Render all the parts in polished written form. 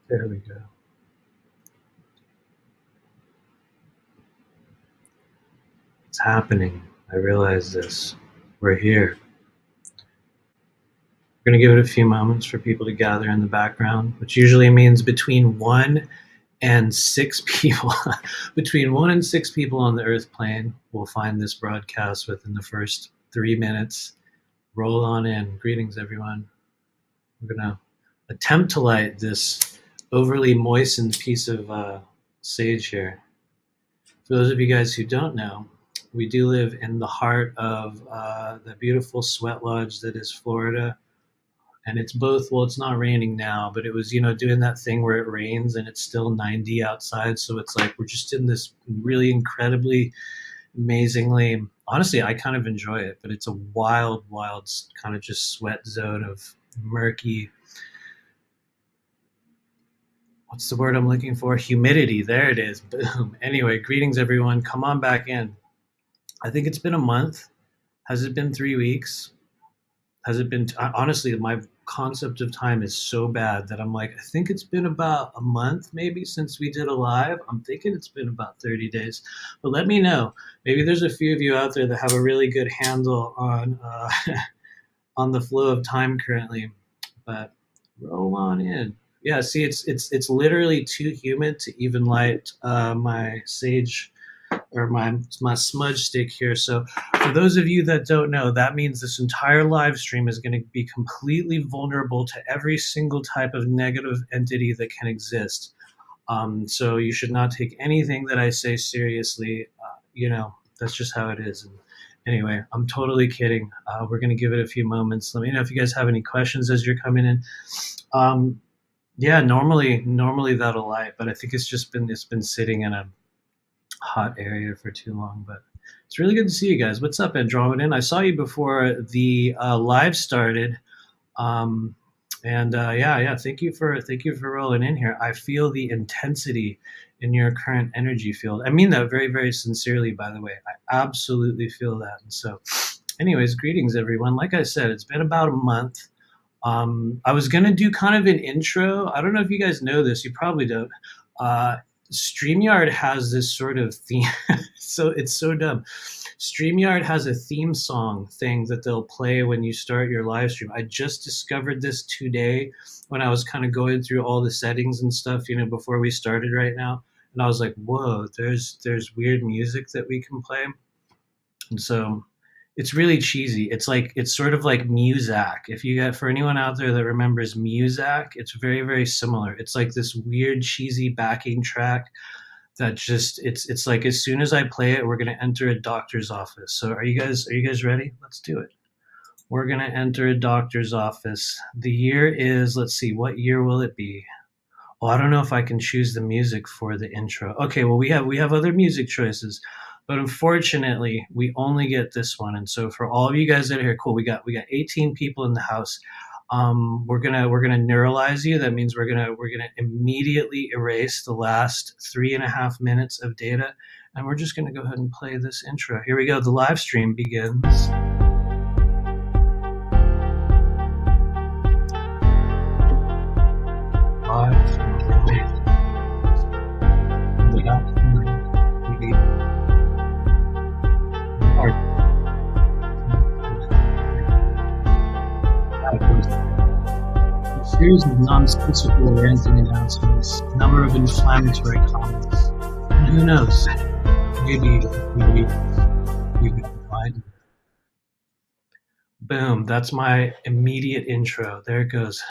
There we go. It's happening. I realize this. We're here. We're going to give it a few moments for people to gather in the background, which usually means between 1 and 6 people. Between 1 and 6 people on the Earth plane will find this broadcast within the first 3 minutes. Roll on in. Greetings, everyone. We're going to attempt to light this overly moistened piece of sage here. For those of you guys who don't know, we do live in the heart of the beautiful sweat lodge that is Florida. And it's both, well, it's not raining now, but it was, doing that thing where it rains and it's still 90 outside. So it's like we're just in this really incredibly, amazingly, honestly, I kind of enjoy it, but it's a wild, wild kind of just sweat zone of murky, what's the word I'm looking for? Humidity. There it is. Boom. Anyway, greetings, everyone. Come on back in. I think it's been a month. Has it been 3 weeks? Has it been, honestly, my concept of time is so bad that I'm like, I think it's been about a month maybe since we did a live. I'm thinking it's been about 30 days. But let me know. Maybe there's a few of you out there that have a really good handle on on the flow of time currently. But roll on in. Yeah, see, it's literally too humid to even light my sage or my smudge stick here. So for those of you that don't know, that means this entire live stream is going to be completely vulnerable to every single type of negative entity that can exist. So you should not take anything that I say seriously. That's just how it is. And anyway, I'm totally kidding. We're going to give it a few moments. Let me know if you guys have any questions as you're coming in. Yeah, normally that'll light, but I think it's been sitting in a hot area for too long. But it's really good to see you guys. What's up, Andromedan? I saw you before the live started. Yeah, thank you for rolling in here. I feel the intensity in your current energy field. I mean that very, very sincerely, by the way. I absolutely feel that. And so anyways, greetings, everyone. Like I said, it's been about a month. I was going to do kind of an intro. I don't know if you guys know this. You probably don't. StreamYard has this sort of theme. So it's so dumb. StreamYard has a theme song thing that they'll play when you start your live stream. I just discovered this today when I was kind of going through all the settings and stuff, before we started right now. And I was like, whoa, there's weird music that we can play. And so it's really cheesy. It's sort of like Muzak. For anyone out there that remembers Muzak, it's very, very similar. It's like this weird cheesy backing track that just it's like as soon as I play it, we're gonna enter a doctor's office. So are you guys ready? Let's do it. We're gonna enter a doctor's office. The year is, let's see, what year will it be? Oh, I don't know if I can choose the music for the intro. Okay, well we have other music choices. But unfortunately, we only get this one. And so for all of you guys that are here, cool, we got 18 people in the house. We're gonna neuralize you. That means we're gonna immediately erase the last 3.5 minutes of data, and we're just gonna go ahead and play this intro. Here we go. The live stream begins. Series of nonsensical ranting announcements, a number of inflammatory comments, and who knows, maybe we can find. Boom, that's my immediate intro. There it goes.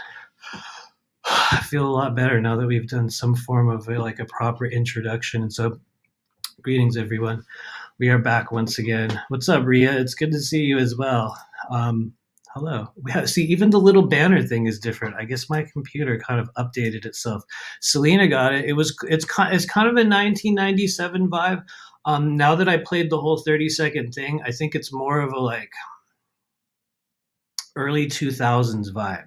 I feel a lot better now that we've done some form of a proper introduction. And so, greetings, everyone. We are back once again. What's up, Ria? It's good to see you as well. Hello. See, even the little banner thing is different. I guess my computer kind of updated itself. Selena got it. It's kind of a 1997 vibe. Now that I played the whole 30-second thing, I think it's more of a early 2000s vibe.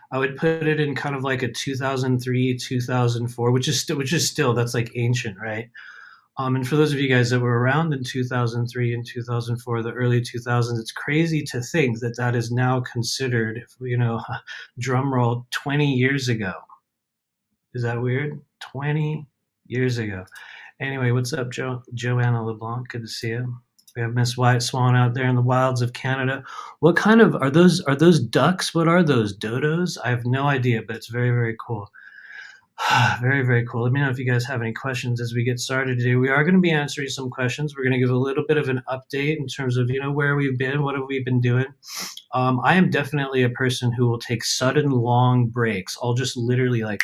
I would put it in kind of like a 2003, 2004, which is still that's like ancient, right? And for those of you guys that were around in 2003 and 2004, the early 2000s, it's crazy to think that is now considered, drum roll, 20 years ago. Is that weird? 20 years ago. Anyway, what's up, Joanna LeBlanc? Good to see you. We have Miss White Swan out there in the wilds of Canada. What kind of are those? Are those ducks? What are those? Dodos? I have no idea, but it's very, very cool. Very, very cool. Let me know if you guys have any questions as we get started today. We are going to be answering some questions. We're going to give a little bit of an update in terms of, where we've been, what have we been doing. I am definitely a person who will take sudden long breaks. I'll just literally like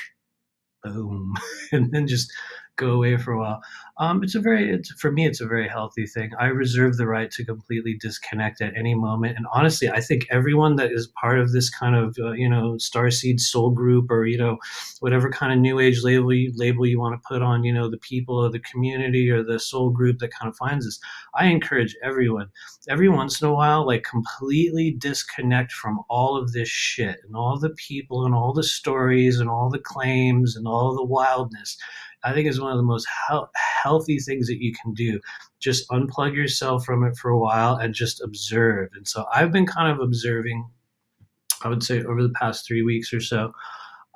boom, and then just go away for a while. For me, it's a very healthy thing. I reserve the right to completely disconnect at any moment. And honestly, I think everyone that is part of this kind of, starseed soul group, or, whatever kind of new age label you want to put on, the people or the community or the soul group that kind of finds this, I encourage everyone every once in a while, like, completely disconnect from all of this shit and all the people and all the stories and all the claims and all the wildness. I think is one of the most healthy things that you can do. Just unplug yourself from it for a while and just observe. And so I've been kind of observing, I would say, over the past 3 weeks or so.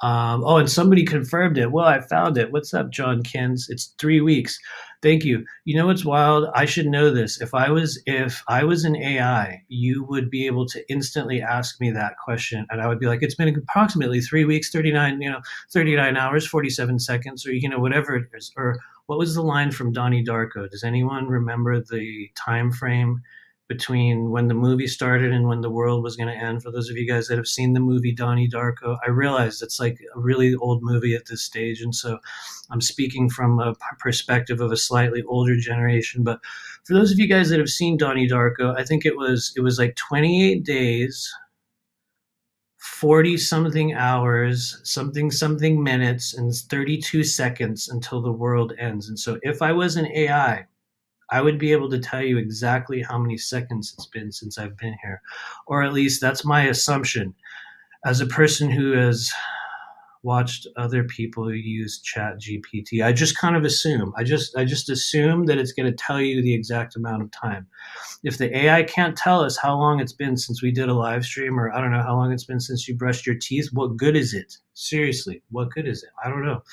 Oh, and somebody confirmed it. Well, I found it. What's up, John Kins? It's 3 weeks. Thank you. You know what's wild? I should know this. If I was an AI, you would be able to instantly ask me that question, and I would be like, "It's been approximately 3 weeks, 39 hours, 47 seconds, or whatever it is." Or what was the line from Donnie Darko? Does anyone remember the time frame between when the movie started and when the world was going to end? For those of you guys that have seen the movie Donnie Darko, I realize it's like a really old movie at this stage, and so I'm speaking from a perspective of a slightly older generation. But for those of you guys that have seen Donnie Darko, I think it was like 28 days, 40 something hours, something minutes, and 32 seconds until the world ends. And so if I was an AI, I would be able to tell you exactly how many seconds it's been since I've been here. Or at least that's my assumption. As a person who has watched other people use Chat GPT, I just kind of assume. I just assume that it's going to tell you the exact amount of time. If the AI can't tell us how long it's been since we did a live stream, or I don't know how long it's been since you brushed your teeth, what good is it? Seriously, what good is it? I don't know.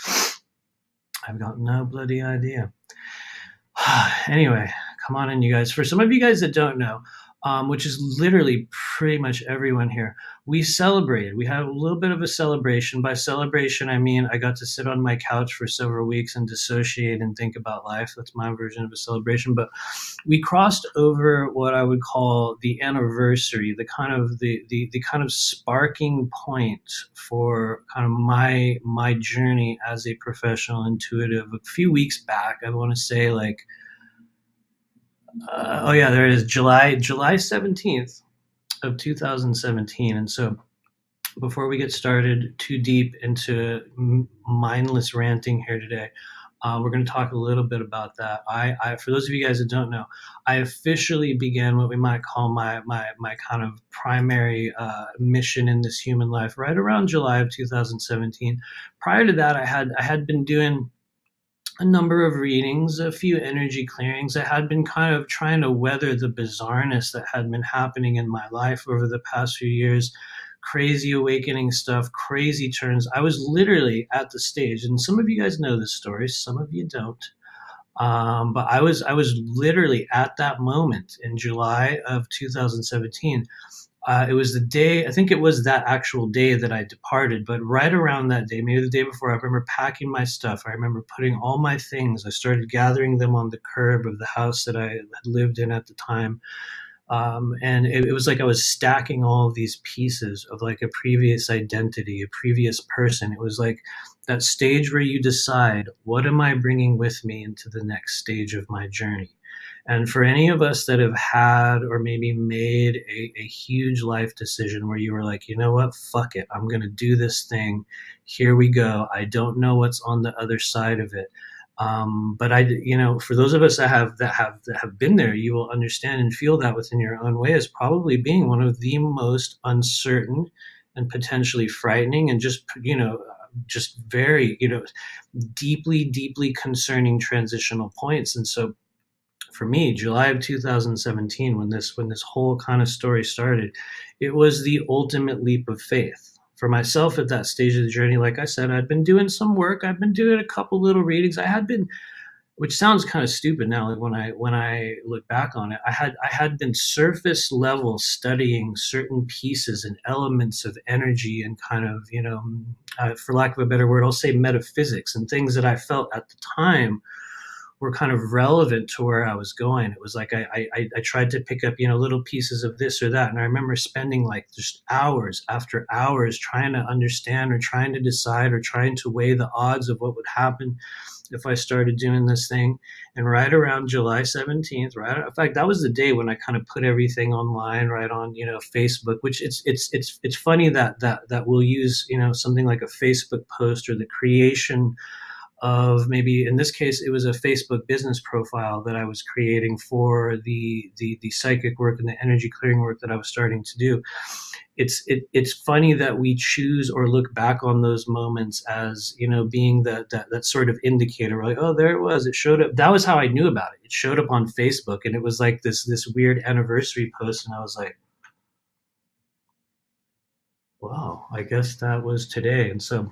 I've got no bloody idea. Anyway, come on in, you guys. For some of you guys that don't know, which is literally pretty much everyone here, we celebrated. We had a little bit of a celebration. By celebration, I mean I got to sit on my couch for several weeks and dissociate and think about life. That's my version of a celebration. But we crossed over what I would call the anniversary, the kind of sparking point for kind of my journey as a professional intuitive. A few weeks back, I want to say, like, oh yeah, there it is, July 17th of 2017. And so before we get started too deep into mindless ranting here today, we're going to talk a little bit about that. I for those of you guys that don't know, I officially began what we might call my kind of primary mission in this human life right around July of 2017. Prior to that, I had been doing a number of readings, a few energy clearings. I had been kind of trying to weather the bizarreness that had been happening in my life over the past few years. Crazy awakening stuff, crazy turns. I was literally at the stage, and some of you guys know this story, some of you don't. But I was literally at that moment in July of 2017. It was the day, I think it was that actual day that I departed, but right around that day, maybe the day before, I remember packing my stuff. I remember putting all my things. I started gathering them on the curb of the house that I had lived in at the time. And it was like I was stacking all of these pieces of like a previous identity, a previous person. It was like that stage where you decide, what am I bringing with me into the next stage of my journey? And for any of us that have had or maybe made a huge life decision where you were like, you know what, fuck it, I'm going to do this thing. Here we go. I don't know what's on the other side of it. But for those of us that have been there, you will understand and feel that within your own way as probably being one of the most uncertain and potentially frightening and just very, deeply, deeply concerning transitional points. And so for me, July of 2017, when this whole kind of story started, it was the ultimate leap of faith. for myself at that stage of the journey, like I said, I'd been doing some work. I've been doing a couple little readings. I had been, which sounds kind of stupid now, like when I look back on it, I had been surface level studying certain pieces and elements of energy and kind of, for lack of a better word, I'll say metaphysics and things that I felt at the time were kind of relevant to where I was going. It was like I tried to pick up, little pieces of this or that. And I remember spending like just hours after hours trying to understand or trying to decide or trying to weigh the odds of what would happen if I started doing this thing. And right around July 17th, right, in fact, that was the day when I kind of put everything online, right on, Facebook, which it's funny that we'll use, something like a Facebook post or the creation of, maybe in this case it was a Facebook business profile that I was creating for the psychic work and the energy clearing work that I was starting to do. It's funny that we choose or look back on those moments as, being that sort of indicator. We're like, oh, there it was, it showed up. That was how I knew about it. It showed up on Facebook, and it was like this weird anniversary post, and I was like, wow, I guess that was today. And so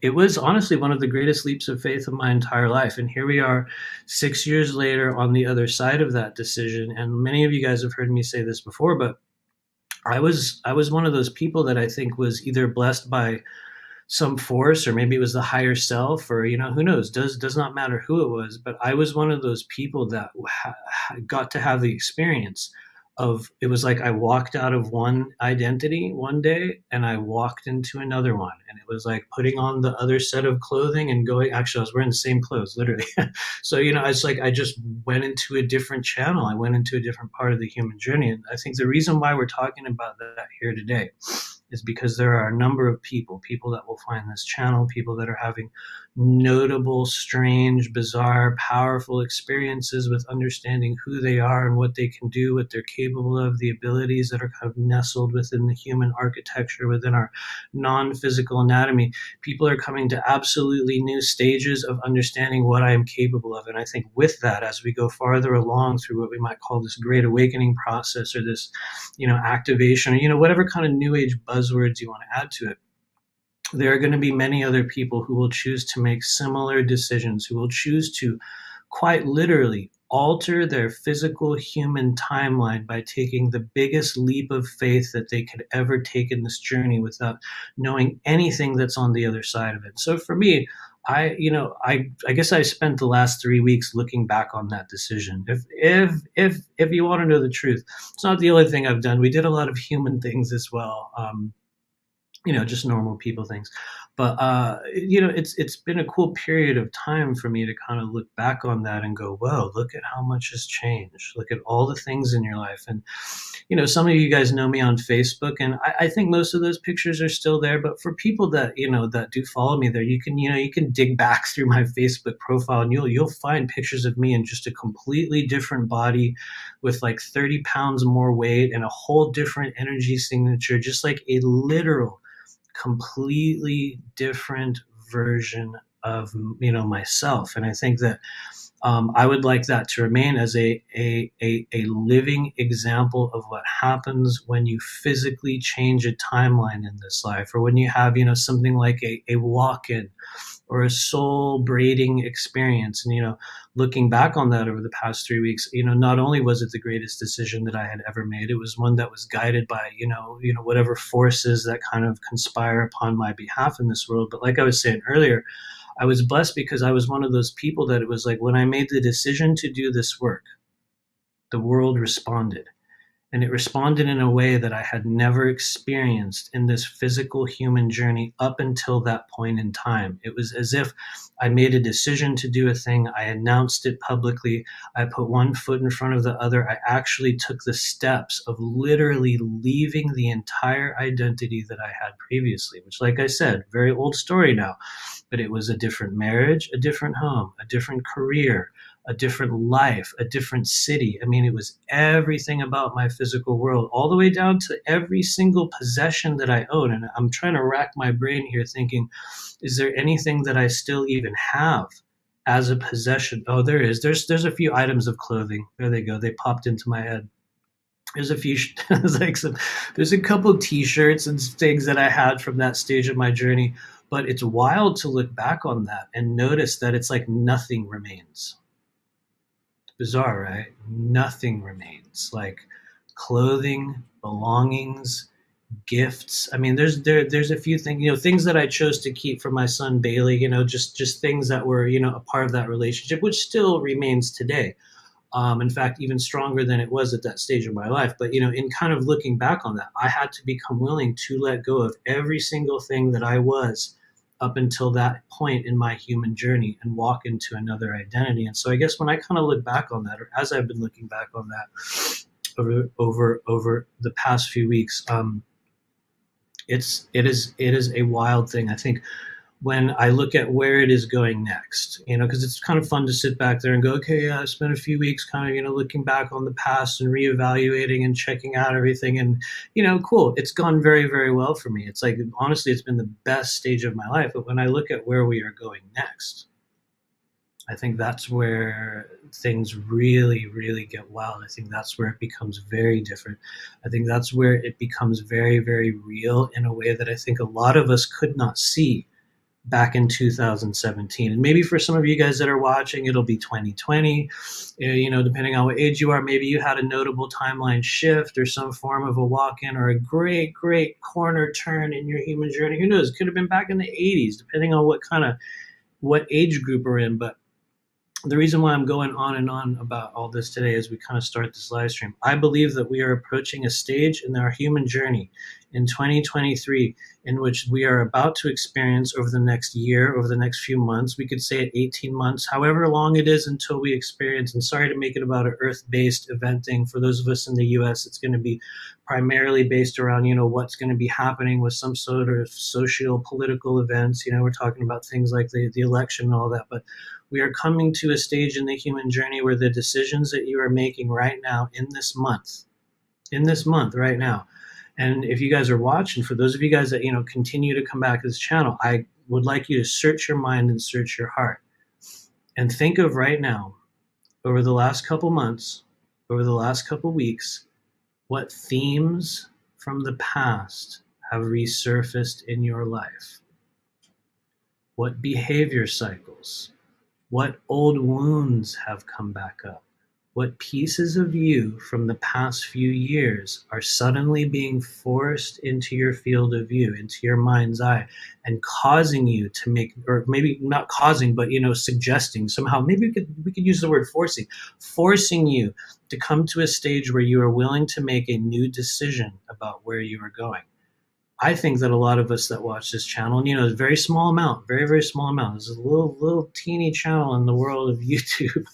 it was honestly one of the greatest leaps of faith of my entire life. And here we are 6 years later on the other side of that decision. And many of you guys have heard me say this before, but I was one of those people that I think was either blessed by some force, or maybe it was the higher self, or, who knows, does not matter who it was. But I was one of those people that got to have the experience of, it was like I walked out of one identity one day and I walked into another one, and it was like putting on the other set of clothing and going, actually I was wearing the same clothes literally. So, it's like I just went into a different channel. I went into a different part of the human journey. And I think the reason why we're talking about that here today is because there are a number of people that will find this channel, people that are having notable, strange, bizarre, powerful experiences with understanding who they are and what they can do, what they're capable of, the abilities that are kind of nestled within the human architecture, within our non-physical anatomy. People are coming to absolutely new stages of understanding what I am capable of. And I think with that, as we go farther along through what we might call this great awakening process, or this, activation, or, whatever kind of new age buzzwords you want to add to it, there are going to be many other people who will choose to make similar decisions, who will choose to quite literally alter their physical human timeline by taking the biggest leap of faith that they could ever take in this journey without knowing anything that's on the other side of it. So for me, I guess I spent the last 3 weeks looking back on that decision. If you want to know the truth, it's not the only thing I've done. We did a lot of human things as well. Just normal people things. But it's been a cool period of time for me to kind of look back on that and go, whoa, look at how much has changed. Look at all the things in your life. And some of you guys know me on Facebook, and I think most of those pictures are still there. But for people that that do follow me there, you can dig back through my Facebook profile, and you'll find pictures of me in just a completely different body, with like 30 pounds more weight and a whole different energy signature, just like a literal completely different version of myself. And I think that I would like that to remain as a living example of what happens when you physically change a timeline in this life, or when you have something like a walk-in or a soul braiding experience. And looking back on that over the past 3 weeks, not only was it the greatest decision that I had ever made, it was one that was guided by whatever forces that kind of conspire upon my behalf in this world. But like I was saying earlier, I was blessed because I was one of those people that it was like, when I made the decision to do this work, the world responded. And it responded in a way that I had never experienced in this physical human journey up until that point in time. It was as if I made a decision to do a thing. I announced it publicly. I put one foot in front of the other. I actually took the steps of literally leaving the entire identity that I had previously, which, like I said, very old story now, but it was a different marriage, a different home, a different career, a different life, a different city. I mean, it was everything about my physical world, all the way down to every single possession that I own. And I'm trying to rack my brain here thinking, is there anything that I still even have as a possession? Oh, there is. There's a few items of clothing. There they go. They popped into my head. There's a few, there's like there's a couple T-shirts and things that I had from that stage of my journey. But it's wild to look back on that and notice that it's like nothing remains. Bizarre, right? Nothing remains. Like clothing, belongings, gifts. I mean, there's a few things, things that I chose to keep for my son Bailey. Just things that were a part of that relationship, which still remains today. In fact, even stronger than it was at that stage of my life. But in kind of looking back on that, I had to become willing to let go of every single thing that I was up until that point in my human journey and walk into another identity. And so I guess when I kind of look back on that, or as I've been looking back on that over the past few weeks, it is a wild thing. I think when I look at where it is going next, because it's kind of fun to sit back there and go, okay, yeah, I spent a few weeks kind of, looking back on the past and reevaluating and checking out everything. And, cool. It's gone very, very well for me. It's like, honestly, it's been the best stage of my life. But when I look at where we are going next, I think that's where things really, really get wild. I think that's where it becomes very different. I think that's where it becomes very, very real in a way that I think a lot of us could not see back in 2017. And maybe for some of you guys that are watching, it'll be 2020. Depending on what age you are, maybe you had a notable timeline shift or some form of a walk-in or a great, great corner turn in your human journey. Who knows? It could have been back in the 80s, depending on what age group we're in. But the reason why I'm going on and on about all this today as we kind of start this live stream, I believe that we are approaching a stage in our human journey in 2023 in which we are about to experience over the next year, over the next few months. We could say it 18 months, however long it is until we experience. And sorry to make it about an Earth-based event thing. For those of us in the U.S., it's going to be primarily based around, what's going to be happening with some sort of socio-political events. We're talking about things like the election and all that. But we are coming to a stage in the human journey where the decisions that you are making right now in this month right now, and if you guys are watching, for those of you guys that continue to come back to this channel, I would like you to search your mind and search your heart and think of right now, over the last couple months, over the last couple weeks, what themes from the past have resurfaced in your life. What behavior cycles, what old wounds have come back up? What pieces of you from the past few years are suddenly being forced into your field of view, into your mind's eye, and causing you to make, or maybe not causing, but suggesting somehow, maybe we could use the word forcing you to come to a stage where you are willing to make a new decision about where you are going. I think that a lot of us that watch this channel, and it's a very small amount, very, very small amount. This is a little teeny channel in the world of YouTube.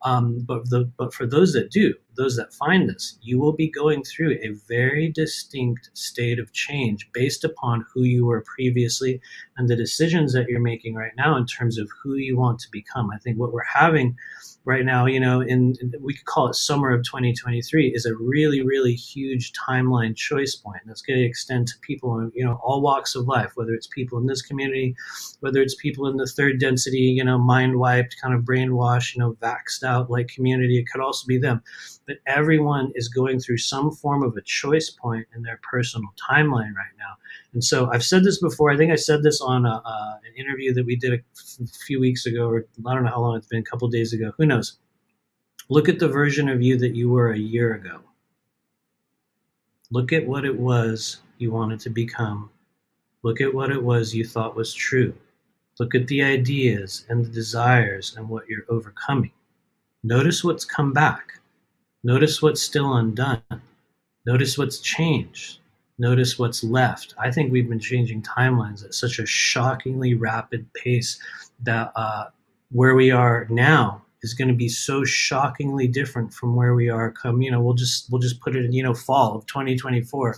But for those that do, those that find this, you will be going through a very distinct state of change based upon who you were previously and the decisions that you're making right now in terms of who you want to become. I think what we're having right now, in we could call it summer of 2023, is a really, really huge timeline choice point that's going to extend to people in all walks of life, whether it's people in this community, whether it's people in the third density, mind wiped, kind of brainwashed, vaxxed out like community. It could also be them. But everyone is going through some form of a choice point in their personal timeline right now. And so I've said this before. I think I said this on an interview that we did a few weeks ago, or I don't know how long it's been, a couple of days ago. Who knows? Look at the version of you that you were a year ago. Look at what it was you wanted to become. Look at what it was you thought was true. Look at the ideas and the desires and what you're overcoming. Notice what's come back. Notice what's still undone. Notice what's changed. Notice what's left. I think we've been changing timelines at such a shockingly rapid pace that where we are now is going to be so shockingly different from where we are come, we'll just put it in, fall of 2024,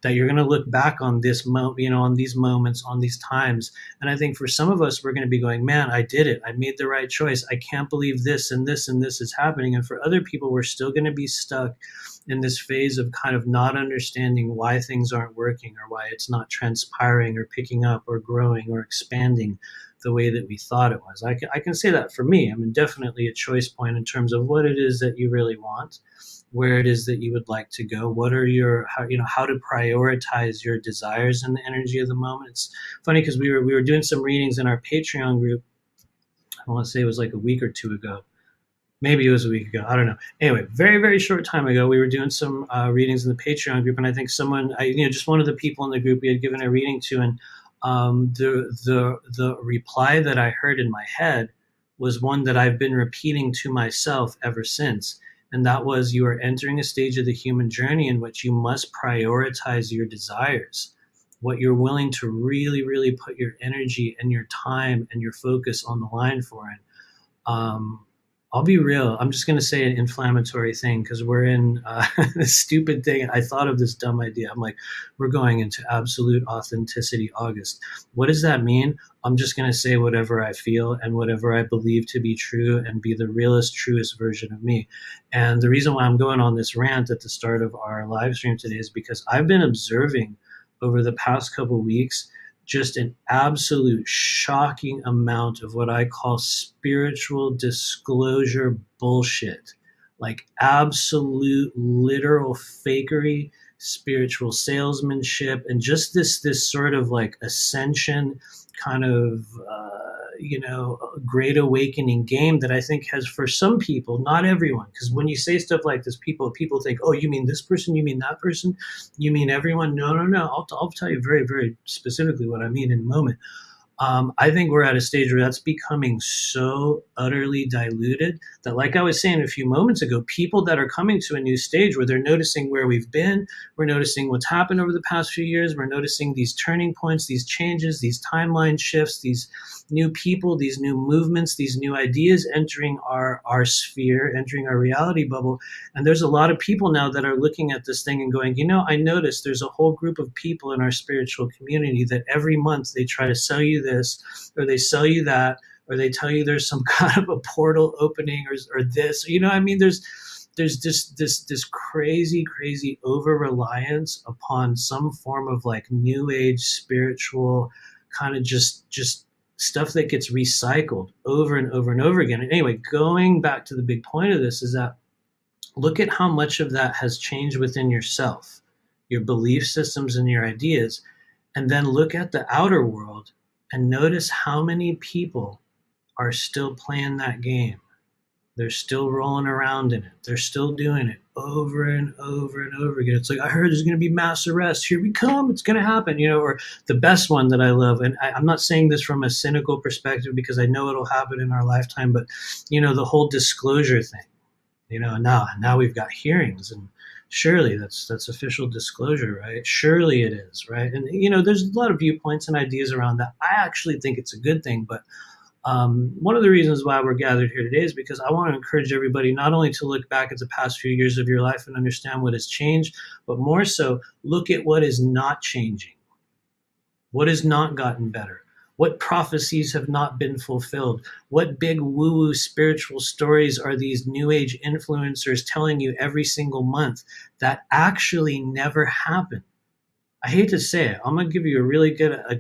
that you're going to look back on this, on these moments, on these times. And I think for some of us, we're going to be going, man, I did it. I made the right choice. I can't believe this and this and this is happening. And for other people, we're still going to be stuck in this phase of kind of not understanding why things aren't working or why it's not transpiring or picking up or growing or expanding the way that we thought it was. I can say that for me. I mean, definitely a choice point in terms of what it is that you really want. where it is that you would like to go. What are your, how to prioritize your desires in the energy of the moment. It's funny because we were doing some readings in our Patreon group. I want to say it was like a week or two ago. Maybe it was a week ago. I don't know. Anyway, very, very short time ago, we were doing some readings in the Patreon group, and I think someone, just one of the people in the group we had given a reading to, and the reply that I heard in my head was one that I've been repeating to myself ever since, and that was, you are entering a stage of the human journey in which you must prioritize your desires, what you're willing to really, really put your energy and your time and your focus on the line for. And I'll be real. I'm just going to say an inflammatory thing because we're in this stupid thing. I thought of this dumb idea. I'm like, we're going into absolute authenticity August. What does that mean? I'm just going to say whatever I feel and whatever I believe to be true and be the realest, truest version of me. And the reason why I'm going on this rant at the start of our live stream today is because I've been observing over the past couple of weeks just an absolute shocking amount of what I call spiritual disclosure bullshit, like absolute literal fakery, spiritual salesmanship, and just this sort of like ascension kind of great awakening game that I think has, for some people, not everyone, because when you say stuff like this, people think, oh, you mean this person, you mean that person, you mean everyone. No, I'll tell you very, very specifically what I mean in a moment. I think we're at a stage where that's becoming so utterly diluted that, like I was saying a few moments ago, people that are coming to a new stage where they're noticing where we've been, we're noticing what's happened over the past few years, we're noticing these turning points, these changes, these timeline shifts, these new people, these new movements, these new ideas entering our sphere, entering our reality bubble. And there's a lot of people now that are looking at this thing and going, I noticed there's a whole group of people in our spiritual community that every month they try to sell you this, or they sell you that, or they tell you there's some kind of a portal opening, or this, there's this crazy over reliance upon some form of like new age spiritual kind of just stuff that gets recycled over and over and over again. And anyway, going back to the big point of this is that look at how much of that has changed within yourself, your belief systems and your ideas, and then look at the outer world and notice how many people are still playing that game. They're still rolling around in it. They're still doing it over and over and over again. It's like, I heard there's going to be mass arrests. Here we come. It's going to happen. Or the best one that I love, and I'm not saying this from a cynical perspective because I know it'll happen in our lifetime, but, the whole disclosure thing, now we've got hearings, and surely that's official disclosure, right? Surely it is, right? And, there's a lot of viewpoints and ideas around that. I actually think it's a good thing, but one of the reasons why we're gathered here today is because I want to encourage everybody not only to look back at the past few years of your life and understand what has changed, but more so look at what is not changing, what has not gotten better, what prophecies have not been fulfilled, what big woo-woo spiritual stories are these new age influencers telling you every single month that actually never happened. I hate to say it. I'm going to give you a really good, a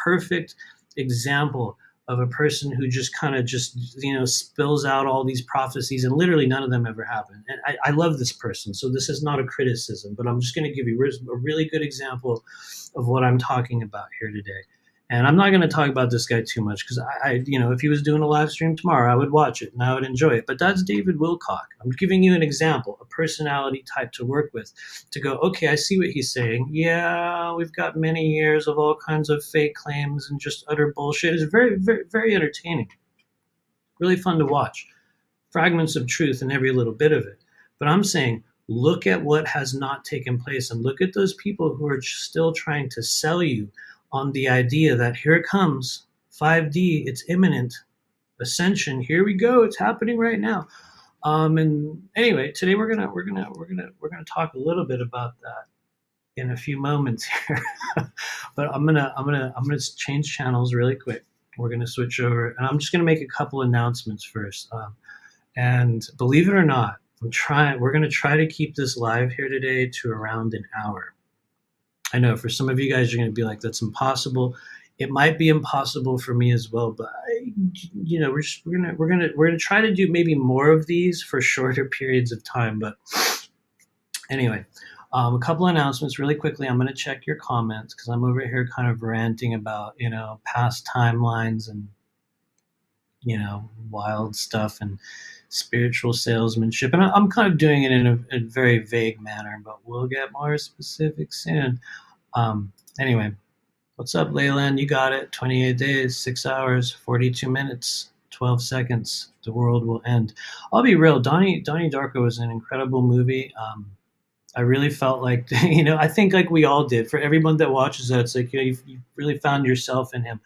perfect example of a person who just kind of spills out all these prophecies, and literally none of them ever happened. And I love this person, so this is not a criticism, but I'm just going to give you a really good example of what I'm talking about here today. And I'm not going to talk about this guy too much because if he was doing a live stream tomorrow, I would watch it and I would enjoy it. But that's David Wilcock. I'm giving you an example, a personality type to work with, to go, okay, I see what he's saying. Yeah, we've got many years of all kinds of fake claims and just utter bullshit. It's very, very, very entertaining. Really fun to watch. Fragments of truth in every little bit of it. But I'm saying, look at what has not taken place and look at those people who are still trying to sell you on the idea that here it comes, 5D, it's imminent, ascension, here we go, it's happening right now. And anyway, today we're gonna talk a little bit about that in a few moments here. But I'm gonna change channels really quick. We're gonna switch over, and I'm just gonna make a couple announcements first. And believe it or not, we're gonna try to keep this live here today to around an hour. I know for some of you guys, you're going to be like, that's impossible. It might be impossible for me as well, but we're going to try to do maybe more of these for shorter periods of time. But Anyway, a couple announcements really quickly. I'm going to check your comments because I'm over here kind of ranting about, past timelines and, wild stuff and spiritual salesmanship. And I'm kind of doing it in a very vague manner, but we'll get more specific soon. Anyway, what's up, Leyland? You got it. 28 days, 6 hours, 42 minutes, 12 seconds. The world will end. I'll be real. Donnie Darko was an incredible movie. I really felt like, I think like we all did. For everyone that watches that, it's like, you've really found yourself in him.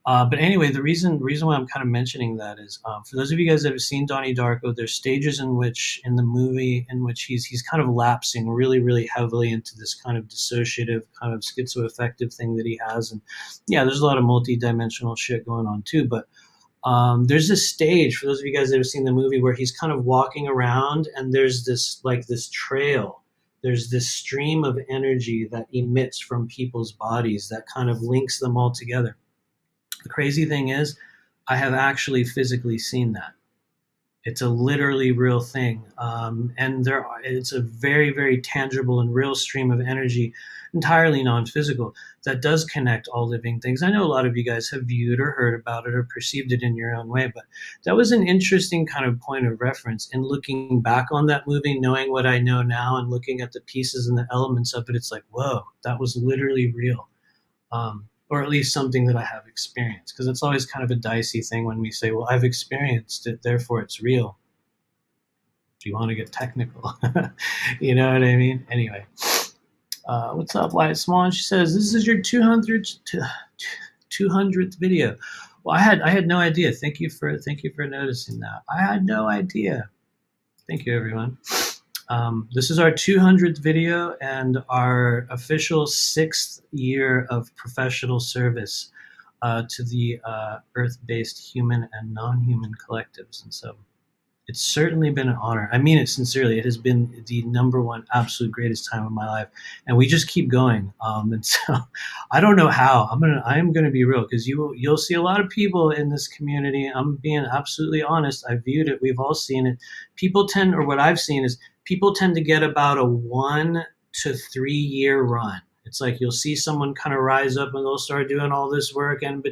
But anyway, the reason why I'm kind of mentioning that is for those of you guys that have seen Donnie Darko, there's stages in the movie in which he's kind of lapsing really, really heavily into this kind of dissociative, kind of schizoaffective thing that he has. And yeah, there's a lot of multi-dimensional shit going on too. But there's this stage for those of you guys that have seen the movie where he's kind of walking around and there's this trail. There's this stream of energy that emits from people's bodies that kind of links them all together. The crazy thing is, I have actually physically seen that. It's a literally real thing, and it's a very, very tangible and real stream of energy, entirely non-physical, that does connect all living things. I know a lot of you guys have viewed or heard about it or perceived it in your own way, but that was an interesting kind of point of reference. In looking back on that movie, knowing what I know now, and looking at the pieces and the elements of it, it's like, whoa, that was literally real. Or at least something that I have experienced. Because it's always kind of a dicey thing when we say, well, I've experienced it, therefore it's real. Do you want to get technical? You know what I mean? Anyway, what's up, Wyatt Swan? She says, this is your 200th video. Well, I had no idea. Thank you for noticing that. I had no idea. Thank you, everyone. This is our 200th video and our official 6th year of professional service to the Earth-based human and non-human collectives. And so it's certainly been an honor. I mean it sincerely. It has been the number one absolute greatest time of my life. And we just keep going. And so I don't know how. I am gonna be real, because you'll see a lot of people in this community. I'm being absolutely honest. I viewed it. We've all seen it. What I've seen is people tend to get about a 1 to 3 year run. It's like you'll see someone kind of rise up and they'll start doing all this work, and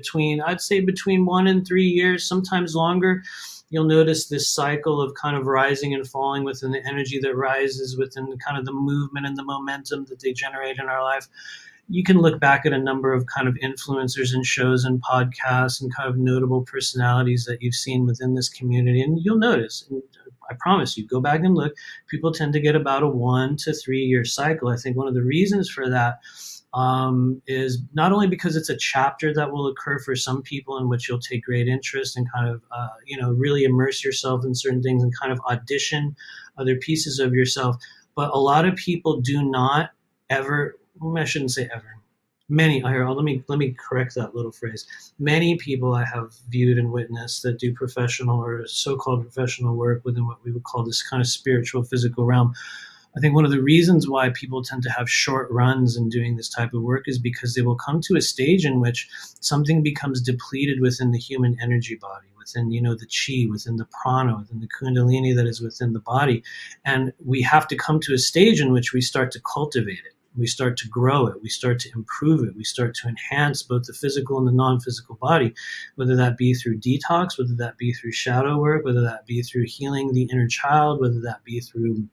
I'd say between 1 and 3 years, sometimes longer, you'll notice this cycle of kind of rising and falling within the energy that rises within the kind of the movement and the momentum that they generate in our life. You can look back at a number of kind of influencers and shows and podcasts and kind of notable personalities that you've seen within this community, and you'll notice, and I promise you, go back and look, people tend to get about a 1 to 3 year cycle. I think one of the reasons for that is not only because it's a chapter that will occur for some people in which you'll take great interest and kind of, really immerse yourself in certain things and kind of audition other pieces of yourself, but a lot of people do not ever, I shouldn't say ever, many, let me correct that little phrase. Many people I have viewed and witnessed that do professional or so-called professional work within what we would call this kind of spiritual, physical realm. I think one of the reasons why people tend to have short runs in doing this type of work is because they will come to a stage in which something becomes depleted within the human energy body, within, the chi, within the prana, within the kundalini that is within the body. And we have to come to a stage in which we start to cultivate it. We start to grow it. We start to improve it. We start to enhance both the physical and the non-physical body, whether that be through detox, whether that be through shadow work, whether that be through healing the inner child, whether that be through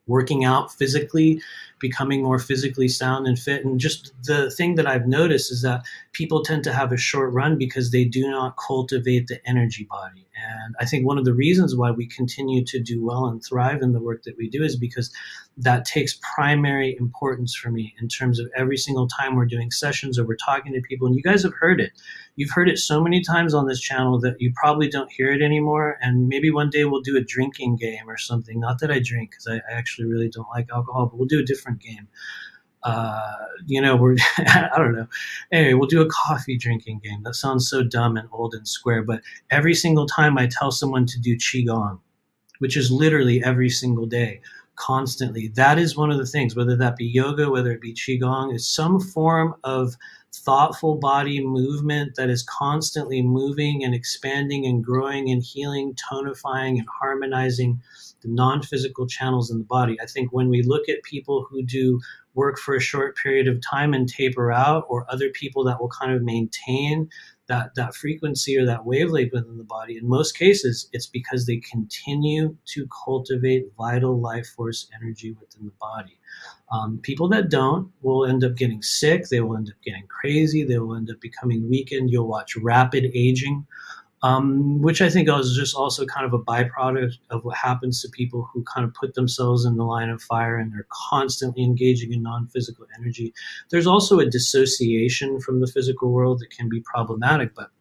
working out physically, becoming more physically sound and fit. And just the thing that I've noticed is that people tend to have a short run because they do not cultivate the energy body. And I think one of the reasons why we continue to do well and thrive in the work that we do is because that takes primary importance for me in terms of every single time we're doing sessions or we're talking to people. And you guys have heard it. You've heard it so many times on this channel that you probably don't hear it anymore. And maybe one day we'll do a drinking game or something. Not that I drink, because I actually really don't like alcohol, but we'll do a different game. We're I don't know. Anyway, we'll do a coffee drinking game. That sounds so dumb and old and square, but every single time I tell someone to do qigong, which is literally every single day, constantly, that is one of the things, whether that be yoga, whether it be qigong, is some form of thoughtful body movement that is constantly moving and expanding and growing and healing, tonifying and harmonizing the non-physical channels in the body. I think when we look at people who do work for a short period of time and taper out, or other people that will kind of maintain that frequency or that wavelength within the body, in most cases, it's because they continue to cultivate vital life force energy within the body. People that don't will end up getting sick. They will end up getting crazy. They will end up becoming weakened. You'll watch rapid aging, which I think is just also kind of a byproduct of what happens to people who kind of put themselves in the line of fire and they're constantly engaging in non-physical energy. There's also a dissociation from the physical world that can be problematic, but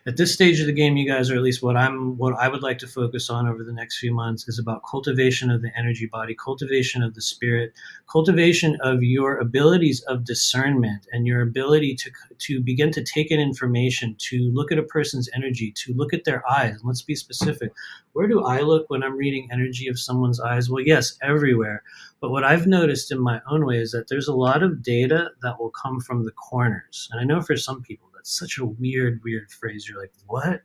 at this stage of the game, you guys, or at least what I would like to focus on over the next few months, is about cultivation of the energy body, cultivation of the spirit, cultivation of your abilities of discernment and your ability to begin to take in information, to look at a person's energy, to look at their eyes. And let's be specific. Where do I look when I'm reading energy of someone's eyes? Well, yes, everywhere. But what I've noticed in my own way is that there's a lot of data that will come from the corners. And I know for some people, that's such a weird phrase. You're like, what?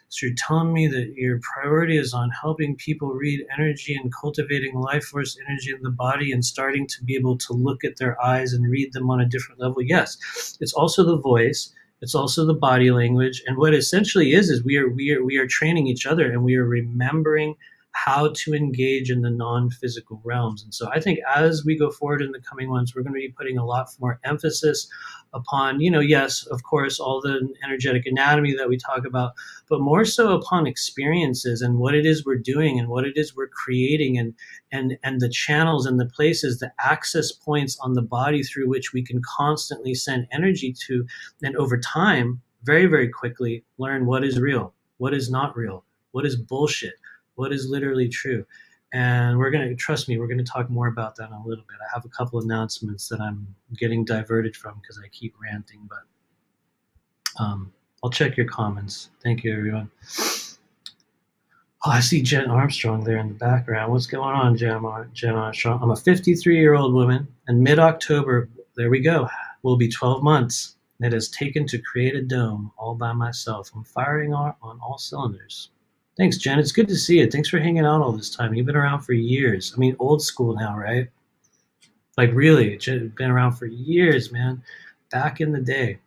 So you're telling me that your priority is on helping people read energy and cultivating life force energy in the body and starting to be able to look at their eyes and read them on a different level? Yes. It's also the voice. It's also the body language. And what essentially is we are training each other, and we are remembering how to engage in the non-physical realms. And so I think as we go forward in the coming months, we're going to be putting a lot more emphasis upon, yes, of course, all the energetic anatomy that we talk about, but more so upon experiences and what it is we're doing and what it is we're creating, and the channels and the places, the access points on the body through which we can constantly send energy to, and over time, very, very quickly, learn what is real, what is not real, what is bullshit, what is literally true. And we're going to, trust me, we're going to talk more about that in a little bit. I have a couple announcements that I'm getting diverted from because I keep ranting, but I'll check your comments. Thank you, everyone. Oh, I see Jen Armstrong there in the background. What's going on, Jen Armstrong? I'm a 53-year-old woman, and mid-October, there we go, will be 12 months. It has taken to create a dome all by myself. I'm firing on all cylinders. Thanks, Jen. It's good to see you. Thanks for hanging out all this time. You've been around for years. I mean, old school now, right? Like, really, been around for years, man. Back in the day.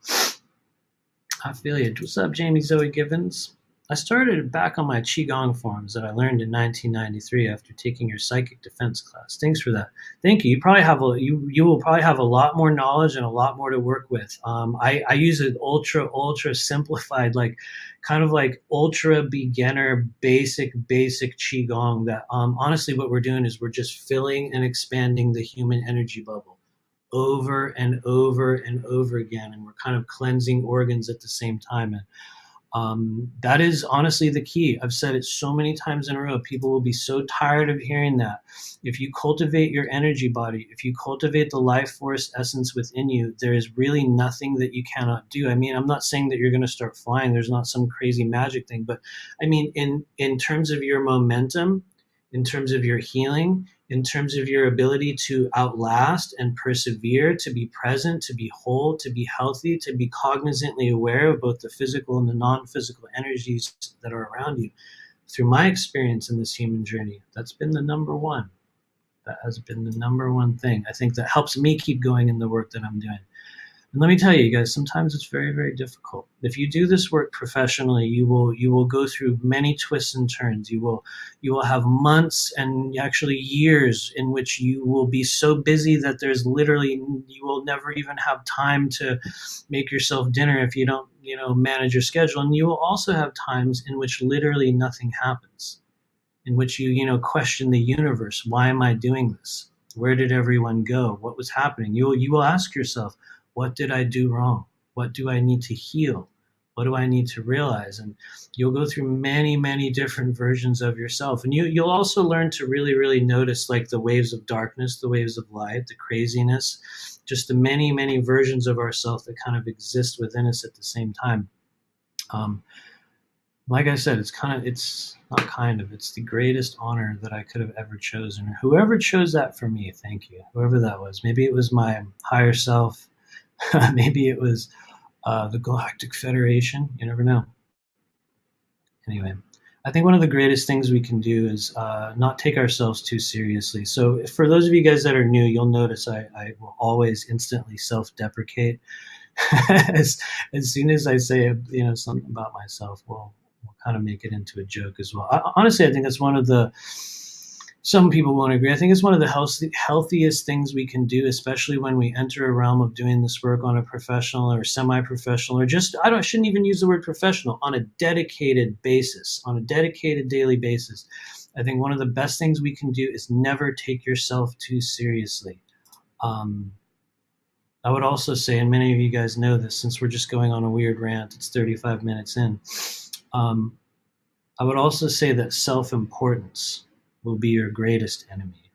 I feel you. What's up, Jamie Zoe Givens? I started back on my Qigong forms that I learned in 1993 after taking your psychic defense class. Thanks for that. Thank you. You will probably have a lot more knowledge and a lot more to work with. I use an ultra simplified, like kind of like ultra beginner basic Qigong that honestly what we're doing is we're just filling and expanding the human energy bubble over and over and over again, and we're kind of cleansing organs at the same time. And that is honestly the key. I've said it so many times in a row. People will be so tired of hearing that. If you cultivate your energy body, if you cultivate the life force essence within you, there is really nothing that you cannot do. I mean, I'm not saying that you're going to start flying. There's not some crazy magic thing. But I mean, in terms of your momentum, in terms of your healing, in terms of your ability to outlast and persevere, to be present, to be whole, to be healthy, to be cognizantly aware of both the physical and the non-physical energies that are around you. Through my experience in this human journey, that's been the number one. That has been the number one thing. I think that helps me keep going in the work that I'm doing. And let me tell you guys, sometimes it's very, very difficult. If you do this work professionally, you will go through many twists and turns. You will have months and actually years in which you will be so busy that you will never even have time to make yourself dinner if you don't, manage your schedule. And you will also have times in which literally nothing happens, in which you question the universe. Why am I doing this? Where did everyone go? What was happening? You will ask yourself, what did I do wrong? What do I need to heal? What do I need to realize? And you'll go through many, many different versions of yourself. And you'll also learn to really, really notice like the waves of darkness, the waves of light, the craziness, just the many, many versions of ourselves that kind of exist within us at the same time. Like I said, it's the greatest honor that I could have ever chosen. Whoever chose that for me, thank you. Whoever that was. Maybe it was my higher self. Maybe it was the Galactic Federation. You never know. Anyway, I think one of the greatest things we can do is not take ourselves too seriously. So, for those of you guys that are new, you'll notice I will always instantly self-deprecate as soon as I say something about myself. We'll kind of make it into a joke as well. Honestly, I think that's one of the some people won't agree. I think it's one of the healthiest things we can do, especially when we enter a realm of doing this work on a professional or semi-professional, or just I shouldn't even use the word professional, on a dedicated basis, on a dedicated daily basis. I think one of the best things we can do is never take yourself too seriously. I would also say, and many of you guys know this, since we're just going on a weird rant, it's 35 minutes in. I would also say that self-importance will be your greatest enemy.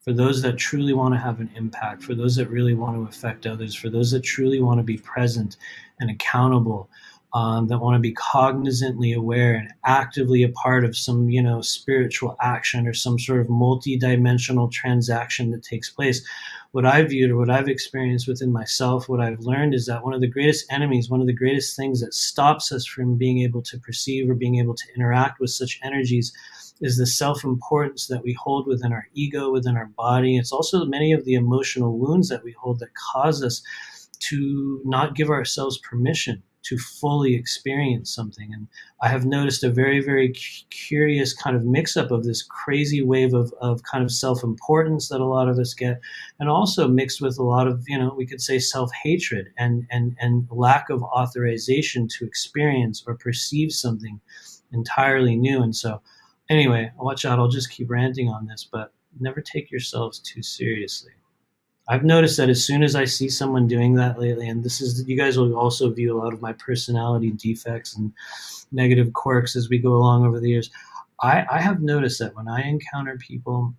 For those that truly want to have an impact, for those that really want to affect others, for those that truly want to be present and accountable, that want to be cognizantly aware and actively a part of some, spiritual action or some sort of multi-dimensional transaction that takes place. What I've viewed or what I've experienced within myself, what I've learned is that one of the greatest enemies, one of the greatest things that stops us from being able to perceive or being able to interact with such energies is the self-importance that we hold within our ego, within our body. It's also many of the emotional wounds that we hold that cause us to not give ourselves permission to fully experience something. And I have noticed a very, very curious kind of mix-up of this crazy wave of kind of self-importance that a lot of us get, and also mixed with a lot of, we could say self-hatred and lack of authorization to experience or perceive something entirely new. And so anyway, watch out, I'll just keep ranting on this, but never take yourselves too seriously. I've noticed that as soon as I see someone doing that lately, and this is, you guys will also view a lot of my personality defects and negative quirks as we go along over the years. I have noticed that when I encounter people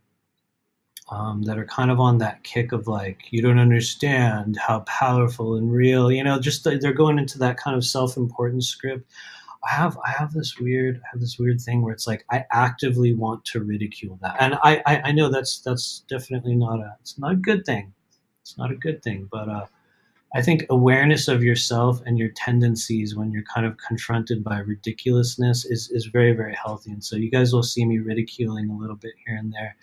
that are kind of on that kick of like, you don't understand how powerful and real, just they're going into that kind of self-importance script. I have this weird thing where it's like I actively want to ridicule that, and I know that's definitely it's not a good thing. It's not a good thing, but I think awareness of yourself and your tendencies when you're kind of confronted by ridiculousness is very, very healthy. And so you guys will see me ridiculing a little bit here and there,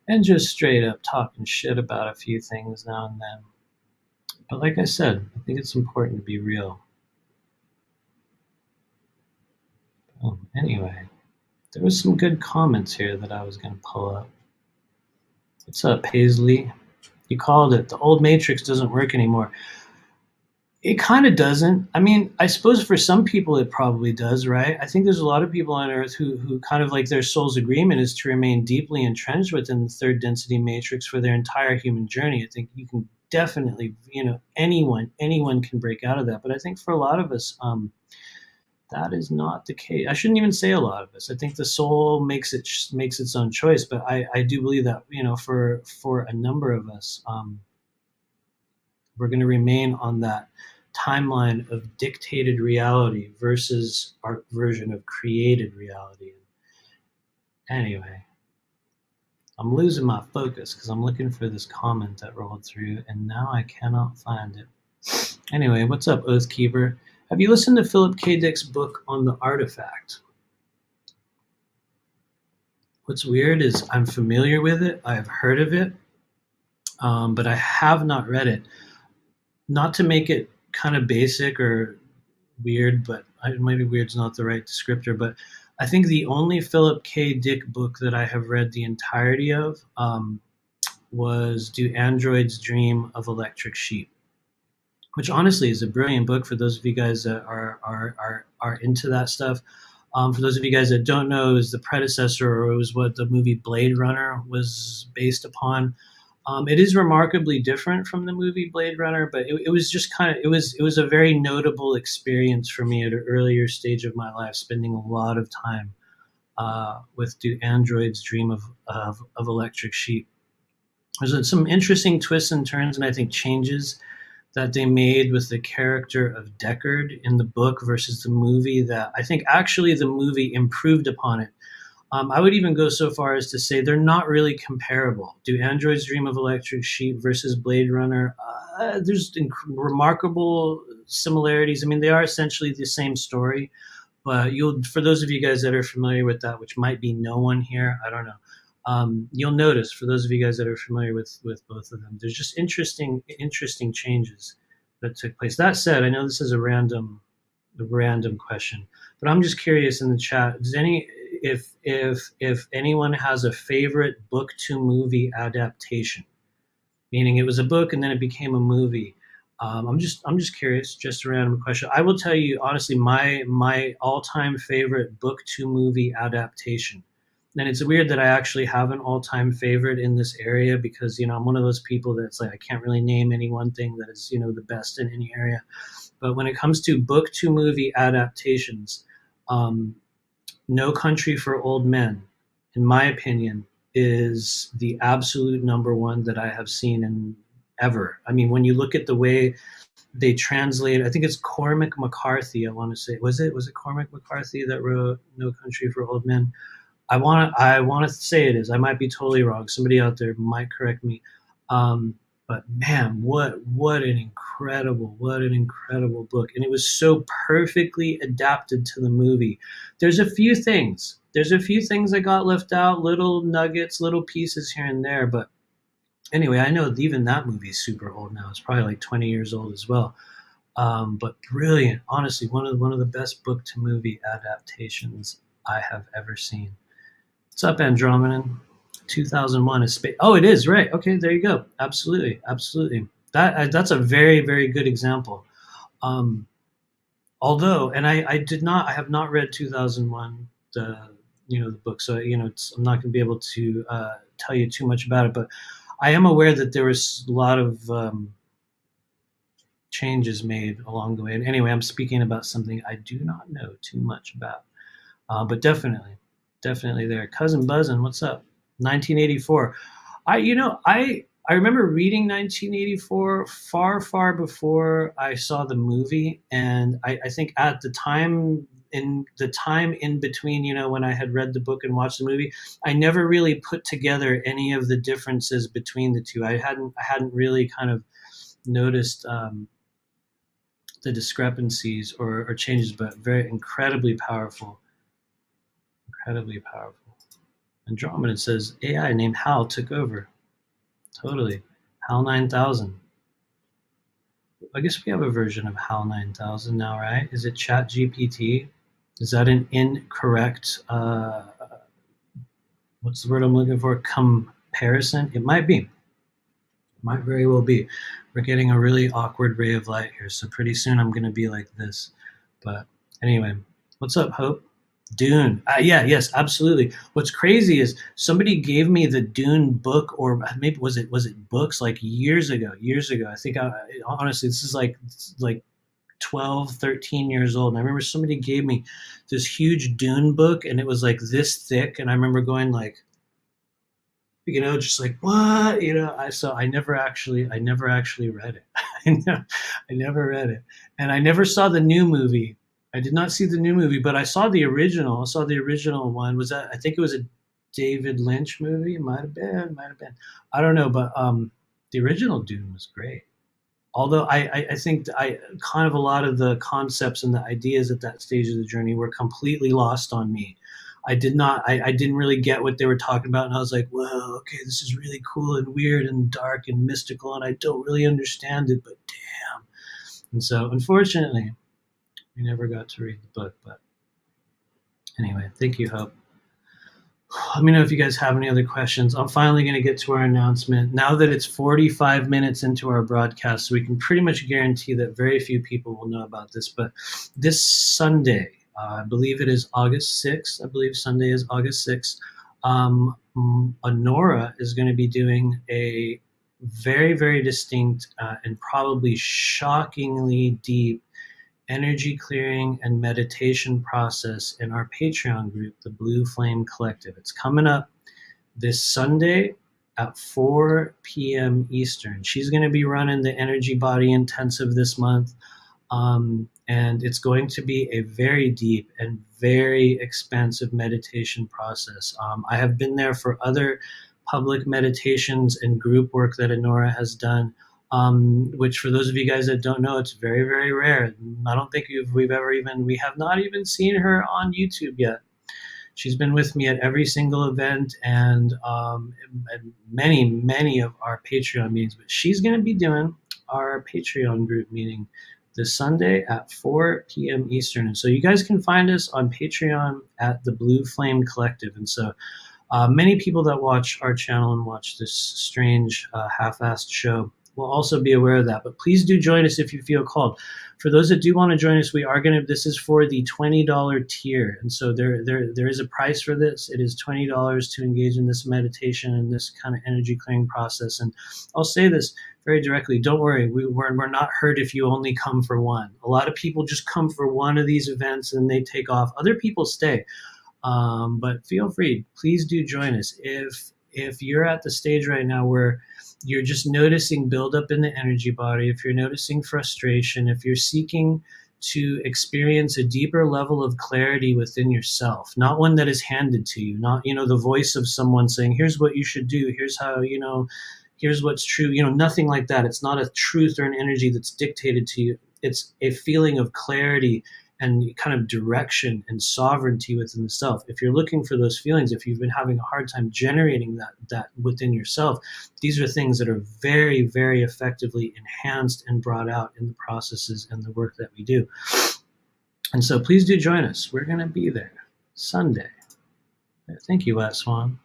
and just straight up talking shit about a few things now and then. But like I said, I think it's important to be real. Anyway, there was some good comments here that I was going to pull up. What's up, Paisley? You called it. The old Matrix doesn't work anymore. It kind of doesn't. I mean, I suppose for some people it probably does, right? I think there's a lot of people on Earth who kind of like their soul's agreement is to remain deeply entrenched within the third density matrix for their entire human journey. I think you can definitely, anyone can break out of that. But I think for a lot of us, that is not the case. I shouldn't even say a lot of us. I think the soul makes its own choice, but I do believe that for a number of us, we're going to remain on that timeline of dictated reality versus our version of created reality. Anyway, I'm losing my focus because I'm looking for this comment that rolled through, and now I cannot find it. Anyway, what's up, Oathkeeper? Have you listened to Philip K. Dick's book on the artifact? What's weird is I'm familiar with it. I've heard of it, but I have not read it. Not to make it kind of basic or weird, but maybe weird's not the right descriptor, but I think the only Philip K. Dick book that I have read the entirety of was Do Androids Dream of Electric Sheep, which honestly is a brilliant book for those of you guys that are into that stuff. For those of you guys that don't know, it was the predecessor, or it was what the movie Blade Runner was based upon. It is remarkably different from the movie Blade Runner, but it was just kind of, it was a very notable experience for me at an earlier stage of my life, spending a lot of time with Do Androids Dream of Electric Sheep. There's some interesting twists and turns, and I think changes that they made with the character of Deckard in the book versus the movie that I think actually the movie improved upon it. I would even go so far as to say they're not really comparable. Do Androids Dream of Electric Sheep versus Blade Runner? There's remarkable similarities. I mean, they are essentially the same story, but you'll, for those of you guys that are familiar with that, which might be no one here, I don't know. You'll notice, for those of you guys that are familiar with both of them, there's just interesting changes that took place. That said, I know this is a random question, but I'm just curious in the chat. Does any if anyone has a favorite book to movie adaptation, meaning it was a book and then it became a movie? I'm just curious, just a random question. I will tell you honestly, my all time favorite book to movie adaptation. And it's weird that I actually have an all time favorite in this area because I'm one of those people that's like I can't really name any one thing that is the best in any area. But when it comes to book to movie adaptations, um, No Country for Old Men, in my opinion, is the absolute number one that I have seen in ever. I mean, when you look at the way they translate, I think it's Cormac McCarthy. I want to say, was it Cormac McCarthy that wrote No Country for Old Men? I want to say it is. I might be totally wrong. Somebody out there might correct me. But man, what an incredible book, and it was so perfectly adapted to the movie. There's a few things that got left out, little nuggets, little pieces here and there. But anyway, I know even that movie is super old now. It's probably like 20 years old as well. But brilliant, honestly, one of the best book to movie adaptations I have ever seen. What's up, Andromedan? 2001 is space. Oh, it is right. Okay, there you go. Absolutely. That's a very very good example. Um, Although, and I have not read 2001, the book, so I'm not going to be able to tell you too much about it. But I am aware that there was a lot of changes made along the way. And anyway, I'm speaking about something I do not know too much about. But definitely there. Cousin Buzzin, what's up? 1984. I remember reading 1984 far before I saw the movie, and I think at the time in between, when I had read the book and watched the movie, I never really put together any of the differences between the two. I hadn't really kind of noticed the discrepancies or changes, but very incredibly powerful. Andromeda says AI named Hal took over. Totally. HAL 9000. I guess we have a version of HAL 9000 now, right? Is it Chat GPT? Is that an incorrect, what's the word I'm looking for? Comparison? It might be. Might very well be. We're getting a really awkward ray of light here, so pretty soon I'm going to be like this. But anyway, what's up, Hope? Dune. Yes, absolutely. What's crazy is somebody gave me the Dune book, or maybe was it books, like years ago. I think honestly, this is like 12, 13 years old. And I remember somebody gave me this huge Dune book, and it was like this thick. And I remember going like, just like what, I never actually read it. I never read it, and I never saw the new movie. I did not see the new movie, but I saw the original. One. Was that? I think it was a David Lynch movie. It might have been. I don't know, but the original Dune was great. Although I think I kind of a lot of the concepts and the ideas at that stage of the journey were completely lost on me. I didn't really get what they were talking about, and I was like, whoa, okay, this is really cool and weird and dark and mystical, and I don't really understand it, but damn. And so, unfortunately, we never got to read the book. But anyway, thank you, Hope. Let me know if you guys have any other questions. I'm finally going to get to our announcement. Now that it's 45 minutes into our broadcast, so we can pretty much guarantee that very few people will know about this. But this Sunday, I believe it is August 6th. I believe Sunday is August 6th. Honora is going to be doing a very, very distinct and probably shockingly deep energy clearing and meditation process in our Patreon group, the Blue Flame Collective. It's coming up this Sunday at 4 p.m. Eastern. She's going to be running the Energy Body Intensive this month. And it's going to be a very deep and very expansive meditation process. I have been there for other public meditations and group work that Honora has done, which for those of you guys that don't know, it's very, very rare. I don't think we have not even seen her on YouTube yet. She's been with me at every single event and many of our Patreon meetings. But she's going to be doing our Patreon group meeting this Sunday at 4 p.m. Eastern. And so you guys can find us on Patreon at the Blue Flame Collective. And so many people that watch our channel and watch this strange half-assed show will also be aware of that. But please do join us if you feel called. For those that do want to join us, this is for the $20 tier. And so there is a price for this. It is $20 to engage in this meditation and this kind of energy clearing process. And I'll say this very directly. Don't worry. We're not hurt if you only come for one. A lot of people just come for one of these events and they take off. Other people stay. But feel free, please do join us. If you're at the stage right now where you're just noticing buildup in the energy body, if you're noticing frustration, if you're seeking to experience a deeper level of clarity within yourself, not one that is handed to you, not, the voice of someone saying, here's what you should do, here's how, here's what's true, nothing like that. It's not a truth or an energy that's dictated to you. It's a feeling of clarity and kind of direction and sovereignty within the self. If you're looking for those feelings, if you've been having a hard time generating that within yourself, these are things that are very, very effectively enhanced and brought out in the processes and the work that we do. And so please do join us. We're going to be there Sunday. Thank you, Wet Swan,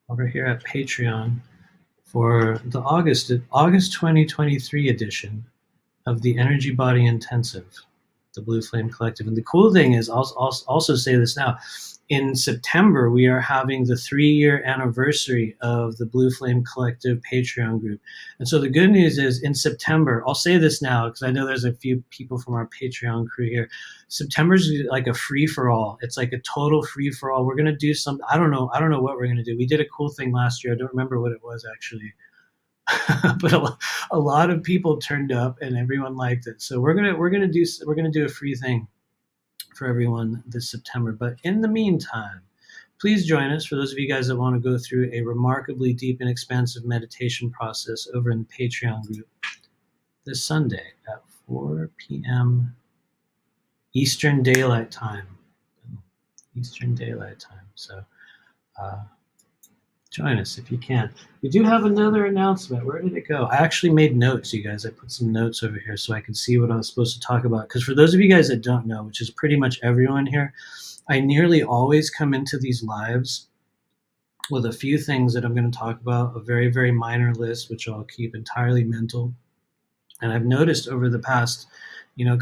over here at Patreon for the August 2023 edition of the Energy Body Intensive, the Blue Flame Collective. And the cool thing is, I'll also say this now, in September, we are having the 3-year anniversary of the Blue Flame Collective Patreon group. And so the good news is in September, I'll say this now because I know there's a few people from our Patreon crew here. September's like a free-for-all. It's like a total free-for-all. We're going to do some, I don't know what we're going to do. We did a cool thing last year. I don't remember what it was actually. But a lot of people turned up and everyone liked it. So we're gonna do a free thing for everyone this September. But in the meantime, please join us for those of you guys that want to go through a remarkably deep and expansive meditation process over in the Patreon group this Sunday at 4 p.m. Eastern Daylight Time. Eastern Daylight Time. So join us if you can. We do have another announcement. Where did it go? I actually made notes, you guys. I put some notes over here so I can see what I was supposed to talk about. Because for those of you guys that don't know, which is pretty much everyone here, I nearly always come into these lives with a few things that I'm going to talk about, a very, very minor list, which I'll keep entirely mental. And I've noticed over the past,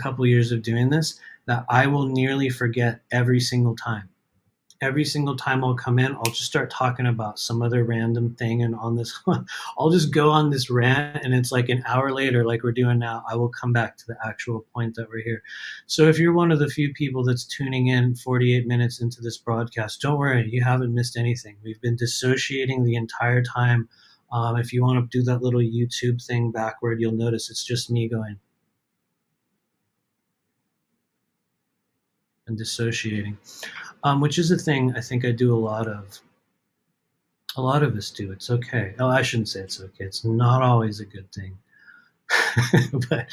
couple years of doing this, that I will nearly forget every single time. Every single time I'll come in, I'll just start talking about some other random thing. And on this one, I'll just go on this rant. And it's like an hour later, like we're doing now, I will come back to the actual point that we're here. So if you're one of the few people that's tuning in 48 minutes into this broadcast, don't worry, you haven't missed anything. We've been dissociating the entire time. If you want to do that little YouTube thing backward, you'll notice it's just me going and dissociating. Which is a thing I think I do a lot of. A lot of us do. It's okay. Oh, I shouldn't say it's okay. It's not always a good thing. But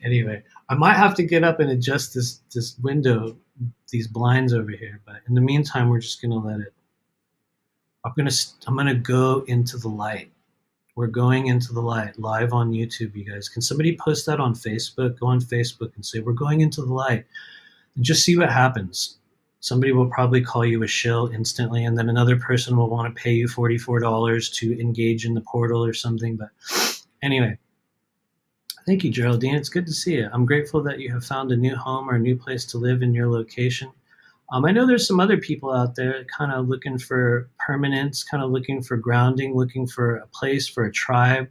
anyway, I might have to get up and adjust this window, these blinds over here. But in the meantime, we're just gonna let it. I'm gonna go into the light. We're going into the light live on YouTube, you guys. Can somebody post that on Facebook? Go on Facebook and say we're going into the light, and just see what happens. Somebody will probably call you a shill instantly, and then another person will want to pay you $44 to engage in the portal or something. But anyway, thank you, Geraldine. It's good to see you. I'm grateful that you have found a new home or a new place to live in your location. I know there's some other people out there kind of looking for permanence, kind of looking for grounding, looking for a place, for a tribe,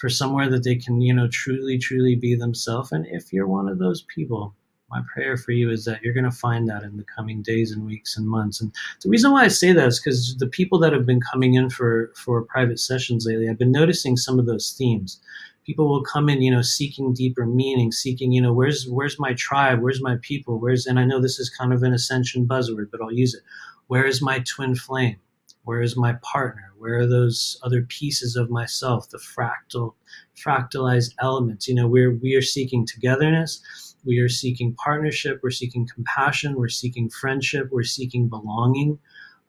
for somewhere that they can, truly, truly be themselves. And if you're one of those people, my prayer for you is that you're going to find that in the coming days and weeks and months. And the reason why I say that is because the people that have been coming in for private sessions lately, I've been noticing some of those themes. People will come in, seeking deeper meaning, seeking, where's my tribe, where's my people, and I know this is kind of an ascension buzzword, but I'll use it. Where is my twin flame? Where is my partner? Where are those other pieces of myself, the fractalized elements? We are seeking togetherness, we are seeking partnership, we're seeking compassion, we're seeking friendship, we're seeking belonging.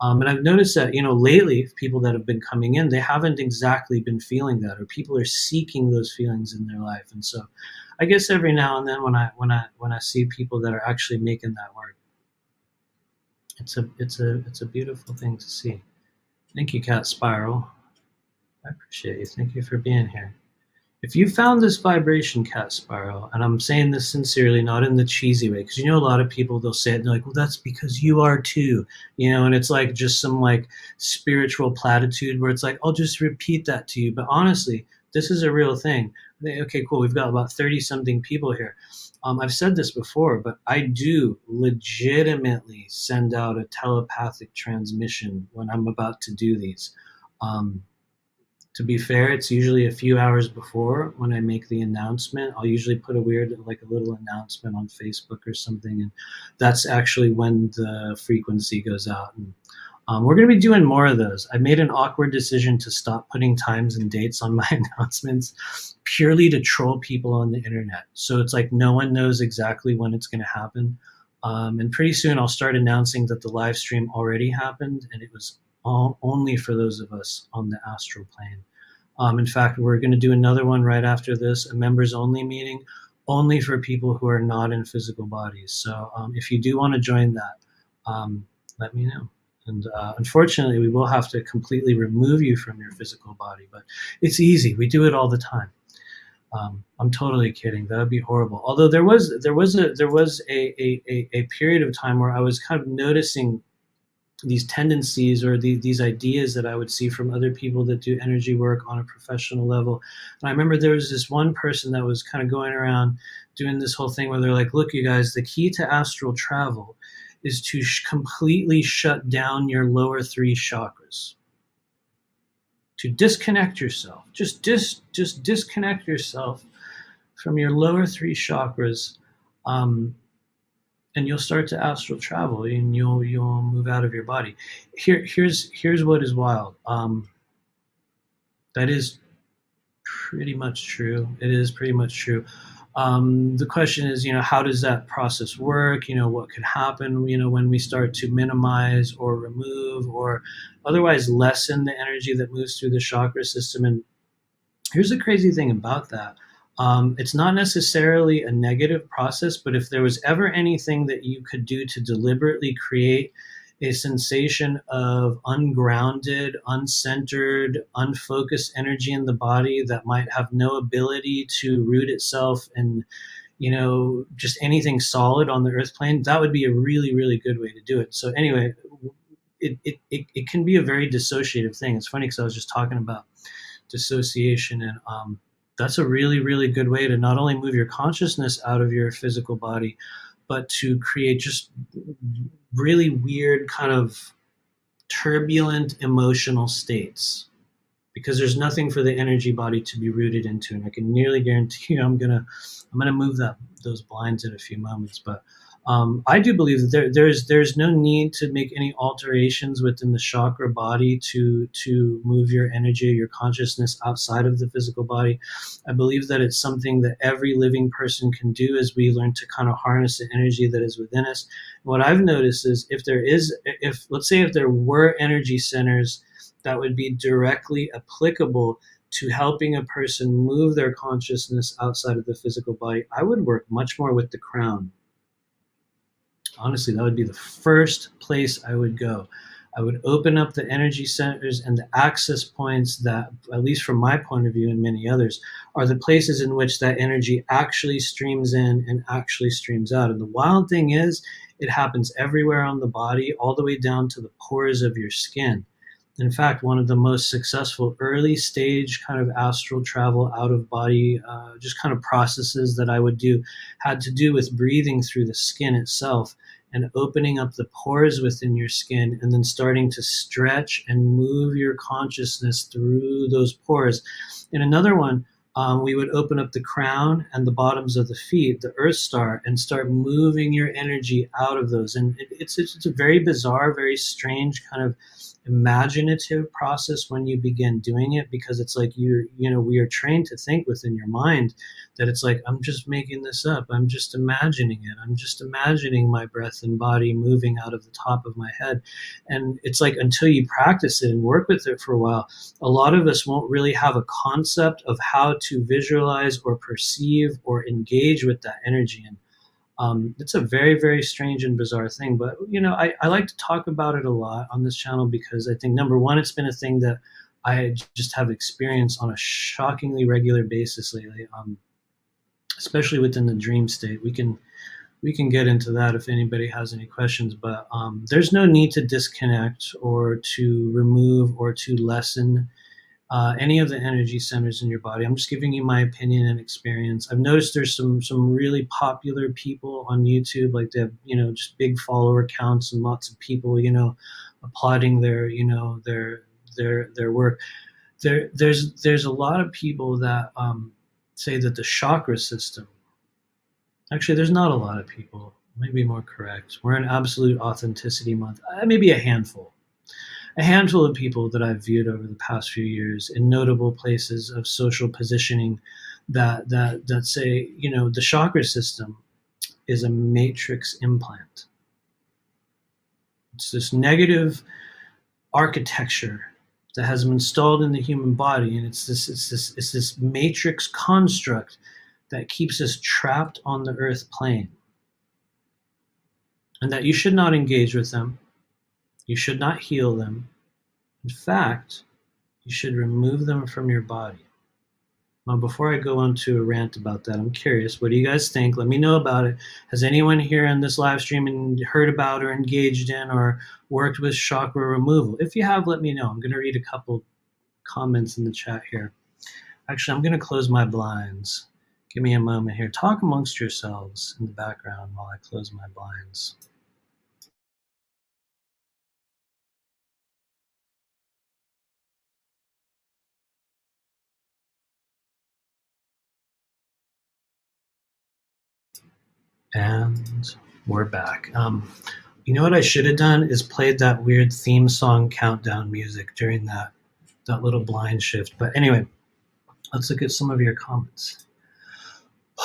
And I've noticed that, lately, people that have been coming in, they haven't exactly been feeling that, or people are seeking those feelings in their life. And so I guess every now and then when I see people that are actually making that work, it's a beautiful thing to see. Thank you, Cat Spiral. I appreciate you. Thank you for being here. If you found this vibration, Cat Spiral, and I'm saying this sincerely, not in the cheesy way, because a lot of people, they'll say it and they're like, well, that's because you are too, and it's like just some like spiritual platitude where it's like, I'll just repeat that to you. But honestly, this is a real thing. Okay, cool. We've got about 30 something people here. I've said this before, but I do legitimately send out a telepathic transmission when I'm about to do these. To be fair, it's usually a few hours before when I make the announcement. I'll usually put a little announcement on Facebook or something, and that's actually when the frequency goes out. And we're going to be doing more of those. I made an awkward decision to stop putting times and dates on my announcements purely to troll people on the internet. So it's like no one knows exactly when it's going to happen. And pretty soon I'll start announcing that the live stream already happened, and it was only for those of us on the astral plane. In fact, we're going to do another one right after this, a members only meeting, only for people who are not in physical bodies. So if you do want to join that, let me know. And unfortunately, we will have to completely remove you from your physical body, but it's easy. We do it all the time. I'm totally kidding. That would be horrible. Although there was a period of time where I was kind of noticing these tendencies or these ideas that I would see from other people that do energy work on a professional level. And I remember there was this one person that was kind of going around doing this whole thing where they're like, look, you guys, the key to astral travel is to completely shut down your lower three chakras. To disconnect yourself, just disconnect yourself from your lower three chakras, and you'll start to astral travel, and you'll move out of your body. Here's what is wild. That is pretty much true. It is pretty much true. The question is, how does that process work? What could happen, when we start to minimize or remove or otherwise lessen the energy that moves through the chakra system. And here's the crazy thing about that. It's not necessarily a negative process, but if there was ever anything that you could do to deliberately create a sensation of ungrounded, uncentered, unfocused energy in the body that might have no ability to root itself in, just anything solid on the earth plane, that would be a really, really good way to do it. So anyway, it can be a very dissociative thing. It's funny because I was just talking about dissociation, and that's a really, really good way to not only move your consciousness out of your physical body, but to create just really weird kind of turbulent emotional states, because there's nothing for the energy body to be rooted into. And I can nearly guarantee you I'm gonna move those blinds in a few moments. But I do believe that there's no need to make any alterations within the chakra body to move your energy, your consciousness outside of the physical body. I believe that it's something that every living person can do as we learn to kind of harness the energy that is within us. What I've noticed is if let's say there were energy centers that would be directly applicable to helping a person move their consciousness outside of the physical body, I would work much more with the crown. Honestly, that would be the first place I would go. I would open up the energy centers and the access points that, at least from my point of view and many others, are the places in which that energy actually streams in and actually streams out. And the wild thing is, it happens everywhere on the body, all the way down to the pores of your skin. In fact, one of the most successful early stage kind of astral travel out of body, just kind of processes that I would do, had to do with breathing through the skin itself and opening up the pores within your skin, and then starting to stretch and move your consciousness through those pores. And another one, we would open up the crown and the bottoms of the feet, the Earth Star, and start moving your energy out of those. And it's a very bizarre, very strange kind of imaginative process when you begin doing it, because it's like we are trained to think within your mind that it's like, I'm just making this up, I'm just imagining it, I'm just imagining my breath and body moving out of the top of my head. And it's like, until you practice it and work with it for a while, a lot of us won't really have a concept of how to visualize or perceive or engage with that energy. And it's a very, very strange and bizarre thing. But, I like to talk about it a lot on this channel because I think, number one, it's been a thing that I just have experienced on a shockingly regular basis lately, especially within the dream state. We can get into that if anybody has any questions, but there's no need to disconnect or to remove or to lessen any of the energy centers in your body. I'm just giving you my opinion and experience. I've noticed there's some really popular people on YouTube, like they have just big follower counts and lots of people applauding their work. There's a lot of people that say that the chakra system. Actually, there's not a lot of people. Maybe more correct. We're in absolute authenticity month. Maybe a handful of people that I've viewed over the past few years in notable places of social positioning that say, the chakra system is a matrix implant. It's this negative architecture that has been installed in the human body, and it's this matrix construct that keeps us trapped on the earth plane, and that you should not engage with them. You should not heal them. In fact, you should remove them from your body. Now, before I go on to a rant about that, I'm curious, what do you guys think? Let me know about it. Has anyone here in this live stream heard about or engaged in or worked with chakra removal? If you have, let me know. I'm going to read a couple comments in the chat here. Actually, I'm going to close my blinds. Give me a moment here. Talk amongst yourselves in the background while I close my blinds. And we're back. You know what I should have done is played that weird theme song countdown music during that little blind shift. But anyway, let's look at some of your comments.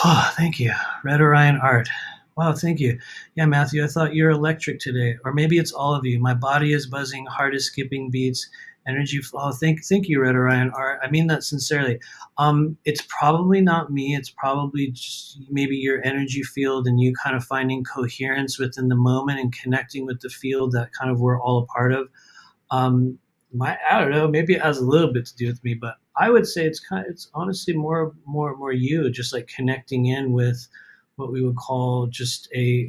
Oh, thank you. Red Orion Art. Wow, thank you. Yeah, Matthew, I thought you're electric today. Or maybe it's all of you. My body is buzzing, heart is skipping beats, energy flow. Oh, thank you, Red Orion Art. I mean that sincerely. It's probably not me. It's probably just maybe your energy field and you kind of finding coherence within the moment and connecting with the field that kind of we're all a part of. I don't know, maybe it has a little bit to do with me, but I would say it's honestly more you, just like connecting in with what we would call just a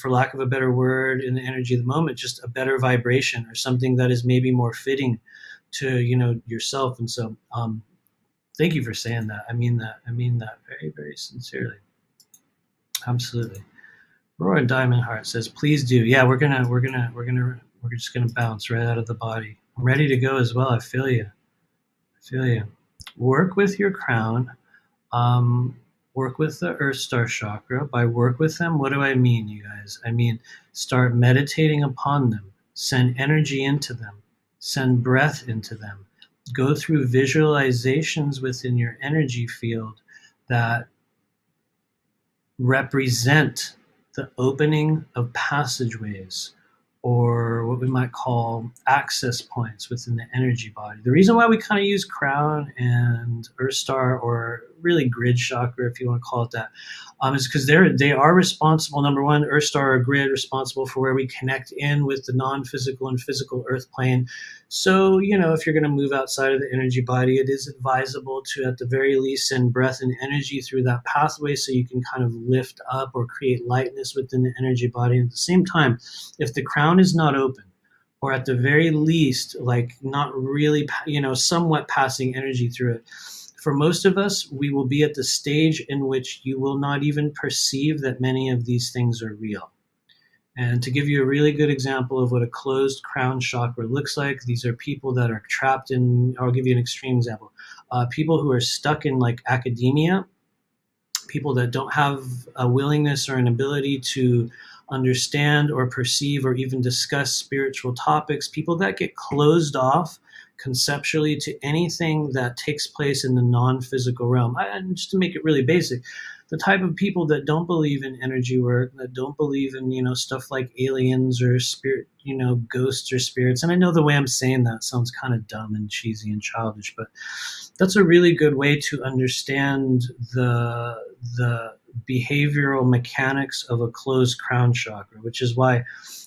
for lack of a better word in the energy of the moment, just a better vibration or something that is maybe more fitting to yourself. And so thank you for saying that. I mean that very, very sincerely. Absolutely. Roar and Diamond Heart says, please do. Yeah, we're just gonna bounce right out of the body. I'm ready to go as well. I feel you. Work with your crown. Work with the Earth Star chakra. By work with them, what do I mean, you guys? I mean, start meditating upon them. Send energy into them. Send breath into them. Go through visualizations within your energy field that represent the opening of passageways, or what we might call access points within the energy body. The reason why we kind of use crown and Earth Star, or really grid chakra, if you want to call it that, is because they are responsible. Number one, Earth Star or grid responsible for where we connect in with the non-physical and physical earth plane. So, if you're going to move outside of the energy body, it is advisable to, at the very least, send breath and energy through that pathway so you can kind of lift up or create lightness within the energy body. And at the same time, if the crown is not open, or at the very least, like not really, somewhat passing energy through it, for most of us, we will be at the stage in which you will not even perceive that many of these things are real. And to give you a really good example of what a closed crown chakra looks like, these are people that are trapped in, I'll give you an extreme example, people who are stuck in like academia, people that don't have a willingness or an ability to understand or perceive or even discuss spiritual topics, people that get closed off conceptually to anything that takes place in the non-physical realm. Just to make it really basic, the type of people that don't believe in energy work, that don't believe in, stuff like aliens or spirit, ghosts or spirits. And I know the way I'm saying that sounds kind of dumb and cheesy and childish, but that's a really good way to understand the behavioral mechanics of a closed crown chakra, which is why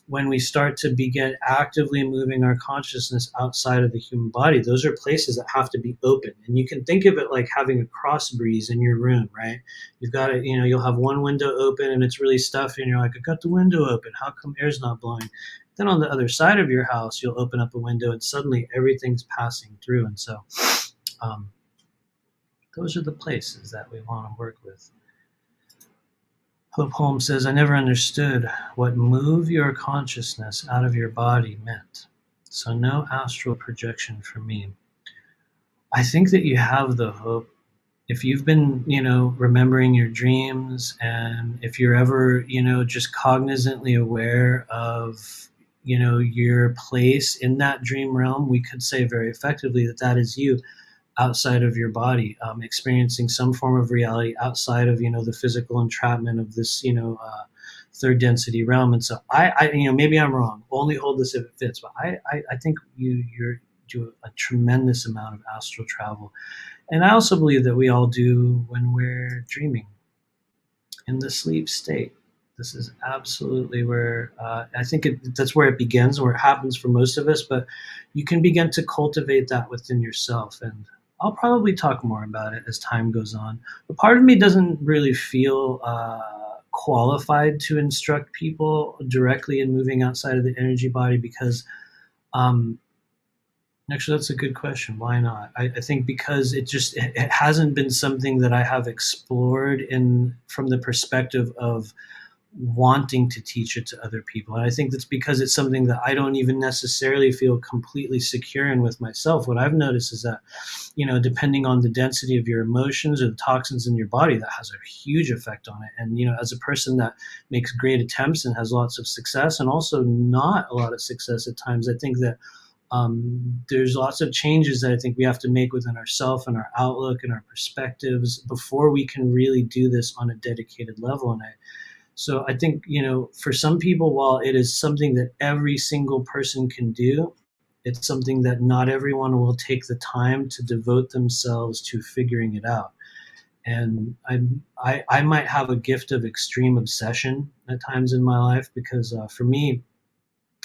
when we start to begin actively moving our consciousness outside of the human body, those are places that have to be open. And you can think of it like having a cross breeze in your room, right? You've got it, you'll have one window open and it's really stuffy, and you're like, I got the window open. How come air's not blowing? Then on the other side of your house, you'll open up a window and suddenly everything's passing through. And so those are the places that we want to work with. Hope Holmes says, I never understood what move your consciousness out of your body meant. So no astral projection for me. I think that you have the hope. If you've been, remembering your dreams, and if you're ever, just cognizantly aware of, your place in that dream realm, we could say very effectively that that is you outside of your body, experiencing some form of reality outside of, the physical entrapment of this, third density realm. And so I maybe I'm wrong. Only hold this if it fits. But I think you do a tremendous amount of astral travel. And I also believe that we all do when we're dreaming in the sleep state. This is absolutely where I think that's where it begins, where it happens for most of us. But you can begin to cultivate that within yourself. And I'll probably talk more about it as time goes on. But part of me doesn't really feel qualified to instruct people directly in moving outside of the energy body because actually, that's a good question. Why not? I think because it hasn't been something that I have explored from the perspective of wanting to teach it to other people. And I think that's because it's something that I don't even necessarily feel completely secure in with myself. What I've noticed is that, depending on the density of your emotions or the toxins in your body, that has a huge effect on it. And, as a person that makes great attempts and has lots of success and also not a lot of success at times, I think that there's lots of changes that I think we have to make within ourselves and our outlook and our perspectives before we can really do this on a dedicated level. And so I think, for some people, while it is something that every single person can do, it's something that not everyone will take the time to devote themselves to figuring it out. And I might have a gift of extreme obsession at times in my life because for me,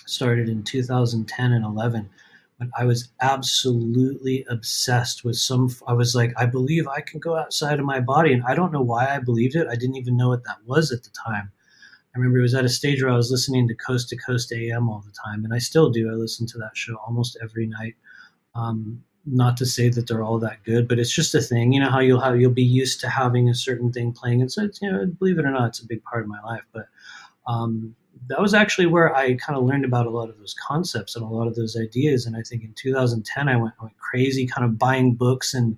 started in 2010 and 11 when I was absolutely obsessed with I was like, I believe I can go outside of my body. And I don't know why I believed it. I didn't even know what that was at the time. I remember it was at a stage where I was listening to Coast AM all the time. And I still do. I listen to that show almost every night. Not to say that they're all that good, but it's just a thing. You know how you'll be used to having a certain thing playing. And so it's, believe it or not, it's a big part of my life. But that was actually where I kind of learned about a lot of those concepts and a lot of those ideas. And I think in 2010, I went crazy kind of buying books and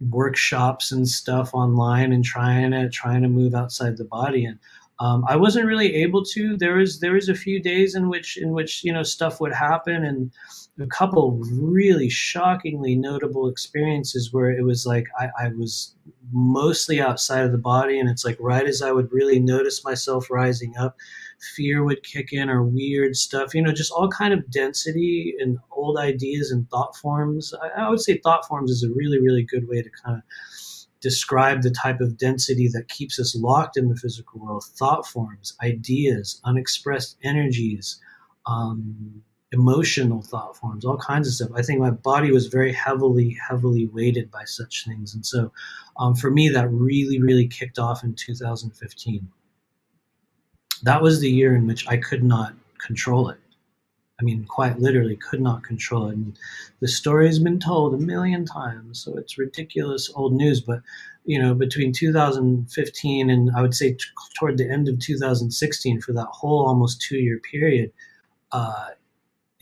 workshops and stuff online and trying to move outside the body. And I wasn't really able to. There was a few days in which stuff would happen, and a couple really shockingly notable experiences where it was like I was mostly outside of the body, and it's like right as I would really notice myself rising up, fear would kick in or weird stuff, just all kind of density and old ideas and thought forms. I would say thought forms is a really, really good way to kind of describe the type of density that keeps us locked in the physical world. Thought forms, ideas, unexpressed energies, emotional thought forms, all kinds of stuff. I think my body was very heavily weighted by such things. And so for me, that really, really kicked off in 2015. That was the year in which I could not control it. I mean, quite literally could not control it. And the story has been told a million times, so it's ridiculous old news. But, between 2015 and I would say toward the end of 2016, for that whole almost 2-year period,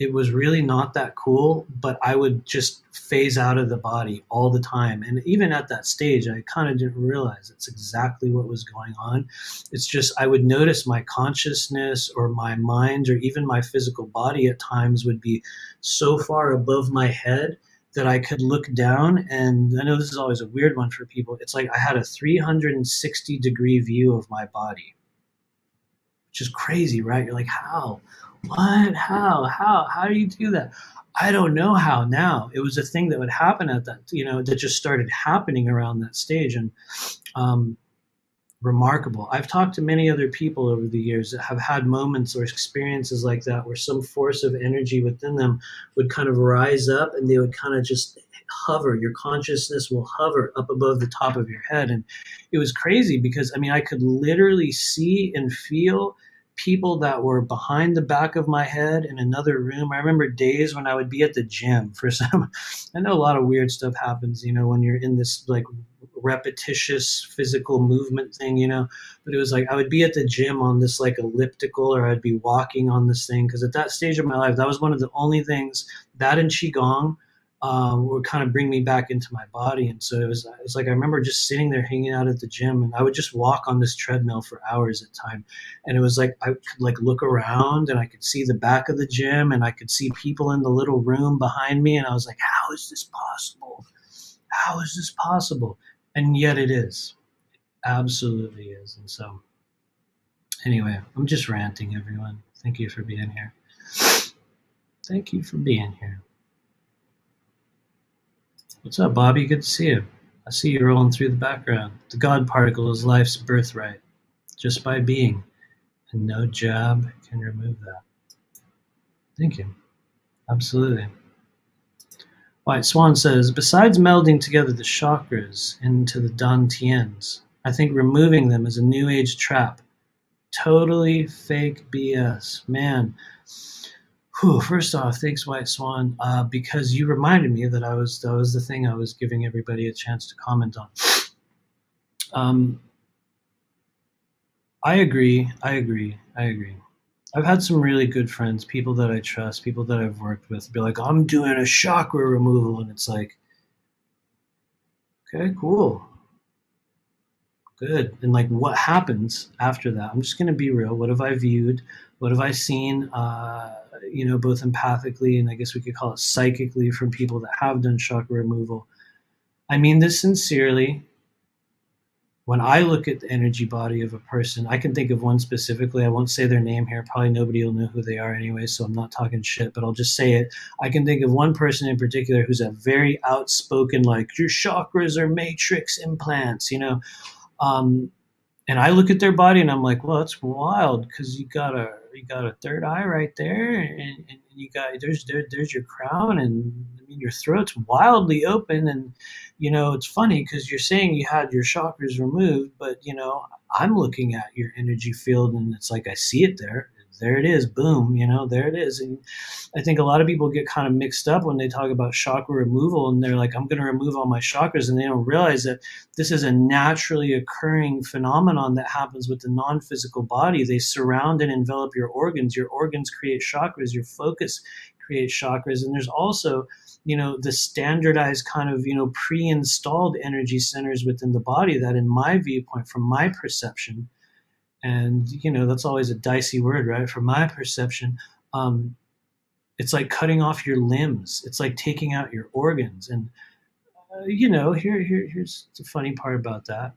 it was really not that cool, but I would just phase out of the body all the time. And even at that stage, I kind of didn't realize it's exactly what was going on. It's just I would notice my consciousness or my mind or even my physical body at times would be so far above my head that I could look down. And I know this is always a weird one for people. It's like I had a 360-degree view of my body, which is crazy, right? You're like, how? What? How do you do that? I don't know how now. It was a thing that would happen at that, that just started happening around that stage. And um, remarkable. I've talked to many other people over the years that have had moments or experiences like that where some force of energy within them would kind of rise up and they would kind of just hover. Your consciousness will hover up above the top of your head. And it was crazy because, I mean, I could literally see and feel people that were behind the back of my head in another room. I remember days when I would be at the gym for some, I know a lot of weird stuff happens, when you're in this like repetitious physical movement thing, but it was like I would be at the gym on this like elliptical, or I'd be walking on this thing, because at that stage of my life, that was one of the only things that and qigong would kind of bring me back into my body. And so it was like I remember just sitting there hanging out at the gym, and I would just walk on this treadmill for hours at time. And it was like I could like look around and I could see the back of the gym and I could see people in the little room behind me, and I was like, how is this possible? How is this possible? And yet it is. It absolutely is. And so anyway, I'm just ranting, everyone. Thank you for being here. Thank you for being here. What's up, Bobby? Good to see you. I see you rolling through the background. The God particle is life's birthright, just by being, and no jab can remove that. Thank you. Absolutely. White Swan says, besides melding together the chakras into the dantians, I think removing them is a new age trap. Totally fake BS. Man. Whew, first off, thanks, White Swan, because you reminded me that that was the thing I was giving everybody a chance to comment on. I agree. I've had some really good friends, people that I trust, people that I've worked with, be like, I'm doing a chakra removal. And it's like, okay, cool. Good. And like, what happens after that? I'm just going to be real. What have I viewed? What have I seen, both empathically and I guess we could call it psychically from people that have done chakra removal? I mean this sincerely. When I look at the energy body of a person, I can think of one specifically. I won't say their name here. Probably nobody will know who they are anyway, so I'm not talking shit, but I'll just say it. I can think of one person in particular who's a very outspoken, like, your chakras are matrix implants, and I look at their body and I'm like, well, that's wild, because you got a third eye right there, and you got there's your crown, and I mean your throat's wildly open, and it's funny because you're saying you had your chakras removed, but I'm looking at your energy field and it's like I see it there. There it is, boom, there it is. And I think a lot of people get kind of mixed up when they talk about chakra removal, and they're like, I'm going to remove all my chakras, and they don't realize that this is a naturally occurring phenomenon that happens with the non-physical body. They surround and envelop your organs. Your organs create chakras. Your focus creates chakras. And there's also, the standardized kind of, pre-installed energy centers within the body that, in my viewpoint, from my perception, and that's always a dicey word, right? From my perception, it's like cutting off your limbs. It's like taking out your organs. And here's the funny part about that.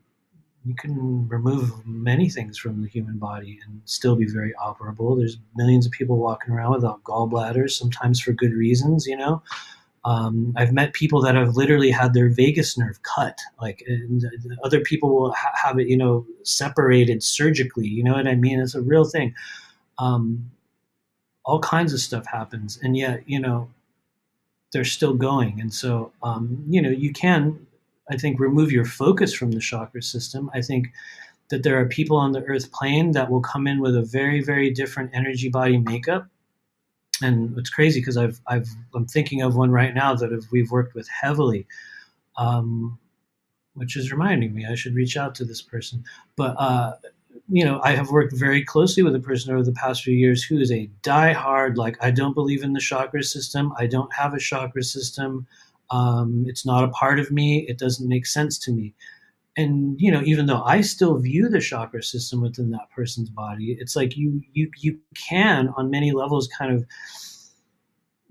You can remove many things from the human body and still be very operable. There's millions of people walking around without gallbladders, sometimes for good reasons. I've met people that have literally had their vagus nerve cut, and other people will have it, separated surgically. You know what I mean? It's a real thing. All kinds of stuff happens, and yet, they're still going. And so, you can, I think, remove your focus from the chakra system. I think that there are people on the earth plane that will come in with a very, very different energy body makeup. And it's crazy because I'm thinking of one right now that we've worked with heavily, which is reminding me I should reach out to this person. But I have worked very closely with a person over the past few years who is a diehard, like, I don't believe in the chakra system. I don't have a chakra system. It's not a part of me. It doesn't make sense to me. And even though I still view the chakra system within that person's body, it's like you can on many levels kind of,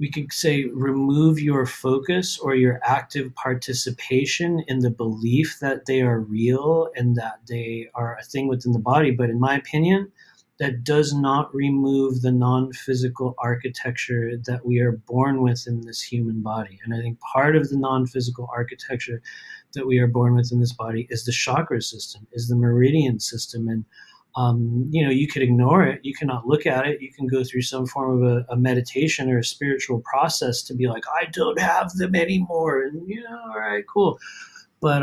we could say, remove your focus or your active participation in the belief that they are real and that they are a thing within the body. But in my opinion, that does not remove the non-physical architecture that we are born with in this human body. And I think part of the non-physical architecture that we are born with in this body is the chakra system, is the meridian system. And you could ignore it. You cannot look at it. You can go through some form of a meditation or a spiritual process to be like, I don't have them anymore. And, all right, cool. But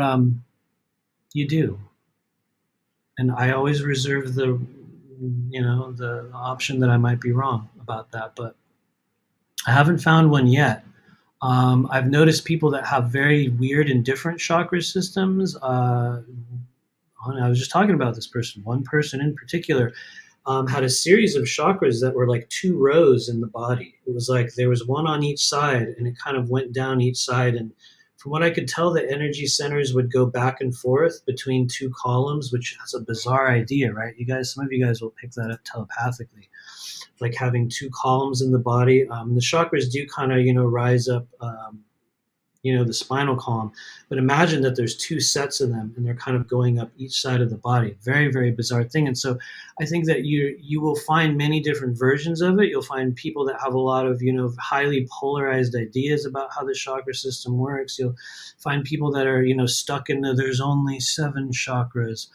you do. And I always reserve the option that I might be wrong about that. But I haven't found one yet. I've noticed people that have very weird and different chakra systems. I was just talking about this person. One person in particular had a series of chakras that were like 2 rows in the body. It was like there was one on each side, and it kind of went down each side. And from what I could tell, the energy centers would go back and forth between 2 columns, which is a bizarre idea, right? Some of you guys will pick that up telepathically, like having 2 columns in the body. The chakras do kind of, rise up. The spinal column, but imagine that there's 2 sets of them and they're kind of going up each side of the body. Very, very bizarre thing. And so I think that you will find many different versions of it. You'll find people that have a lot of, highly polarized ideas about how the chakra system works. You'll find people that are, stuck in there's only 7 chakras,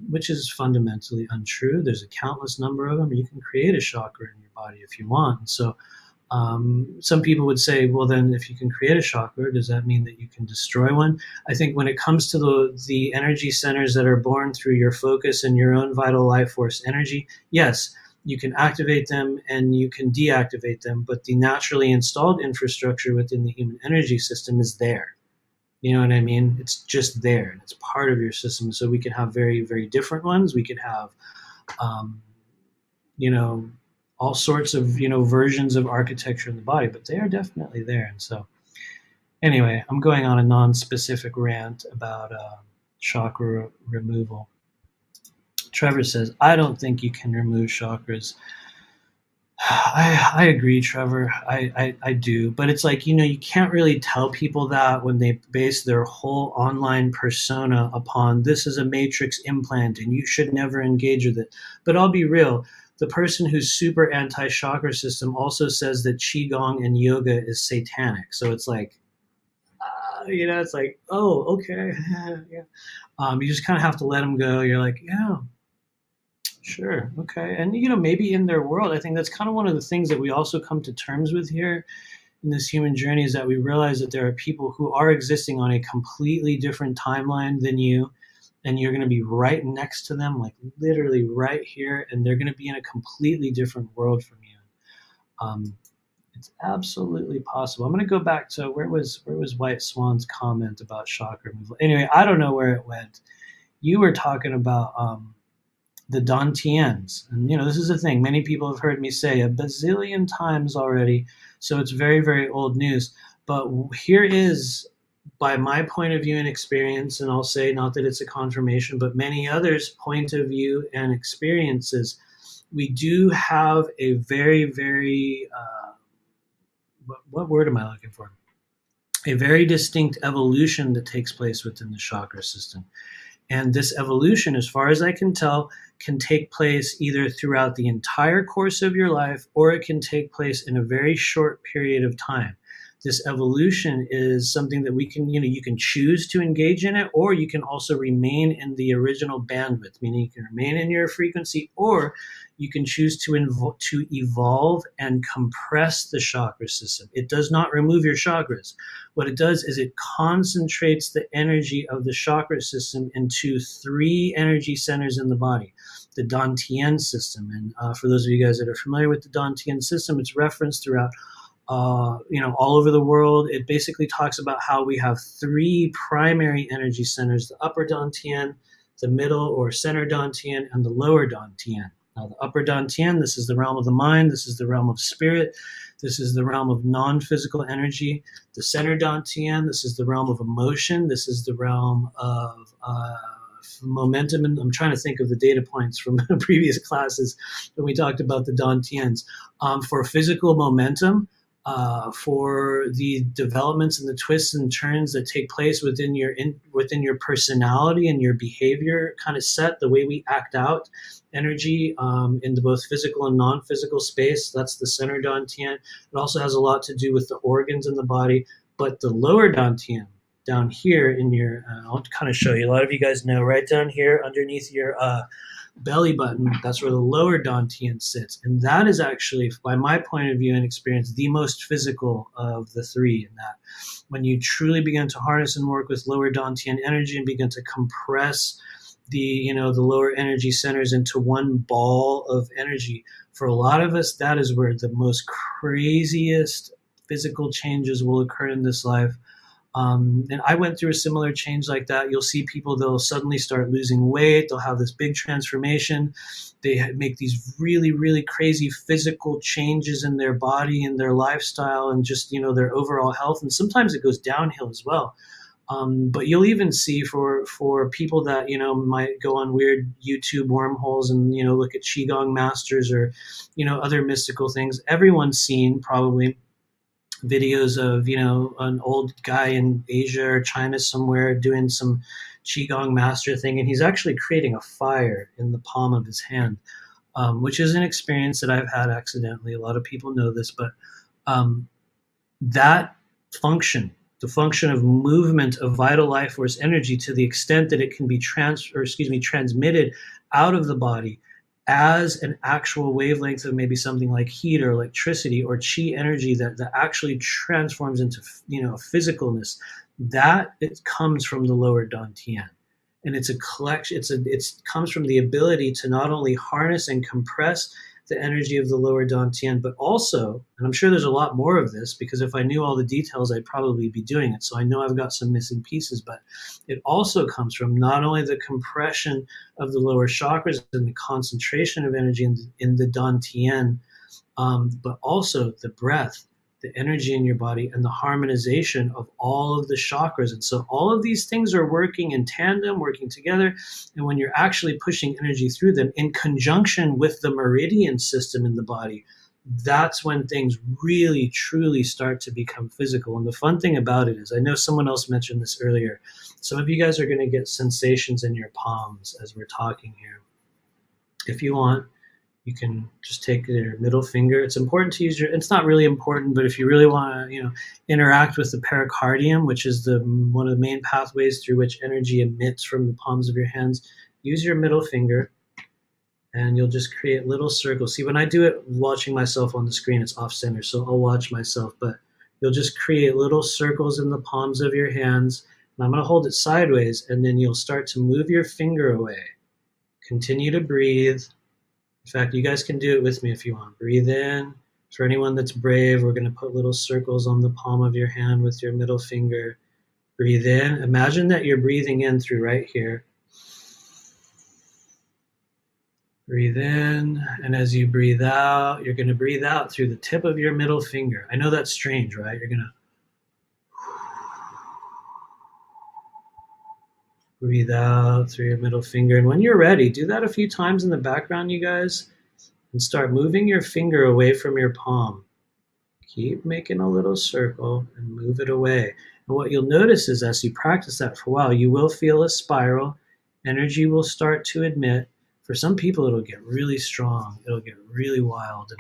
which is fundamentally untrue. There's a countless number of them. You can create a chakra in your body if you want. So some people would say, well, then if you can create a chakra, does that mean that you can destroy one? I think when it comes to the energy centers that are born through your focus and your own vital life force energy, yes, you can activate them and you can deactivate them, but the naturally installed infrastructure within the human energy system is there. You know what I mean? It's just there, and it's part of your system. So we can have very, very different ones. We could have, all sorts of versions of architecture in the body, but they are definitely there. And so anyway, I'm going on a non-specific rant about chakra removal. Trevor says, I don't think you can remove chakras. I agree, Trevor. I do. But it's like, you can't really tell people that when they base their whole online persona upon this is a matrix implant and you should never engage with it. But I'll be real. The person who's super anti-chakra system also says that Qigong and yoga is satanic. So it's like, it's like, oh, okay. Yeah. You just kind of have to let them go. You're like, yeah, sure. Okay. And, maybe in their world, I think that's kind of one of the things that we also come to terms with here in this human journey is that we realize that there are people who are existing on a completely different timeline than you. And you're going to be right next to them, like literally right here. And they're going to be in a completely different world from you. It's absolutely possible. I'm going to go back to where was White Swan's comment about chakra removal. Anyway, I don't know where it went. You were talking about the Dantians. And, this is the thing. Many people have heard me say a bazillion times already, so it's very, very old news. But here is, by my point of view and experience, and I'll say not that it's a confirmation, but many others' point of view and experiences, we do have a very, very, what word am I looking for? A very distinct evolution that takes place within the chakra system. And this evolution, as far as I can tell, can take place either throughout the entire course of your life, or it can take place in a very short period of time. This evolution is something that we can, you can choose to engage in it, or you can also remain in the original bandwidth, meaning you can remain in your frequency, or you can choose to evolve and compress the chakra system. It does not remove your chakras. What it does is it concentrates the energy of the chakra system into 3 energy centers in the body. The Dantian system. And for those of you guys that are familiar with the Dantian system, it's referenced throughout all over the world. It basically talks about how we have 3 primary energy centers: the upper Dantian, the middle or center dantian, and the lower dantian. Now, the upper dantian, this is the realm of the mind, this is the realm of spirit, this is the realm of non-physical energy. The center dantian, this is the realm of emotion, this is the realm of momentum. And I'm trying to think of the data points from previous classes when we talked about the dantians. For physical momentum, for the developments and the twists and turns that take place within your personality and your behavior kind of set, the way we act out energy in the both physical and non-physical space. That's the center dantian. It also has a lot to do with the organs in the body. But the lower dantian, down here in your, I'll kind of show you. A lot of you guys know right down here underneath your belly button, that's where the lower dantian sits. And that is actually, by my point of view and experience, the most physical of the three. In that, when you truly begin to harness and work with lower dantian energy and begin to compress the lower energy centers into one ball of energy, for a lot of us, that is where the most craziest physical changes will occur in this life. And I went through a similar change like that. You'll see people, they'll suddenly start losing weight. They'll have this big transformation. They make these really, really crazy physical changes in their body and their lifestyle and just, their overall health. And sometimes it goes downhill as well. But you'll even see for people that, might go on weird YouTube wormholes and, look at Qigong masters or, other mystical things. Everyone's seen probably videos of an old guy in Asia or China somewhere doing some qigong master thing, and he's actually creating a fire in the palm of his hand, which is an experience that I've had accidentally. A lot of people know this, but that function, the function of movement of vital life force energy, to the extent that it can be transmitted out of the body as an actual wavelength of maybe something like heat or electricity or chi energy that actually transforms into physicalness, that it comes from the lower dantian. And it's a collection, it comes from the ability to not only harness and compress the energy of the lower dantian, but also, and I'm sure there's a lot more of this, because if I knew all the details, I'd probably be doing it. So I know I've got some missing pieces, but it also comes from not only the compression of the lower chakras and the concentration of energy in the dantian, but also the breath, the energy in your body, and the harmonization of all of the chakras. And so all of these things are working in tandem, working together. And when you're actually pushing energy through them in conjunction with the meridian system in the body, that's when things really, truly start to become physical. And the fun thing about it is, I know someone else mentioned this earlier, some of you guys are going to get sensations in your palms as we're talking here. If you want, you can just take your middle finger. It's important to use it's not really important, but if you really want to, interact with the pericardium, which is one of the main pathways through which energy emits from the palms of your hands, use your middle finger and you'll just create little circles. See, when I do it watching myself on the screen, it's off center, so I'll watch myself, but you'll just create little circles in the palms of your hands. And I'm going to hold it sideways, and then you'll start to move your finger away. Continue to breathe. In fact, you guys can do it with me if you want. Breathe in. For anyone that's brave, we're going to put little circles on the palm of your hand with your middle finger. Breathe in. Imagine that you're breathing in through right here. Breathe in, and as you breathe out, you're going to breathe out through the tip of your middle finger. I know that's strange, right? You're going to breathe out through your middle finger. And when you're ready, do that a few times in the background, you guys, and start moving your finger away from your palm. Keep making a little circle and move it away. And what you'll notice is, as you practice that for a while, you will feel a spiral. Energy will start to emit. For some people, it'll get really strong. It'll get really wild.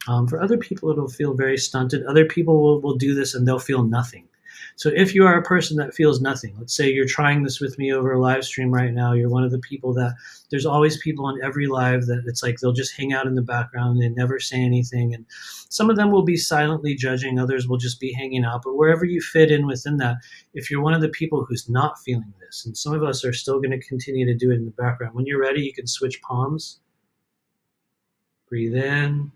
And for other people, it'll feel very stunted. Other people will do this and they'll feel nothing. So if you are a person that feels nothing, let's say you're trying this with me over a live stream right now, you're one of the people that, there's always people on every live that it's like they'll just hang out in the background, they never say anything, and some of them will be silently judging, others will just be hanging out. But wherever you fit in within that, if you're one of the people who's not feeling this, and some of us are still going to continue to do it in the background, when you're ready, you can switch palms. Breathe in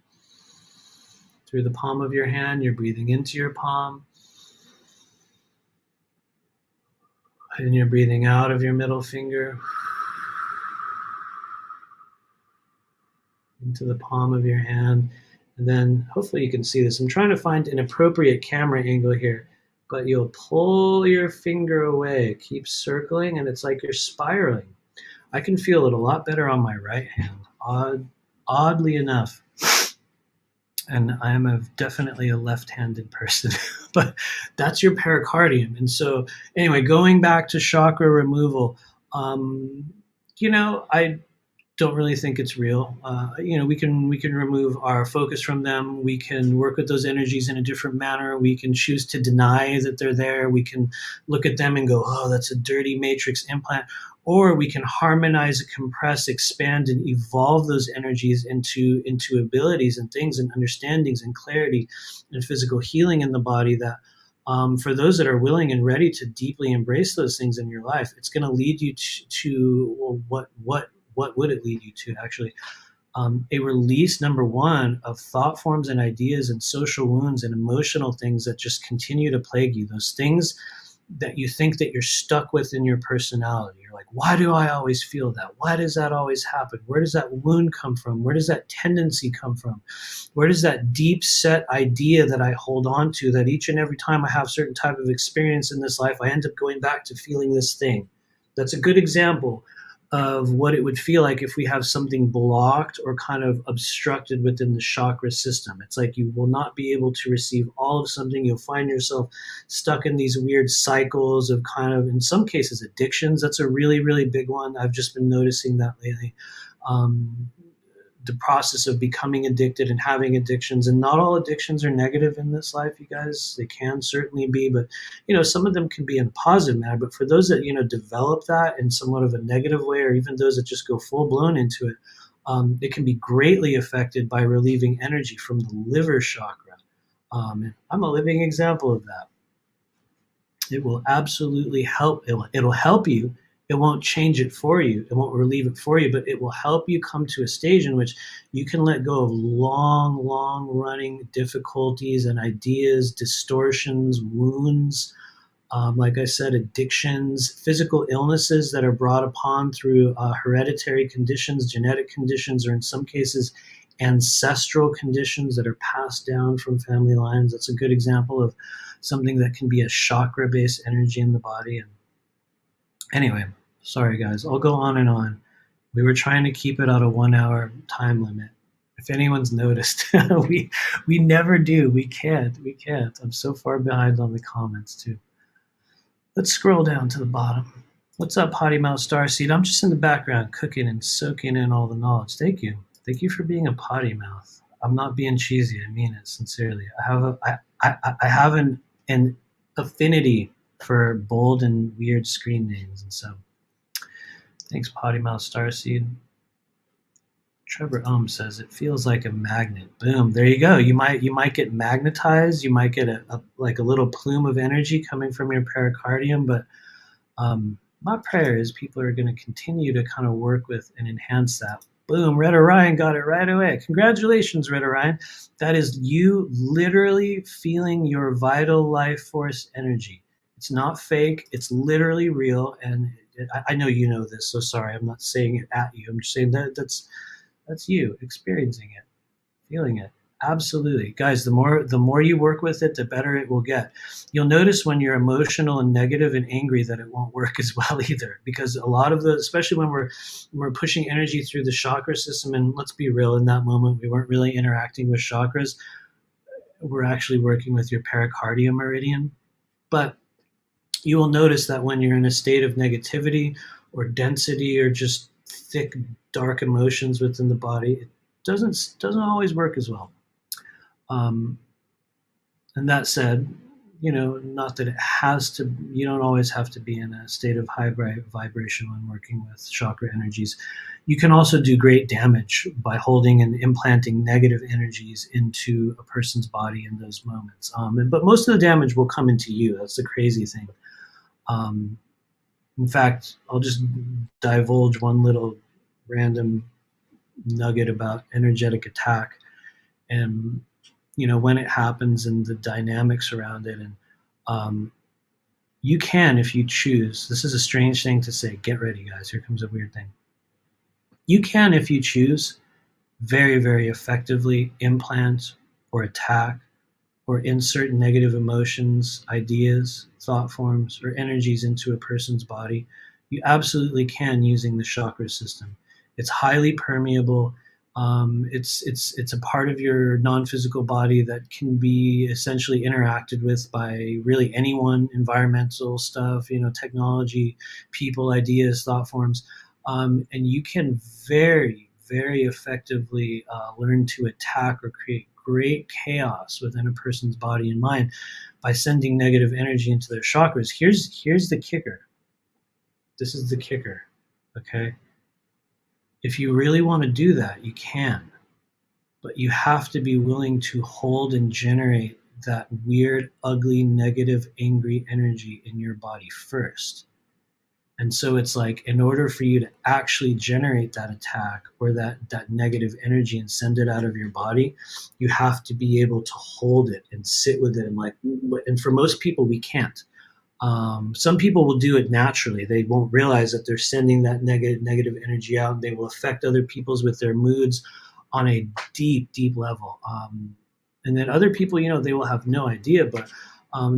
through the palm of your hand, you're breathing into your palm. And you're breathing out of your middle finger. into the palm of your hand. And then hopefully you can see this. I'm trying to find an appropriate camera angle here, but you'll pull your finger away, keep circling, and it's like you're spiraling. I can feel it a lot better on my right hand, oddly enough. And I am definitely a left-handed person, but that's your pericardium. And so, anyway, going back to chakra removal, I don't really think it's real. We can remove our focus from them. We can work with those energies in a different manner. We can choose to deny that they're there. We can look at them and go, "Oh, that's a dirty matrix implant," or we can harmonize, compress, expand, and evolve those energies into abilities and things and understandings and clarity and physical healing in the body that. For those that are willing and ready to deeply embrace those things in your life, it's going to lead you to well, what would it lead you to actually? A release, number one, of thought forms and ideas and social wounds and emotional things that just continue to plague you. Those things that you think that you're stuck with in your personality. You're like, why do I always feel that? Why does that always happen? Where does that wound come from? Where does that tendency come from? Where does that deep set idea that I hold on to, that each and every time I have certain type of experience in this life, I end up going back to feeling this thing? That's a good example of what it would feel like if we have something blocked or kind of obstructed within the chakra system. It's like you will not be able to receive all of something. You'll find yourself stuck in these weird cycles of kind of, in some cases, addictions. That's a really, really big one. I've just been noticing that lately. The process of becoming addicted and having addictions, and not all addictions are negative in this life, you guys. They can certainly be, but some of them can be in a positive manner. But for those that develop that in somewhat of a negative way, or even those that just go full blown into it, it can be greatly affected by relieving energy from the liver chakra. I'm a living example of that. It will absolutely help. It'll help you. It won't change it for you. It won't relieve it for you, but it will help you come to a stage in which you can let go of long running difficulties and ideas, distortions, wounds, like I said, addictions, physical illnesses that are brought upon through hereditary conditions, genetic conditions, or in some cases, ancestral conditions that are passed down from family lines. That's a good example of something that can be a chakra-based energy in the body. And anyway, sorry guys, I'll go on and on. We were trying to keep it at a 1 hour time limit. If anyone's noticed, we never do. We can't. I'm so far behind on the comments too. Let's scroll down to the bottom. What's up, Potty Mouth Starseed? I'm just in the background cooking and soaking in all the knowledge. Thank you. Thank you for being a potty mouth. I'm not being cheesy. I mean it sincerely. I have an affinity for bold and weird screen names, and so thanks, Potty Mouth Starseed. Trevor says it feels like a magnet. Boom, there you go. You might get magnetized. You might get a little plume of energy coming from your pericardium. But my prayer is people are going to continue to kind of work with and enhance that. Boom, Red Orion got it right away. Congratulations, Red Orion. That is you literally feeling your vital life force energy. It's not fake. It's literally real. And I know you know this, so sorry. I'm not saying it at you. I'm just saying that's you experiencing it, feeling it. Absolutely. Guys, the more you work with it, the better it will get. You'll notice when you're emotional and negative and angry that it won't work as well either, because a lot of the, especially when we're pushing energy through the chakra system, and let's be real, in that moment we weren't really interacting with chakras. We're actually working with your pericardium meridian. But you will notice that when you're in a state of negativity or density or just thick, dark emotions within the body, it doesn't always work as well. And that said, not that it has to, you don't always have to be in a state of high vibration when working with chakra energies. You can also do great damage by holding and implanting negative energies into a person's body in those moments. But most of the damage will come into you. That's the crazy thing. In fact, I'll just divulge one little random nugget about energetic attack and when it happens and the dynamics around it. And you can, if you choose, this is a strange thing to say, get ready guys, here comes a weird thing. You can, if you choose, very, very effectively implant or attack or insert negative emotions, ideas, thought forms, or energies into a person's body, you absolutely can using the chakra system. It's highly permeable. It's a part of your non-physical body that can be essentially interacted with by really anyone, environmental stuff, technology, people, ideas, thought forms, and you can very, very effectively learn to attack or create great chaos within a person's body and mind by sending negative energy into their chakras. Here's the kicker. This is the kicker. Okay? If you really want to do that, you can. But you have to be willing to hold and generate that weird, ugly, negative, angry energy in your body first. And so it's like, in order for you to actually generate that attack or that negative energy and send it out of your body, you have to be able to hold it and sit with it. And for most people, we can't. Some people will do it naturally. They won't realize that they're sending that negative energy out. They will affect other people's with their moods on a deep, deep level. And then other people, they will have no idea, but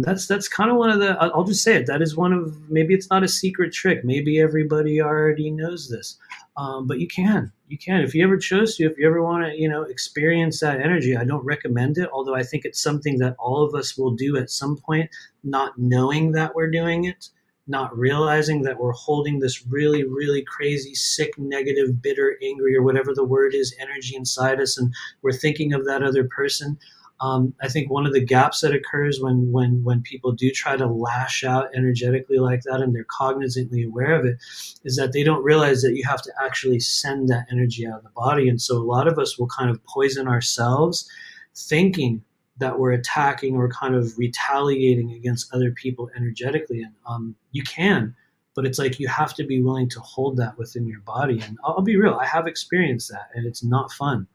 that's kind of one of the. I'll just say it. That is one of, maybe it's not a secret trick. Maybe everybody already knows this, but you can if you ever chose to. If you ever want to, experience that energy. I don't recommend it, although I think it's something that all of us will do at some point, not knowing that we're doing it, not realizing that we're holding this really, really crazy, sick, negative, bitter, angry, or whatever the word is, energy inside us, and we're thinking of that other person. I think one of the gaps that occurs when people do try to lash out energetically like that, and they're cognizantly aware of it, is that they don't realize that you have to actually send that energy out of the body. And so a lot of us will kind of poison ourselves thinking that we're attacking or kind of retaliating against other people energetically. And you can, but it's like you have to be willing to hold that within your body. And I'll be real, I have experienced that, and it's not fun.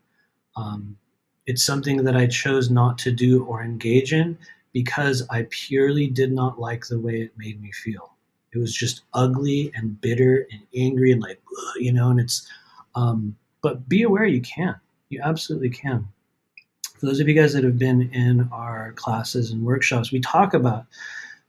It's something that I chose not to do or engage in because I purely did not like the way it made me feel. It was just ugly and bitter and angry and like, and it's, but be aware you can. You absolutely can. For those of you guys that have been in our classes and workshops, we talk about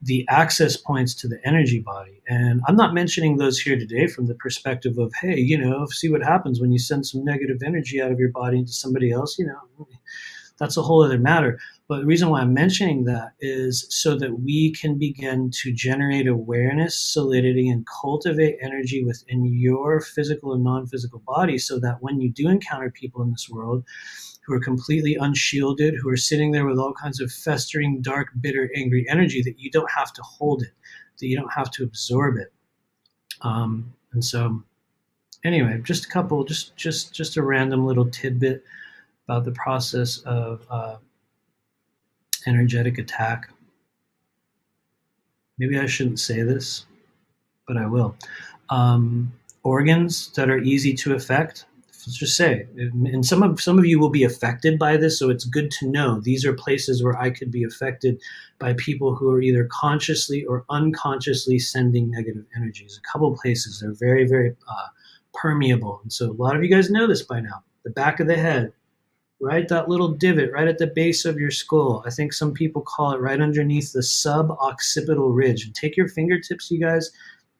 the access points to the energy body. And I'm not mentioning those here today from the perspective of, hey, see what happens when you send some negative energy out of your body into somebody else, that's a whole other matter. But the reason why I'm mentioning that is so that we can begin to generate awareness, solidity, and cultivate energy within your physical and non-physical body, so that when you do encounter people in this world who are completely unshielded, who are sitting there with all kinds of festering, dark, bitter, angry energy, that you don't have to hold it, that you don't have to absorb it. And so, anyway, just a couple, just a random little tidbit about the process of energetic attack. Maybe I shouldn't say this, but I will. Organs that are easy to affect. Let's just say, and some of you will be affected by this, so it's good to know these are places where I could be affected by people who are either consciously or unconsciously sending negative energies. A couple places they're very, very permeable, and so a lot of you guys know this by now. The back of the head, right, that little divot right at the base of your skull. I think some people call it right underneath the suboccipital ridge. And take your fingertips, you guys,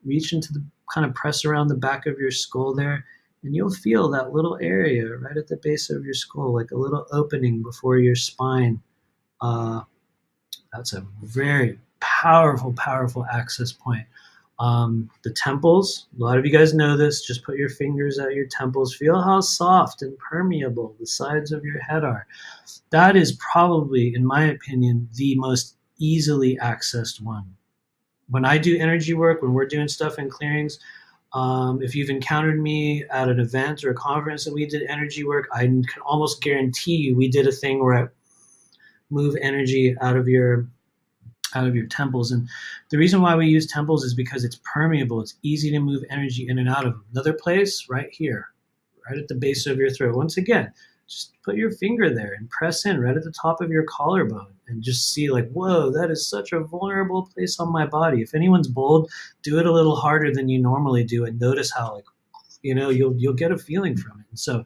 reach into the kind of press around the back of your skull there. And you'll feel that little area right at the base of your skull, like a little opening before your spine. That's a very powerful, powerful access point. The temples, a lot of you guys know this. Just put your fingers at your temples. Feel how soft and permeable the sides of your head are. That is probably, in my opinion, the most easily accessed one. When I do energy work, when we're doing stuff in clearings, if you've encountered me at an event or a conference and we did energy work, I can almost guarantee you we did a thing where I move energy out of your temples. And the reason why we use temples is because it's permeable. It's easy to move energy in and out of them. Another place, right here, right at the base of your throat. Once again, just put your finger there and press in right at the top of your collarbone and just see like, whoa, that is such a vulnerable place on my body. If anyone's bold, do it a little harder than you normally do and notice how, like, you'll get a feeling from it. And so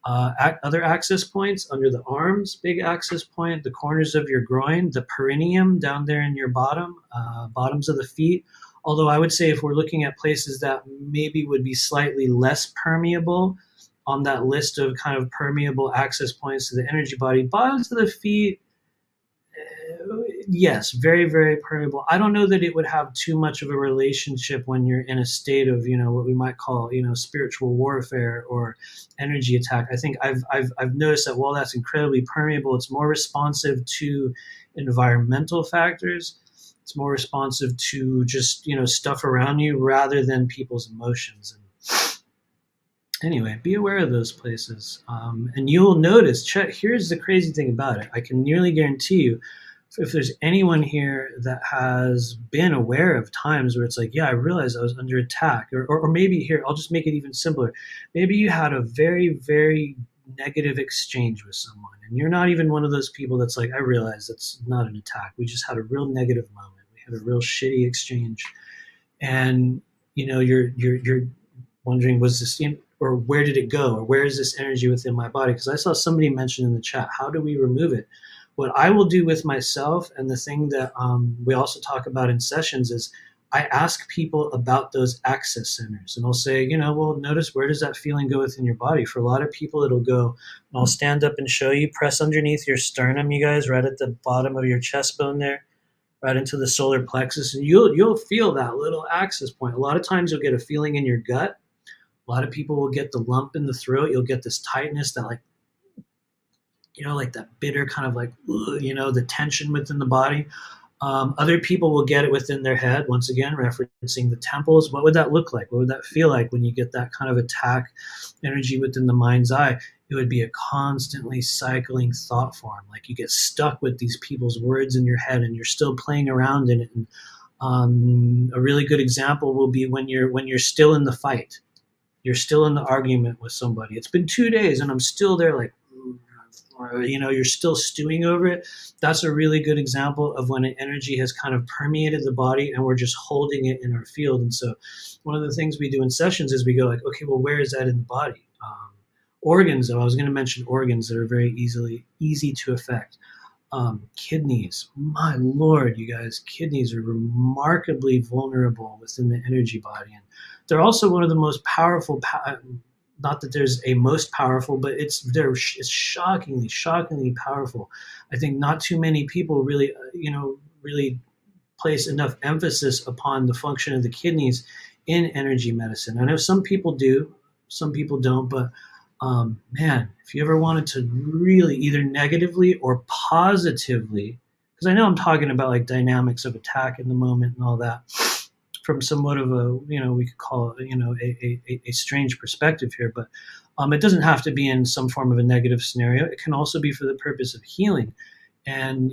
Other access points under the arms, big access point, the corners of your groin, the perineum down there in your bottoms of the feet. Although I would say if we're looking at places that maybe would be slightly less permeable on that list of kind of permeable access points to the energy body, bottoms of the feet, yes, very, very permeable. I don't know that it would have too much of a relationship when you're in a state of, what we might call, spiritual warfare or energy attack. I think I've noticed that while that's incredibly permeable, it's more responsive to environmental factors. It's more responsive to just, stuff around you rather than people's emotions. And anyway, be aware of those places. And you'll notice, here's the crazy thing about it. I can nearly guarantee you, if there's anyone here that has been aware of times where it's like, yeah, I realized I was under attack, or maybe here, I'll just make it even simpler. Maybe you had a very, very negative exchange with someone, and you're not even one of those people that's like, I realize that's not an attack. We just had a real negative moment. We had a real shitty exchange, and you're wondering, was this or where did it go, or where is this energy within my body? Because I saw somebody mention in the chat, how do we remove it? What I will do with myself, and the thing that we also talk about in sessions, is I ask people about those access centers. And I'll say, well, notice, where does that feeling go within your body? For a lot of people, it'll go, and I'll stand up and show you, press underneath your sternum, you guys, right at the bottom of your chest bone there, right into the solar plexus. And you'll feel that little access point. A lot of times you'll get a feeling in your gut. A lot of people will get the lump in the throat. You'll get this tightness, that like that bitter kind of the tension within the body. Other people will get it within their head. Once again, referencing the temples. What would that look like? What would that feel like when you get that kind of attack energy within the mind's eye? It would be a constantly cycling thought form. Like you get stuck with these people's words in your head, and you're still playing around in it. And a really good example will be when you're still in the fight. You're still in the argument with somebody. It's been 2 days, and I'm still there, like, or you're still stewing over it. That's a really good example of when an energy has kind of permeated the body and we're just holding it in our field. And so one of the things we do in sessions is we go like, okay, well, where is that in the body? Organs, though, I was going to mention organs that are very easy to affect. Kidneys, my Lord, you guys, kidneys are remarkably vulnerable within the energy body. And they're also one of the most powerful, not that there's a most powerful, but it's shockingly powerful. I think not too many people really, really place enough emphasis upon the function of the kidneys in energy medicine. I know some people do, some people don't, but man, if you ever wanted to really either negatively or positively, because I know I'm talking about like dynamics of attack in the moment and all that, from somewhat of a, we could call it, a strange perspective here, but it doesn't have to be in some form of a negative scenario. It can also be for the purpose of healing. And,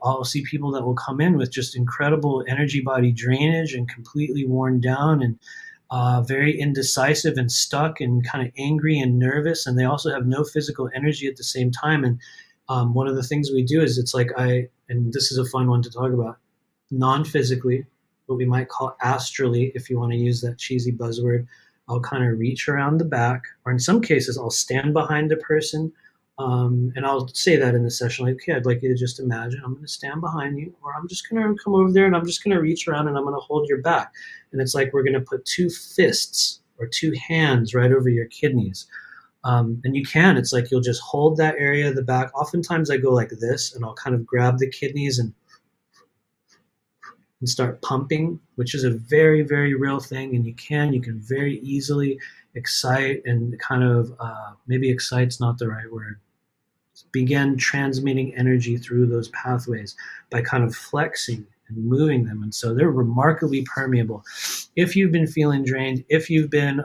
I'll see people that will come in with just incredible energy body drainage and completely worn down and very indecisive and stuck and kind of angry and nervous. And they also have no physical energy at the same time. And one of the things we do is it's like and this is a fun one to talk about, non-physically, what we might call astrally, if you want to use that cheesy buzzword. I'll kind of reach around the back, or in some cases, I'll stand behind the person. And I'll say that in the session, like, okay, I'd like you to just imagine I'm going to stand behind you, or I'm just going to come over there and I'm just going to reach around and I'm going to hold your back. And it's like we're going to put two fists or two hands right over your kidneys. And it's like you'll just hold that area of the back. Oftentimes I go like this, and I'll kind of grab the kidneys and start pumping, which is a very, very real thing. And you can very easily excite and kind of, maybe excite's not the right word, begin transmitting energy through those pathways by kind of flexing and moving them. And so they're remarkably permeable. If you've been feeling drained, if you've been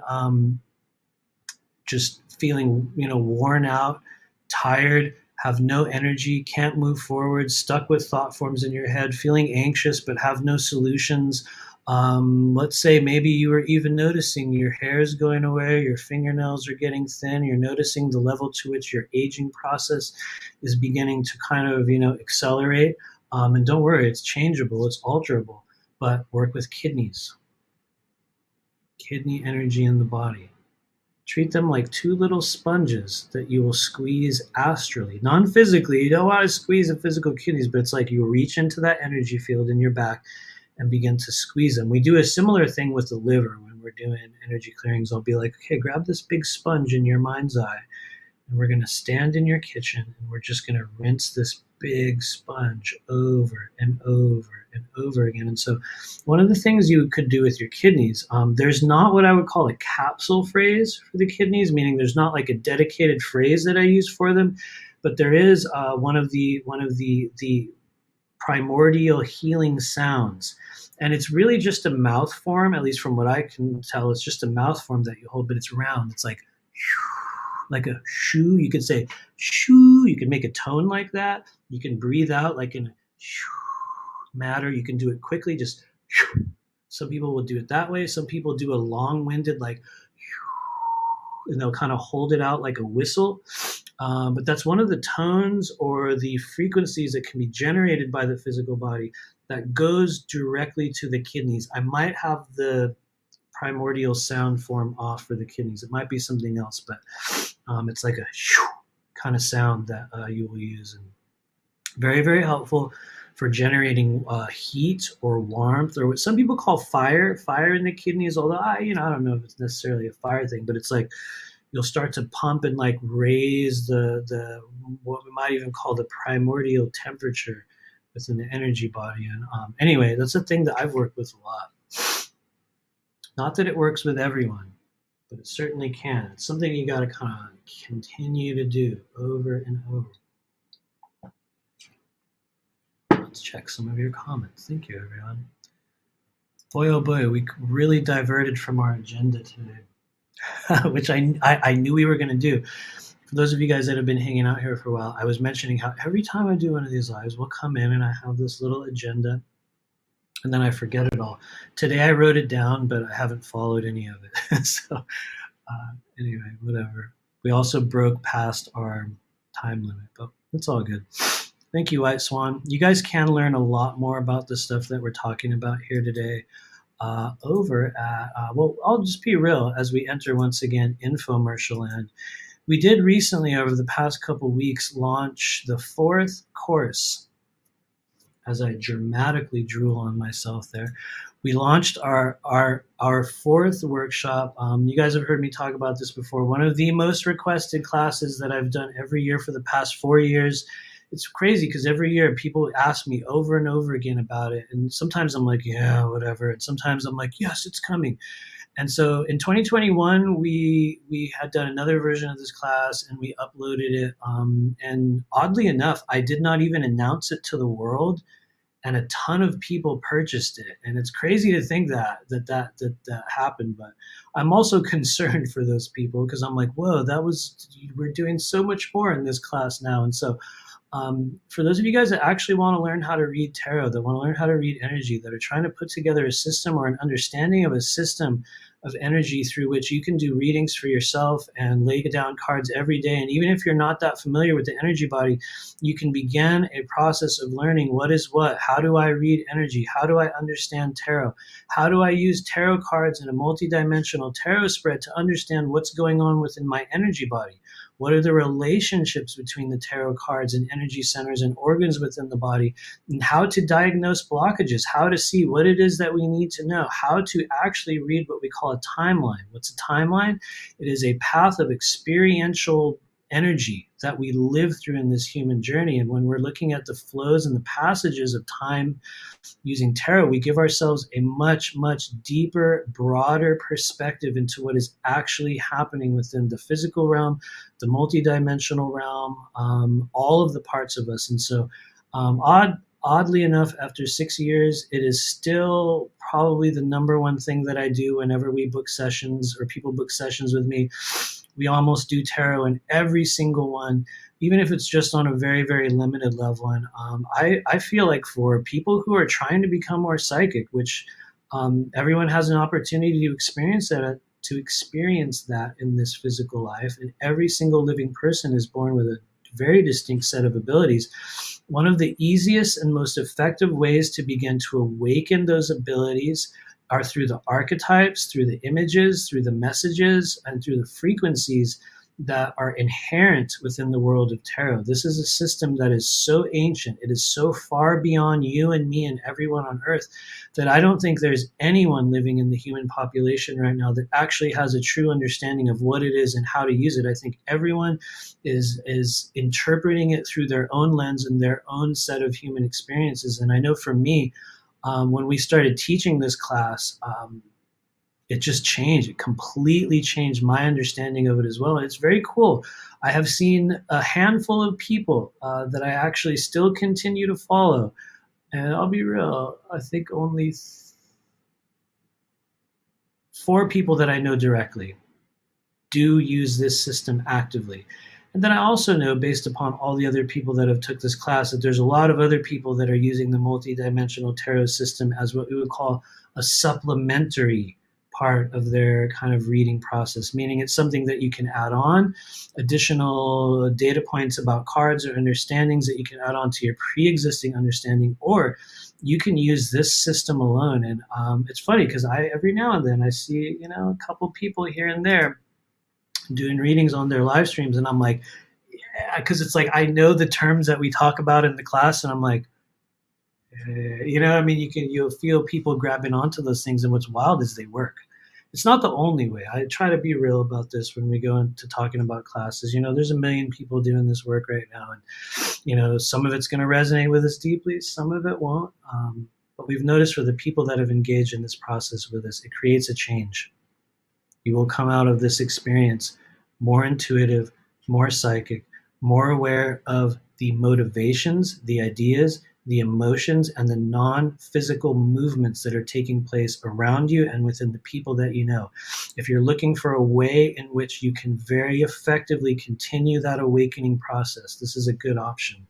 just feeling, worn out, tired, have no energy, can't move forward, stuck with thought forms in your head, feeling anxious but have no solutions. Let's say maybe you were even noticing your hair is going away, your fingernails are getting thin, you're noticing the level to which your aging process is beginning to kind of, accelerate. And don't worry, it's changeable, it's alterable, but work with kidneys, kidney energy in the body. Treat them like two little sponges that you will squeeze astrally, non-physically. You don't want to squeeze the physical kidneys, but it's like you reach into that energy field in your back and begin to squeeze them. We do a similar thing with the liver when we're doing energy clearings. I'll be like, okay, grab this big sponge in your mind's eye, and we're going to stand in your kitchen, and we're just going to rinse this big sponge over and over and over again. And so one of the things you could do with your kidneys, there's not what I would call a capsule phrase for the kidneys, meaning there's not like a dedicated phrase that I use for them, but there is one of the primordial healing sounds. And it's really just a mouth form, at least from what I can tell. It's just a mouth form that you hold, but it's round. It's like a shoo. You could say shoo. You can make a tone like that. You can breathe out like in a shoo matter. You can do it quickly, just shoo. Some people will do it that way. Some people do a long-winded like shoo, and they'll kind of hold it out like a whistle. But that's one of the tones or the frequencies that can be generated by the physical body that goes directly to the kidneys. I might have the primordial sound form off for the kidneys. It might be something else, but it's like a shoo kind of sound that you will use. And very, very helpful for generating heat or warmth, or what some people call fire in the kidneys. Although I don't know if it's necessarily a fire thing, but it's like you'll start to pump and like raise the what we might even call the primordial temperature within the energy body. And anyway, that's a thing that I've worked with a lot. Not that it works with everyone, but it certainly can. It's something you got to kind of continue to do over and over. Let's check some of your comments. Thank you, everyone. Boy, oh boy, we really diverted from our agenda today, which I knew we were going to do. For those of you guys that have been hanging out here for a while, I was mentioning how every time I do one of these lives, we'll come in and I have this little agenda, and then I forget it all. Today I wrote it down, but I haven't followed any of it. So anyway, whatever. We also broke past our time limit, but it's all good. Thank you, White Swan. You guys can learn a lot more about the stuff that we're talking about here today over at, well, I'll just be real as we enter once again infomercial land. We did recently, over the past couple weeks, launch the 4th course. As I dramatically drool on myself there, we launched our 4th workshop. You guys have heard me talk about this before. One of the most requested classes that I've done every year for the past 4 years. It's crazy because every year people ask me over and over again about it. And sometimes I'm like, yeah, whatever. And sometimes I'm like, yes, it's coming. And so in 2021, we had done another version of this class and we uploaded it. And oddly enough, I did not even announce it to the world, and a ton of people purchased it. And it's crazy to think that happened. But I'm also concerned for those people because I'm like, whoa, we're doing so much more in this class now. And so for those of you guys that actually want to learn how to read tarot, that want to learn how to read energy, that are trying to put together a system or an understanding of a system of energy through which you can do readings for yourself and lay down cards every day. And even if you're not that familiar with the energy body, you can begin a process of learning what is what. How do I read energy? How do I understand tarot? How do I use tarot cards in a multidimensional tarot spread to understand what's going on within my energy body? What are the relationships between the tarot cards and energy centers and organs within the body, and how to diagnose blockages, how to see what it is that we need to know, how to actually read what we call a timeline. What's a timeline? It is a path of experiential energy that we live through in this human journey. And when we're looking at the flows and the passages of time using tarot, we give ourselves a much, much deeper, broader perspective into what is actually happening within the physical realm, the multidimensional realm, all of the parts of us. And so oddly enough, after 6 years, it is still probably the number one thing that I do whenever we book sessions or people book sessions with me. We almost do tarot in every single one, even if it's just on a very, very limited level. And I feel like for people who are trying to become more psychic, which everyone has an opportunity to experience that in this physical life, and every single living person is born with a very distinct set of abilities. One of the easiest and most effective ways to begin to awaken those abilities are through the archetypes, through the images, through the messages, and through the frequencies that are inherent within the world of tarot. This is a system that is so ancient, it is so far beyond you and me and everyone on earth, that I don't think there's anyone living in the human population right now that actually has a true understanding of what it is and how to use it. I think everyone is interpreting it through their own lens and their own set of human experiences. And I know for me, when we started teaching this class, it just changed. It completely changed my understanding of it as well. And it's very cool. I have seen a handful of people that I actually still continue to follow. And I'll be real, I think only 4 people that I know directly do use this system actively. And then I also know, based upon all the other people that have took this class, that there's a lot of other people that are using the multidimensional tarot system as what we would call a supplementary part of their kind of reading process, meaning it's something that you can add on, additional data points about cards or understandings that you can add on to your pre-existing understanding, or you can use this system alone. And it's funny because every now and then I see, a couple people here and there doing readings on their live streams, and I'm like, yeah, because it's like I know the terms that we talk about in the class, and I'm like, you'll feel people grabbing onto those things, and what's wild is they work. It's not the only way. I try to be real about this when we go into talking about classes. There's a million people doing this work right now, and some of it's going to resonate with us deeply, some of it won't. But we've noticed for the people that have engaged in this process with us, it creates a change. You will come out of this experience more intuitive, more psychic, more aware of the motivations, the ideas, the emotions, and the non-physical movements that are taking place around you and within the people that you know. If you're looking for a way in which you can very effectively continue that awakening process, this is a good option.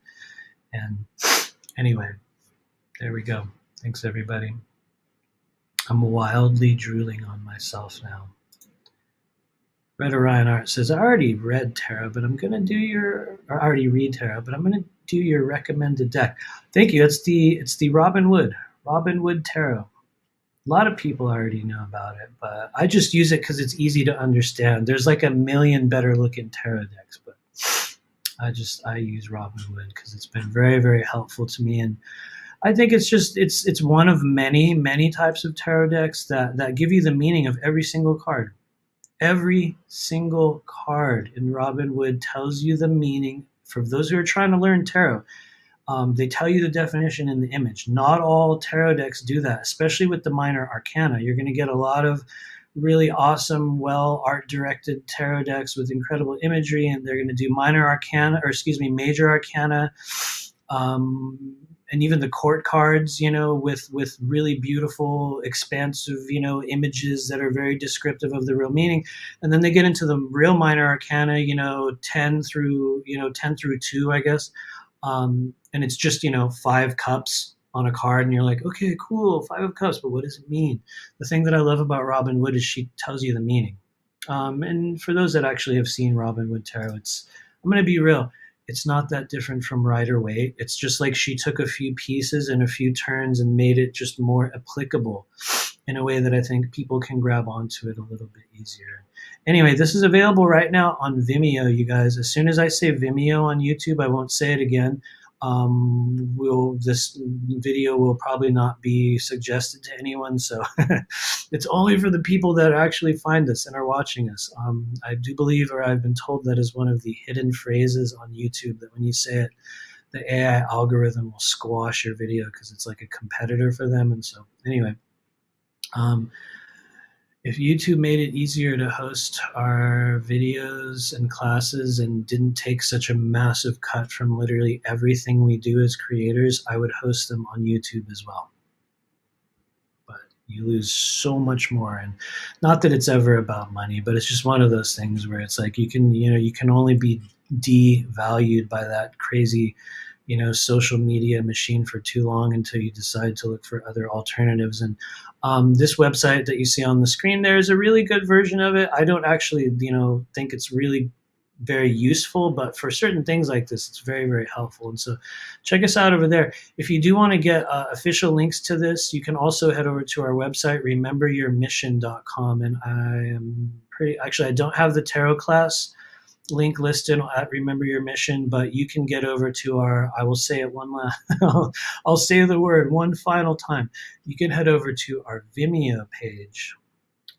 And anyway, there we go. Thanks, everybody. I'm wildly drooling on myself now. Red Orion Art says, I already read tarot, but I'm going to do I already read tarot, but I'm going to do your recommended deck. Thank you. It's the Robin Wood Tarot. A lot of people already know about it, but I just use it because it's easy to understand. There's like a million better looking tarot decks, but I use Robin Wood because it's been very, very helpful to me. And I think it's one of many, many types of tarot decks that give you the meaning of every single card. Every single card in Robin Wood tells you the meaning. For those who are trying to learn tarot, they tell you the definition in the image. Not all tarot decks do that, especially with the minor arcana. You're going to get a lot of really awesome, well art-directed tarot decks with incredible imagery, and they're going to do major arcana, and even the court cards, with really beautiful, expansive, images that are very descriptive of the real meaning. And then they get into the real minor arcana, 10 through 2, I guess. And it's just, 5 cups on a card, and you're like, okay, cool, 5 of cups, but what does it mean? The thing that I love about Robin Wood is she tells you the meaning. And for those that actually have seen Robin Wood Tarot, I'm going to be real. It's not that different from Rider-Waite. It's just like she took a few pieces and a few turns and made it just more applicable in a way that I think people can grab onto it a little bit easier. Anyway, this is available right now on Vimeo, you guys. As soon as I say Vimeo on YouTube, I won't say it again. This video will probably not be suggested to anyone, so it's only for the people that actually find us and are watching us. I do believe, or I've been told, that is one of the hidden phrases on YouTube, that when you say it, the AI algorithm will squash your video because it's like a competitor for them. And so anyway, if YouTube made it easier to host our videos and classes and didn't take such a massive cut from literally everything we do as creators, I would host them on YouTube as well. But you lose so much more. And not that it's ever about money, but it's just one of those things where it's like you can only be devalued by that crazy social media machine for too long until you decide to look for other alternatives. And this website that you see on the screen there is a really good version of it. I don't actually, think it's really very useful, but for certain things like this, it's very, very helpful. And so check us out over there. If you do want to get official links to this, you can also head over to our website, rememberyourmission.com. And I don't have the tarot class link listed at Remember Your Mission, but you can get over to I will say it one last, I'll say the word one final time. You can head over to our Vimeo page,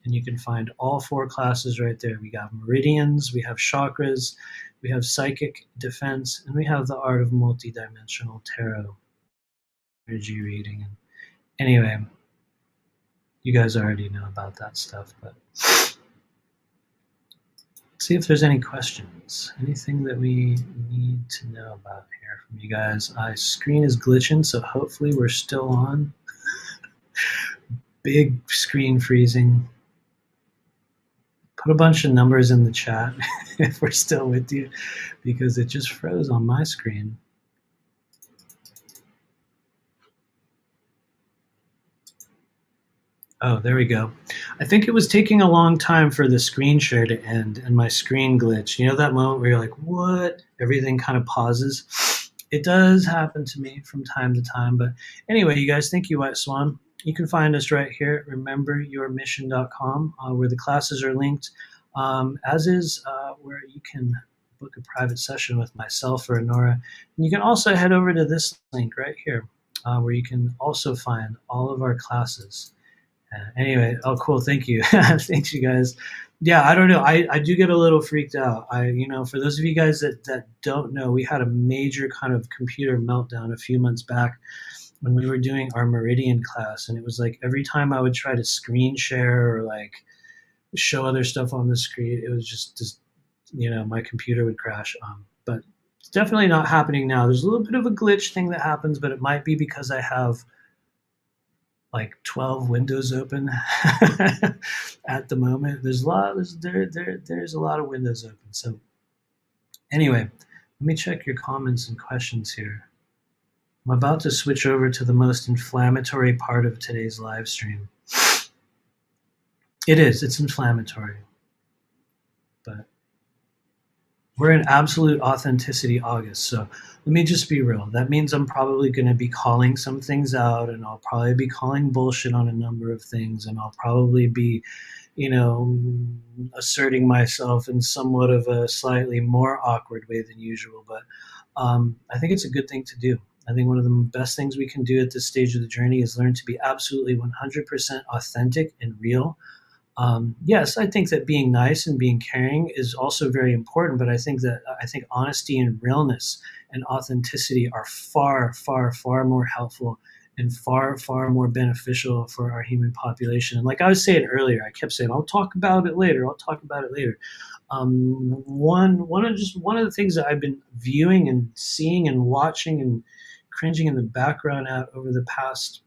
and you can find all 4 classes right there. We got meridians, we have chakras, we have psychic defense, and we have the art of multidimensional tarot energy reading. And anyway, you guys already know about that stuff, but let's see if there's any questions. Anything that we need to know about here from you guys. Screen is glitching, so hopefully we're still on. Big screen freezing. Put a bunch of numbers in the chat if we're still with you, because it just froze on my screen. Oh, there we go. I think it was taking a long time for the screen share to end and my screen glitched. You know that moment where you're like, what? Everything kind of pauses. It does happen to me from time to time. But anyway, you guys, thank you, White Swan. You can find us right here at rememberyourmission.com, where the classes are linked, as is where you can book a private session with myself or Nora. And you can also head over to this link right here, where you can also find all of our classes. Anyway, oh, cool. Thank you. Thanks, you guys. Yeah, I don't know. I do get a little freaked out. For those of you guys that don't know, we had a major kind of computer meltdown a few months back when we were doing our Meridian class. And it was like every time I would try to screen share or like show other stuff on the screen, it was just my computer would crash. But it's definitely not happening now. There's a little bit of a glitch thing that happens, but it might be because I have like 12 windows open at the moment. There's a lot of windows open. So anyway, let me check your comments and questions here. I'm about to switch over to the most inflammatory part of today's live stream. It's inflammatory, but we're in absolute authenticity August. So let me just be real. That means I'm probably going to be calling some things out, and I'll probably be calling bullshit on a number of things, and I'll probably be, asserting myself in somewhat of a slightly more awkward way than usual. But I think it's a good thing to do. I think one of the best things we can do at this stage of the journey is learn to be absolutely 100% authentic and real. Yes, I think that being nice and being caring is also very important, but I think honesty and realness and authenticity are far, far, far more helpful and far, far more beneficial for our human population. And like I was saying earlier, I kept saying, I'll talk about it later. One of the things that I've been viewing and seeing and watching and cringing in the background at over the past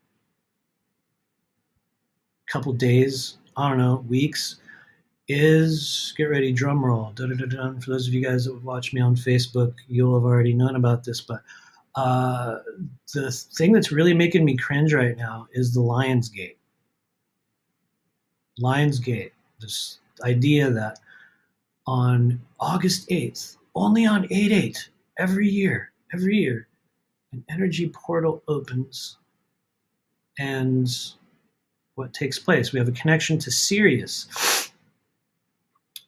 couple days, I don't know, weeks, is, get ready, drum roll. For those of you guys that would watch me on Facebook, you'll have already known about this, but the thing that's really making me cringe right now is the Lionsgate. Lionsgate, this idea that on August 8th, only on 8/8, every year, an energy portal opens, and what takes place? We have a connection to Sirius.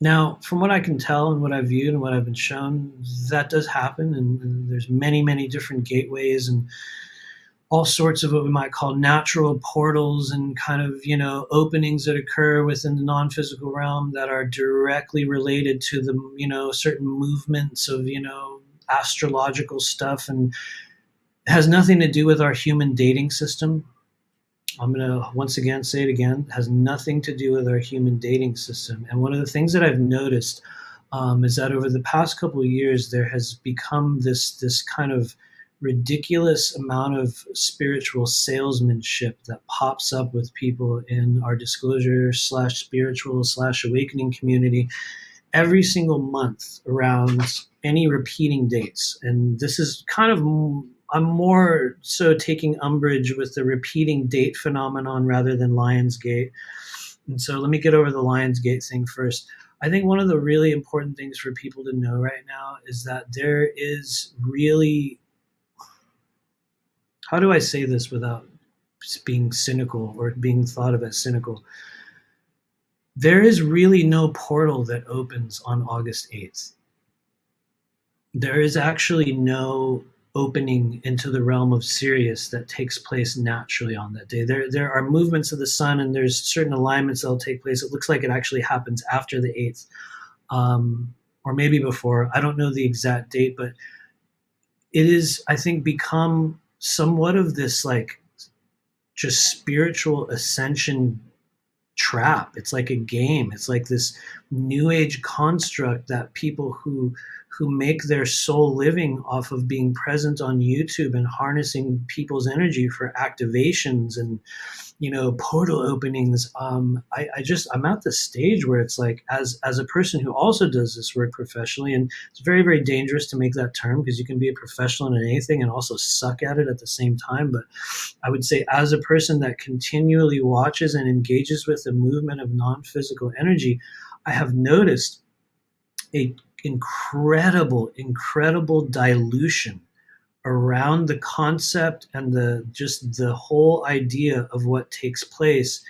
Now, from what I can tell and what I've viewed and what I've been shown, that does happen, and there's many, many different gateways and all sorts of what we might call natural portals and kind of, openings that occur within the non-physical realm that are directly related to the, certain movements of, astrological stuff, and it has nothing to do with our human dating system. I'm going to once again say it again, it has nothing to do with our human dating system. And one of the things that I've noticed is that over the past couple of years, there has become this kind of ridiculous amount of spiritual salesmanship that pops up with people in our disclosure / spiritual / awakening community every single month around any repeating dates. And this is kind of, I'm more so taking umbrage with the repeating date phenomenon rather than Lionsgate. And so let me get over the Lionsgate thing first. I think one of the really important things for people to know right now is that there is really, how do I say this without being cynical or being thought of as cynical? There is really no portal that opens on August 8th. There is actually no opening into the realm of Sirius that takes place naturally on that day. There are movements of the sun and there's certain alignments that'll take place. It looks like it actually happens after the 8th, or maybe before. I don't know the exact date, but it is, I think, become somewhat of this like just spiritual ascension trap. It's like a game. It's like this new age construct that people who make their soul living off of being present on YouTube and harnessing people's energy for activations and portal openings. I'm at the stage where it's like, as a person who also does this work professionally, and it's very, very dangerous to make that term because you can be a professional in anything and also suck at it at the same time. But I would say, as a person that continually watches and engages with the movement of non-physical energy, I have noticed a incredible dilution around the concept and the whole idea of what takes place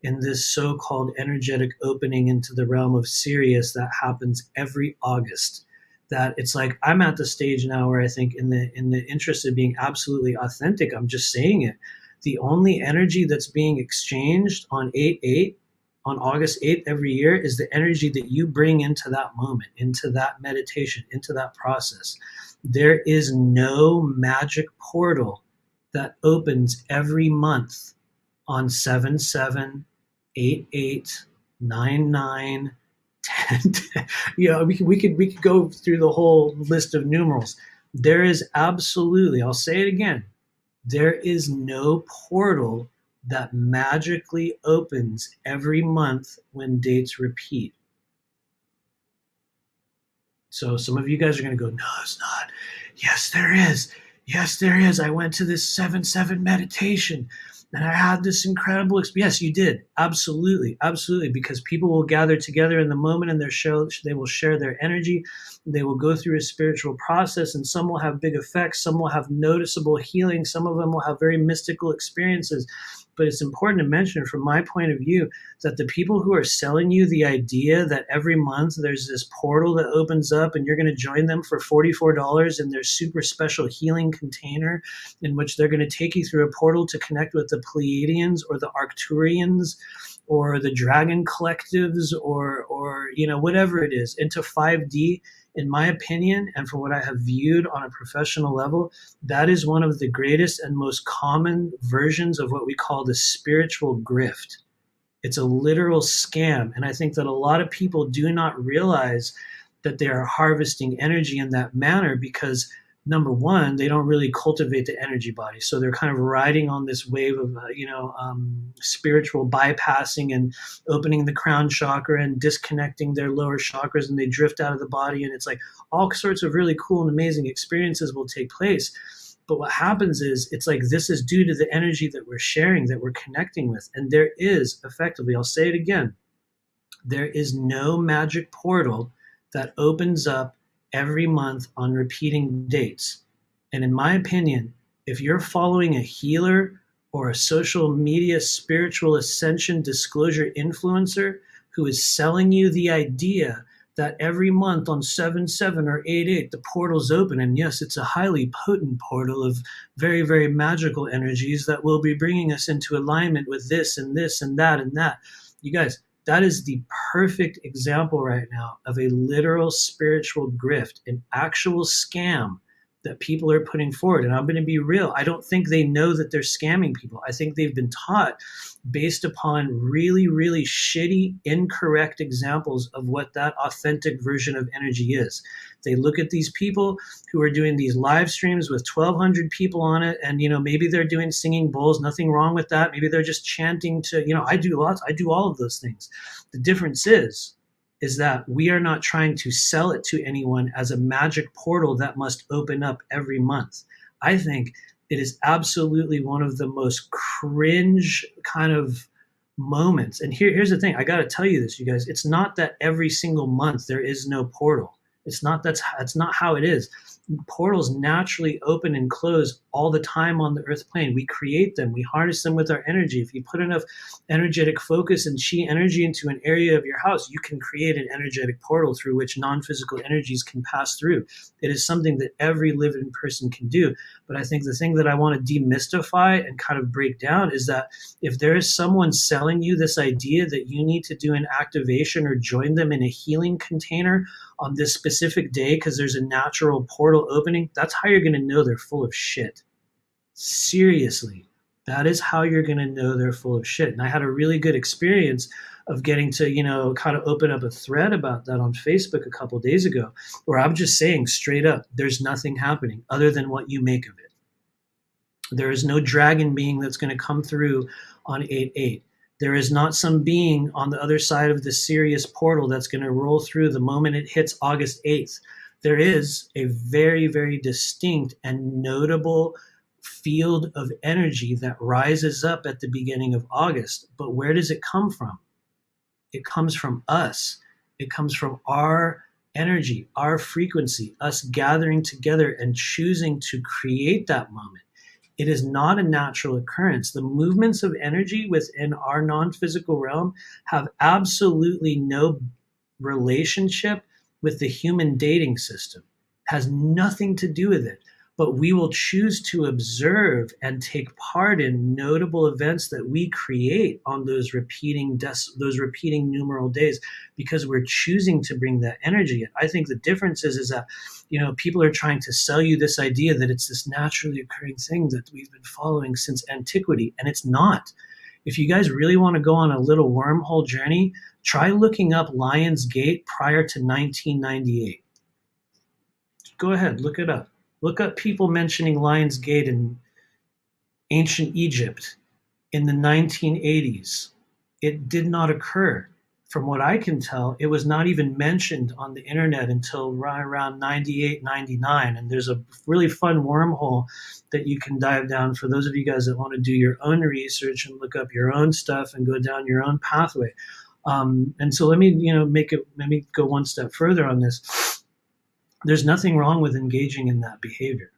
in this so-called energetic opening into the realm of Sirius that happens every August. That it's like, I'm at the stage now where I think, in the interest of being absolutely authentic, I'm just saying it. The only energy that's being exchanged on 8/8, on August 8th every year, is the energy that you bring into that moment, into that meditation, into that process. There is no magic portal that opens every month on 7/7, 8/8, 9/9, 10. We could go through the whole list of numerals. There is absolutely, I'll say it again, there is no portal that magically opens every month when dates repeat. So some of you guys are going to go, no, it's not. Yes, there is. Yes, there is. I went to this 7/7 meditation and I had this incredible experience. Yes, you did. Absolutely. Absolutely. Because people will gather together in the moment and they will share their energy. They will go through a spiritual process, and some will have big effects. Some will have noticeable healing. Some of them will have very mystical experiences. But it's important to mention, from my point of view, that the people who are selling you the idea that every month there's this portal that opens up and you're going to join them for $44 in their super special healing container, in which they're going to take you through a portal to connect with the Pleiadians or the Arcturians or the Dragon Collectives or whatever it is, into 5D. In my opinion, and from what I have viewed on a professional level, that is one of the greatest and most common versions of what we call the spiritual grift. It's a literal scam. And I think that a lot of people do not realize that they are harvesting energy in that manner because, number one, they don't really cultivate the energy body. So they're kind of riding on this wave of, spiritual bypassing and opening the crown chakra and disconnecting their lower chakras, and they drift out of the body. And it's like all sorts of really cool and amazing experiences will take place. But what happens is, it's like, this is due to the energy that we're sharing, that we're connecting with. And there is, effectively, I'll say it again, there is no magic portal that opens up every month on repeating dates. And in my opinion, if you're following a healer or a social media spiritual ascension disclosure influencer who is selling you the idea that every month on 7/7 or 8/8 the portal's open, and yes, it's a highly potent portal of very, very magical energies that will be bringing us into alignment with this and this and that and that. You guys, that is the perfect example right now of a literal spiritual grift, an actual scam that people are putting forward. And I'm going to be real. I don't think they know that they're scamming people. I think they've been taught based upon really, really shitty, incorrect examples of what that authentic version of energy is. They look at these people who are doing these live streams with 1,200 people on it, and maybe they're doing singing bowls. Nothing wrong with that. Maybe they're just chanting to, I do all of those things. The difference is that we are not trying to sell it to anyone as a magic portal that must open up every month. I think it is absolutely one of the most cringe kind of moments. And here's the thing, I got to tell you this, you guys. It's not that every single month there is no portal. It's not that's not how it is. Portals naturally open and close all the time on the earth plane. We create them, we harness them with our energy. If you put enough energetic focus and chi energy into an area of your house, you can create an energetic portal through which non-physical energies can pass through. It is something that every living person can do. But I think the thing that I want to demystify and kind of break down is that if there is someone selling you this idea that you need to do an activation or join them in a healing container on this specific day because there's a natural portal opening, that's how you're going to know they're full of shit. Seriously, that is how you're going to know they're full of shit. And I had a really good experience of getting to, kind of open up a thread about that on Facebook a couple of days ago, where I'm just saying straight up, there's nothing happening other than what you make of it. There is no dragon being that's going to come through on 8/8. There is not some being on the other side of the Sirius portal that's going to roll through the moment it hits August 8th. There is a very, very distinct and notable field of energy that rises up at the beginning of August. But where does it come from? It comes from us. It comes from our energy, our frequency, us gathering together and choosing to create that moment. It is not a natural occurrence. The movements of energy within our non-physical realm have absolutely no relationship with the human dating system. It has nothing to do with it. But we will choose to observe and take part in notable events that we create on those repeating numeral days because we're choosing to bring that energy in. I think the difference is that people are trying to sell you this idea that it's this naturally occurring thing that we've been following since antiquity, and it's not. If you guys really want to go on a little wormhole journey, try looking up Lion's Gate prior to 1998. Go ahead, look it up. Look up people mentioning Lion's Gate in ancient Egypt in the 1980s. It did not occur. From what I can tell, it was not even mentioned on the internet until around 98, 99. And there's a really fun wormhole that you can dive down for those of you guys that want to do your own research and look up your own stuff and go down your own pathway. And so let me go one step further on this. There's nothing wrong with engaging in that behavior.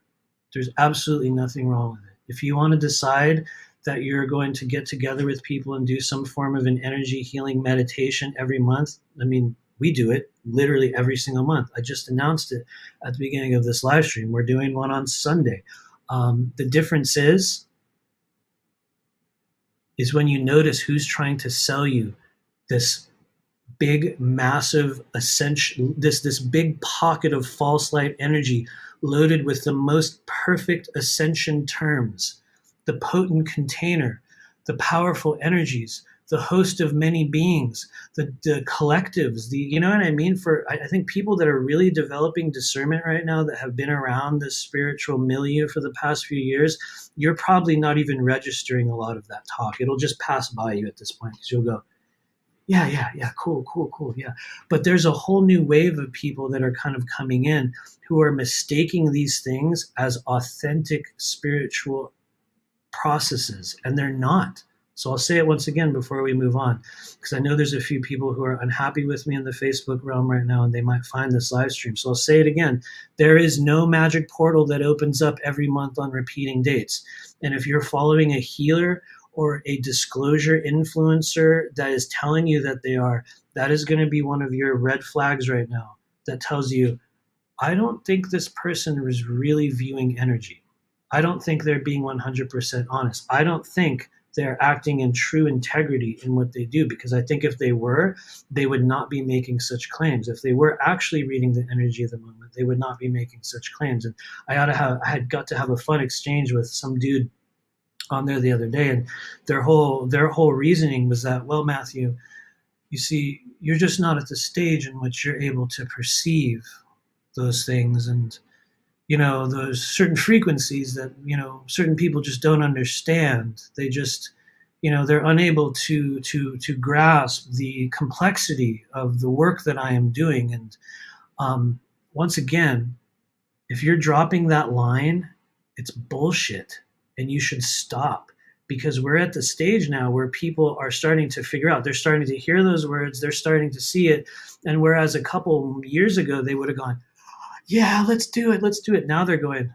There's absolutely nothing wrong with it. If you want to decide that you're going to get together with people and do some form of an energy healing meditation every month, we do it literally every single month. I just announced it at the beginning of this live stream. We're doing one on Sunday. The difference is when you notice who's trying to sell you this big, massive ascension, this big pocket of false light energy loaded with the most perfect ascension terms, the potent container, the powerful energies, the host of many beings, the collectives, you know what I mean? I think people that are really developing discernment right now that have been around the spiritual milieu for the past few years, you're probably not even registering a lot of that talk. It'll just pass by you at this point because you'll go, yeah, cool, yeah. But there's a whole new wave of people that are kind of coming in who are mistaking these things as authentic spiritual processes, and they're not. So I'll say it once again before we move on, because I know there's a few people who are unhappy with me in the Facebook realm right now, and they might find this live stream. So I'll say it again. There is no magic portal that opens up every month on repeating dates. And if you're following a healer or a disclosure influencer that is telling you that they are, that is going to be one of your red flags right now that tells you, I don't think this person is really viewing energy. I don't think they're being 100% honest. I don't think they're acting in true integrity in what they do, because I think if they were, they would not be making such claims. If they were actually reading the energy of the moment, they would not be making such claims. And I had got to have a fun exchange with some dude on there the other day, and their whole reasoning was that, well, Matthew, you see, you're just not at the stage in which you're able to perceive those things, and those certain frequencies that certain people just don't understand. They just they're unable to grasp the complexity of the work that I am doing. And once again, if you're dropping that line, it's bullshit. And you should stop, because we're at the stage now where people are starting to figure out, they're starting to hear those words, they're starting to see it. And whereas a couple years ago, they would have gone, yeah, let's do it. Let's do it. Now they're going,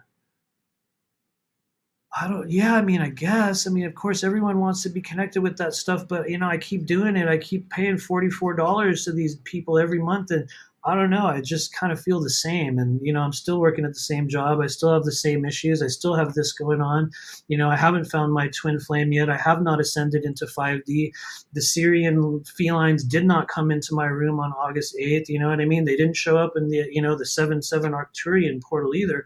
yeah, I mean, I guess. I mean, of course, everyone wants to be connected with that stuff, but, I keep doing it. I keep paying $44 to these people every month. And I don't know. I just kind of feel the same. And, I'm still working at the same job. I still have the same issues. I still have this going on. I haven't found my twin flame yet. I have not ascended into 5D. The Syrian felines did not come into my room on August 8th. You know what I mean? They didn't show up in the 7/7 Arcturian portal either.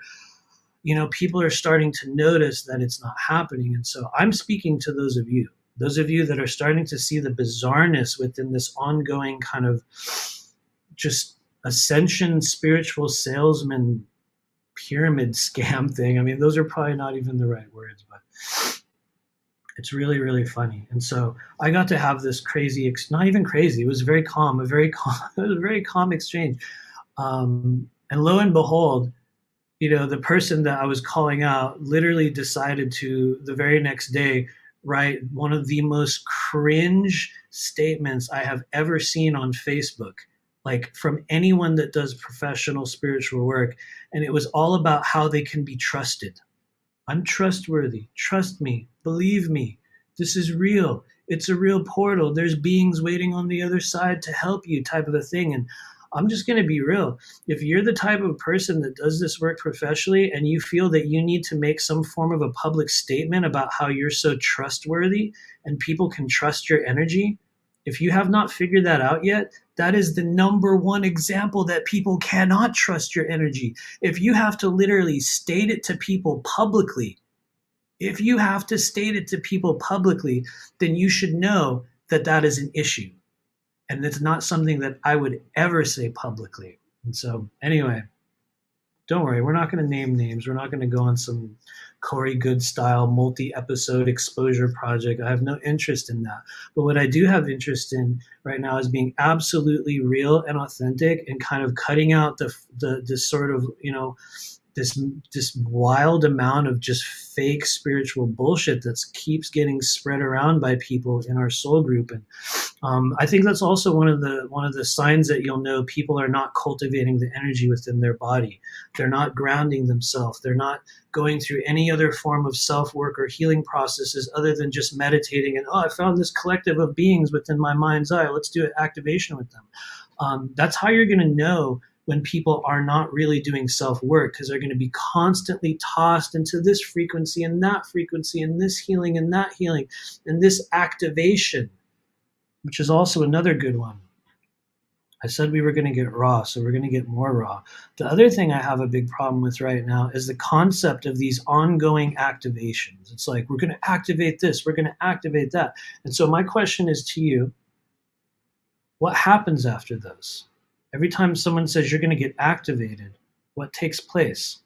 People are starting to notice that it's not happening. And so I'm speaking to those of you that are starting to see the bizarreness within this ongoing kind of just ascension, spiritual salesman pyramid scam thing. I mean, those are probably not even the right words, but it's really, really funny. And so I got to have this crazy, not even crazy, it was very calm, it was a very calm exchange. And lo and behold, the person that I was calling out literally decided to, the very next day, write one of the most cringe statements I have ever seen on Facebook, like from anyone that does professional spiritual work. And it was all about how they can be trusted. I'm trustworthy. Trust me. Believe me. This is real. It's a real portal. There's beings waiting on the other side to help you, type of a thing. And I'm just going to be real. If you're the type of person that does this work professionally and you feel that you need to make some form of a public statement about how you're so trustworthy and people can trust your energy, if you have not figured that out yet, that is the number one example that people cannot trust your energy. If you have to literally state it to people publicly, then you should know that that is an issue. And it's not something that I would ever say publicly. And so, anyway, don't worry. We're not going to name names. We're not going to go on some Corey Good style multi-episode exposure project. I have no interest in that. But what I do have interest in right now is being absolutely real and authentic, and kind of cutting out the sort of, this wild amount of just fake spiritual bullshit that keeps getting spread around by people in our soul group. And I think that's also one of the signs that you'll know people are not cultivating the energy within their body. They're not grounding themselves. They're not going through any other form of self-work or healing processes other than just meditating and, I found this collective of beings within my mind's eye. Let's do an activation with them. That's how you're going to know when people are not really doing self-work, because they're going to be constantly tossed into this frequency and that frequency and this healing and that healing and this activation, which is also another good one. I said we were going to get raw, so we're going to get more raw. The other thing I have a big problem with right now is the concept of these ongoing activations. It's like, we're going to activate this, we're going to activate that. And so my question is to you, what happens after those? Every time someone says you're going to get activated, what takes place?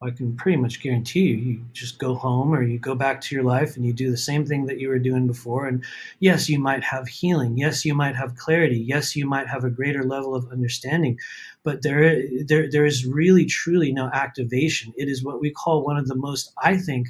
I can pretty much guarantee you just go home or you go back to your life and you do the same thing that you were doing before. And yes, you might have healing. Yes, you might have clarity. Yes, you might have a greater level of understanding. But there is really, truly no activation. It is what we call one of the most, I think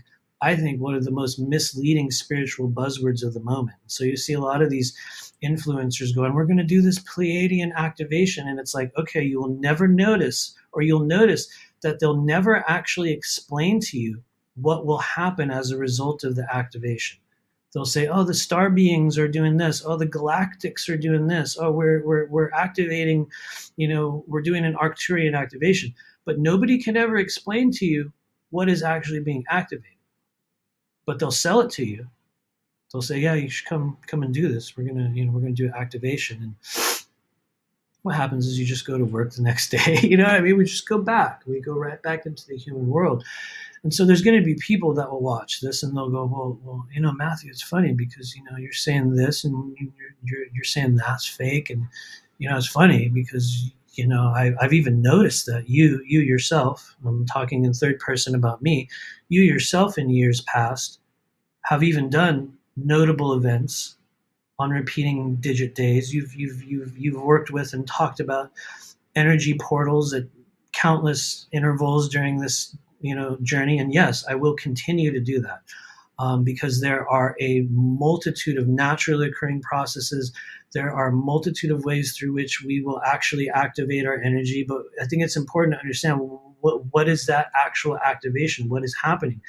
one of the most misleading spiritual buzzwords of the moment. So you see a lot of these influencers going, we're going to do this Pleiadian activation. And it's like, okay, you will never notice, or you'll notice that they'll never actually explain to you what will happen as a result of the activation. They'll say, oh, the star beings are doing this. Oh, the galactics are doing this. Oh, we're activating, we're doing an Arcturian activation. But nobody can ever explain to you what is actually being activated. But they'll sell it to you. They'll say, yeah, you should come and do this. We're gonna do activation. And what happens is you just go to work the next day. You know what I mean? We just go back. We go right back into the human world. And so there's going to be people that will watch this and they'll go, well, Matthew, it's funny because, you're saying this and you're saying that's fake. And, it's funny because, I've even noticed that you yourself, I'm talking in third person about me, you yourself in years past have even done notable events on repeating digit days. You've worked with and talked about energy portals at countless intervals during this journey. And yes, I will continue to do that. Because there are a multitude of naturally occurring processes. There are a multitude of ways through which we will actually activate our energy. But I think it's important to understand what is that actual activation? What is happening?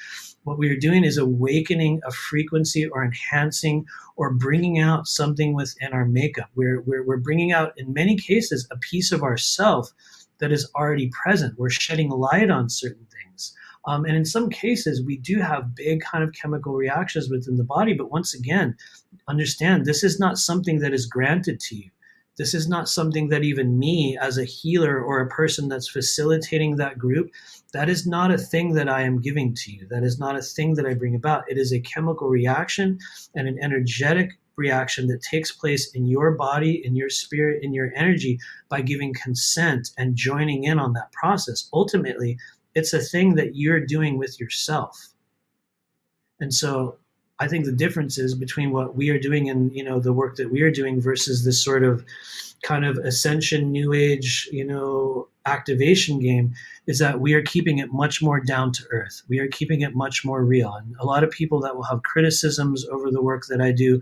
What we are doing is awakening a frequency or enhancing or bringing out something within our makeup. We're bringing out, in many cases, a piece of ourself that is already present. We're shedding light on certain things. And in some cases, we do have big kind of chemical reactions within the body. But once again, understand this is not something that is granted to you. This is not something that even me as a healer or a person that's facilitating that group, that is not a thing that I am giving to you. That is not a thing that I bring about. It is a chemical reaction and an energetic reaction that takes place in your body, in your spirit, in your energy by giving consent and joining in on that process. Ultimately, it's a thing that you're doing with yourself. And so I think the difference is between what we are doing and, the work that we are doing versus this sort of kind of ascension, new age, activation game is that we are keeping it much more down to earth. We are keeping it much more real. And a lot of people that will have criticisms over the work that I do,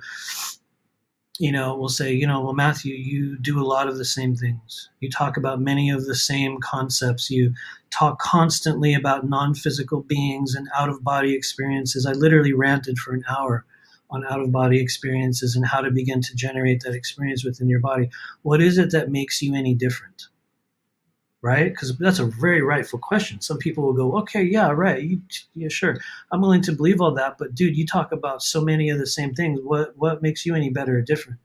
will say, well, Matthew, you do a lot of the same things. You talk about many of the same concepts. You talk constantly about non-physical beings and out-of-body experiences. I literally ranted for an hour on out-of-body experiences and how to begin to generate that experience within your body. What is it that makes you any different? Right? Because that's a very rightful question. Some people will go, okay, yeah, right. Yeah, sure. I'm willing to believe all that. But dude, you talk about so many of the same things. What makes you any better or different?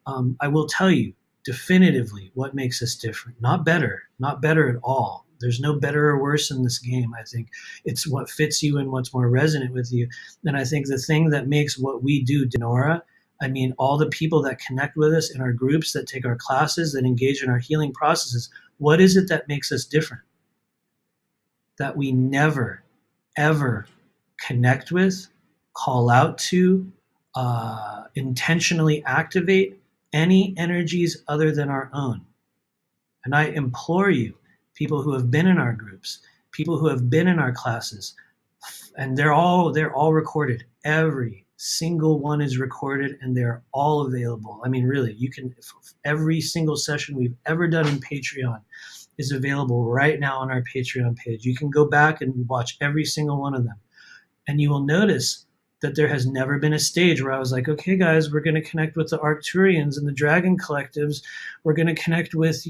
I will tell you definitively what makes us different. Not better at all. There's no better or worse in this game. I think it's what fits you and what's more resonant with you. And I think the thing that makes what we do, Denora, I mean, all the people that connect with us in our groups, that take our classes, that engage in our healing processes, what is it that makes us different? That we never, ever connect with, call out to, intentionally activate any energies other than our own. And I implore you, people who have been in our groups, people who have been in our classes, and they're all recorded. Every single one is recorded and they're all available. I mean, really, you can, every single session we've ever done in Patreon is available right now on our Patreon page. You can go back and watch every single one of them. And you will notice that there has never been a stage where I was like, okay, guys, we're going to connect with the Arcturians and the Dragon Collectives. We're going to connect with,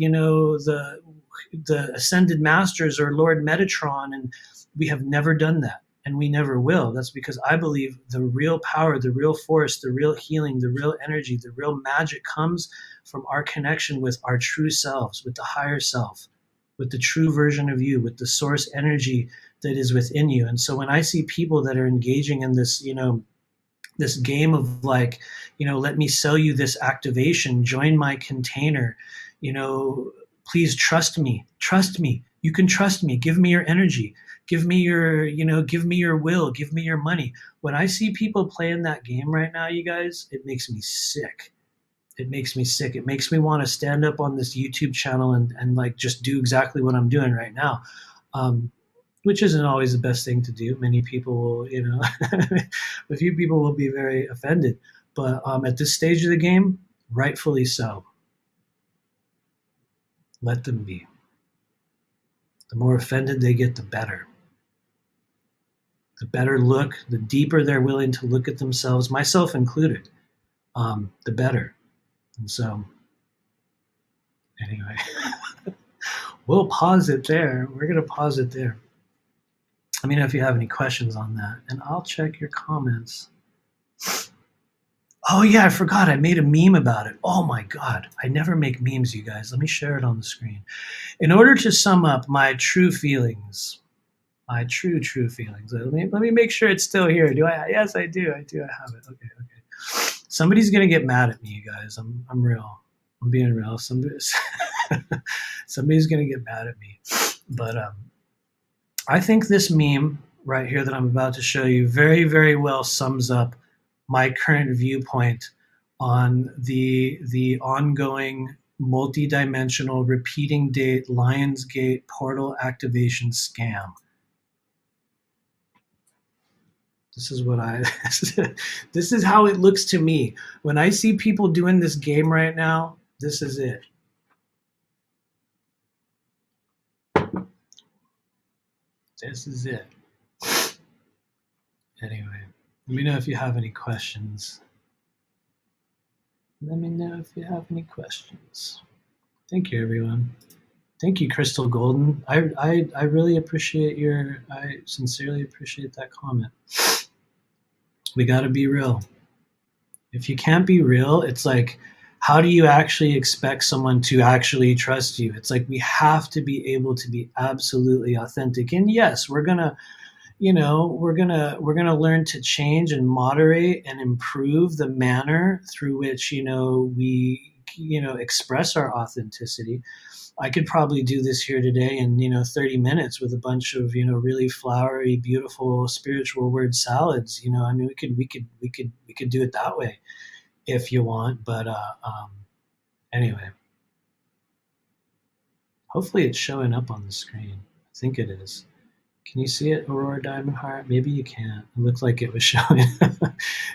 the Ascended Masters or Lord Metatron. And we have never done that. And we never will. That's because I believe the real power, the real force, the real healing, the real energy, the real magic comes from our connection with our true selves, with the higher self, with the true version of you, with the source energy that is within you. And so when I see people that are engaging in this, this game of like, let me sell you this activation, join my container, please trust me, you can trust me, give me your energy, give me your, give me your will, give me your money. When I see people playing that game right now, you guys, it makes me sick. It makes me sick. It makes me want to stand up on this YouTube channel and like just do exactly what I'm doing right now. Which isn't always the best thing to do. Many people will, a few people will be very offended. But at this stage of the game, rightfully so. Let them be. The more offended they get, the better. The better look, the deeper they're willing to look at themselves, myself included, the better. And so, anyway, we'll pause it there. We're going to pause it there. Let me know if you have any questions on that, and I'll check your comments. Oh, yeah, I forgot. I made a meme about it. Oh, my God. I never make memes, you guys. Let me share it on the screen. In order to sum up my true feelings, my true feelings. Let me make sure it's still here. Do I? Yes, I do. I have it. Okay. Somebody's going to get mad at me, you guys. I'm real. I'm being real. Somebody's going to get mad at me. But I think this meme right here that I'm about to show you very, very well sums up my current viewpoint on the ongoing multi-dimensional repeating date Lionsgate portal activation scam. This is what I, this is how it looks to me. When I see people doing this game right now, this is it. This is it. Anyway, let me know if you have any questions. Let me know if you have any questions. Thank you, everyone. Thank you, Crystal Golden. I really appreciate I sincerely appreciate that comment. We got to be real. If you can't be real, it's like, how do you actually expect someone to actually trust you? It's like we have to be able to be absolutely authentic. And yes, we're gonna, we're gonna learn to change and moderate and improve the manner through which we express our authenticity. I could probably do this here today in 30 minutes with a bunch of really flowery, beautiful, spiritual word salads. I mean, we could do it that way if you want. But anyway, hopefully it's showing up on the screen. I think it is. Can you see it, Aurora Diamond Heart? Maybe you can't. It looks like it was showing.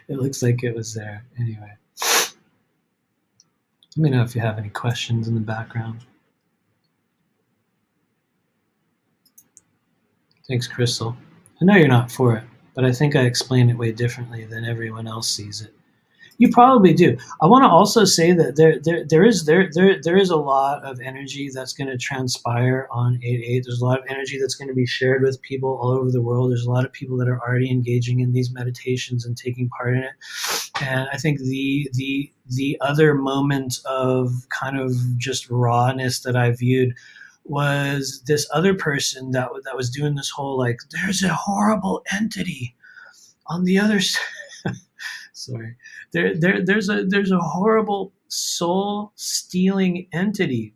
It looks like it was there. Anyway, let me know if you have any questions in the background. Thanks, Crystal. I know you're not for it, but I think I explain it way differently than everyone else sees it. You probably do. I want to also say that there is a lot of energy that's going to transpire on 8/8. There's a lot of energy that's going to be shared with people all over the world. There's a lot of people that are already engaging in these meditations and taking part in it. And I think the other moment of kind of just rawness that I viewed was this other person that was doing this whole like, there's a horrible entity on the other side. Sorry, there's a horrible soul stealing entity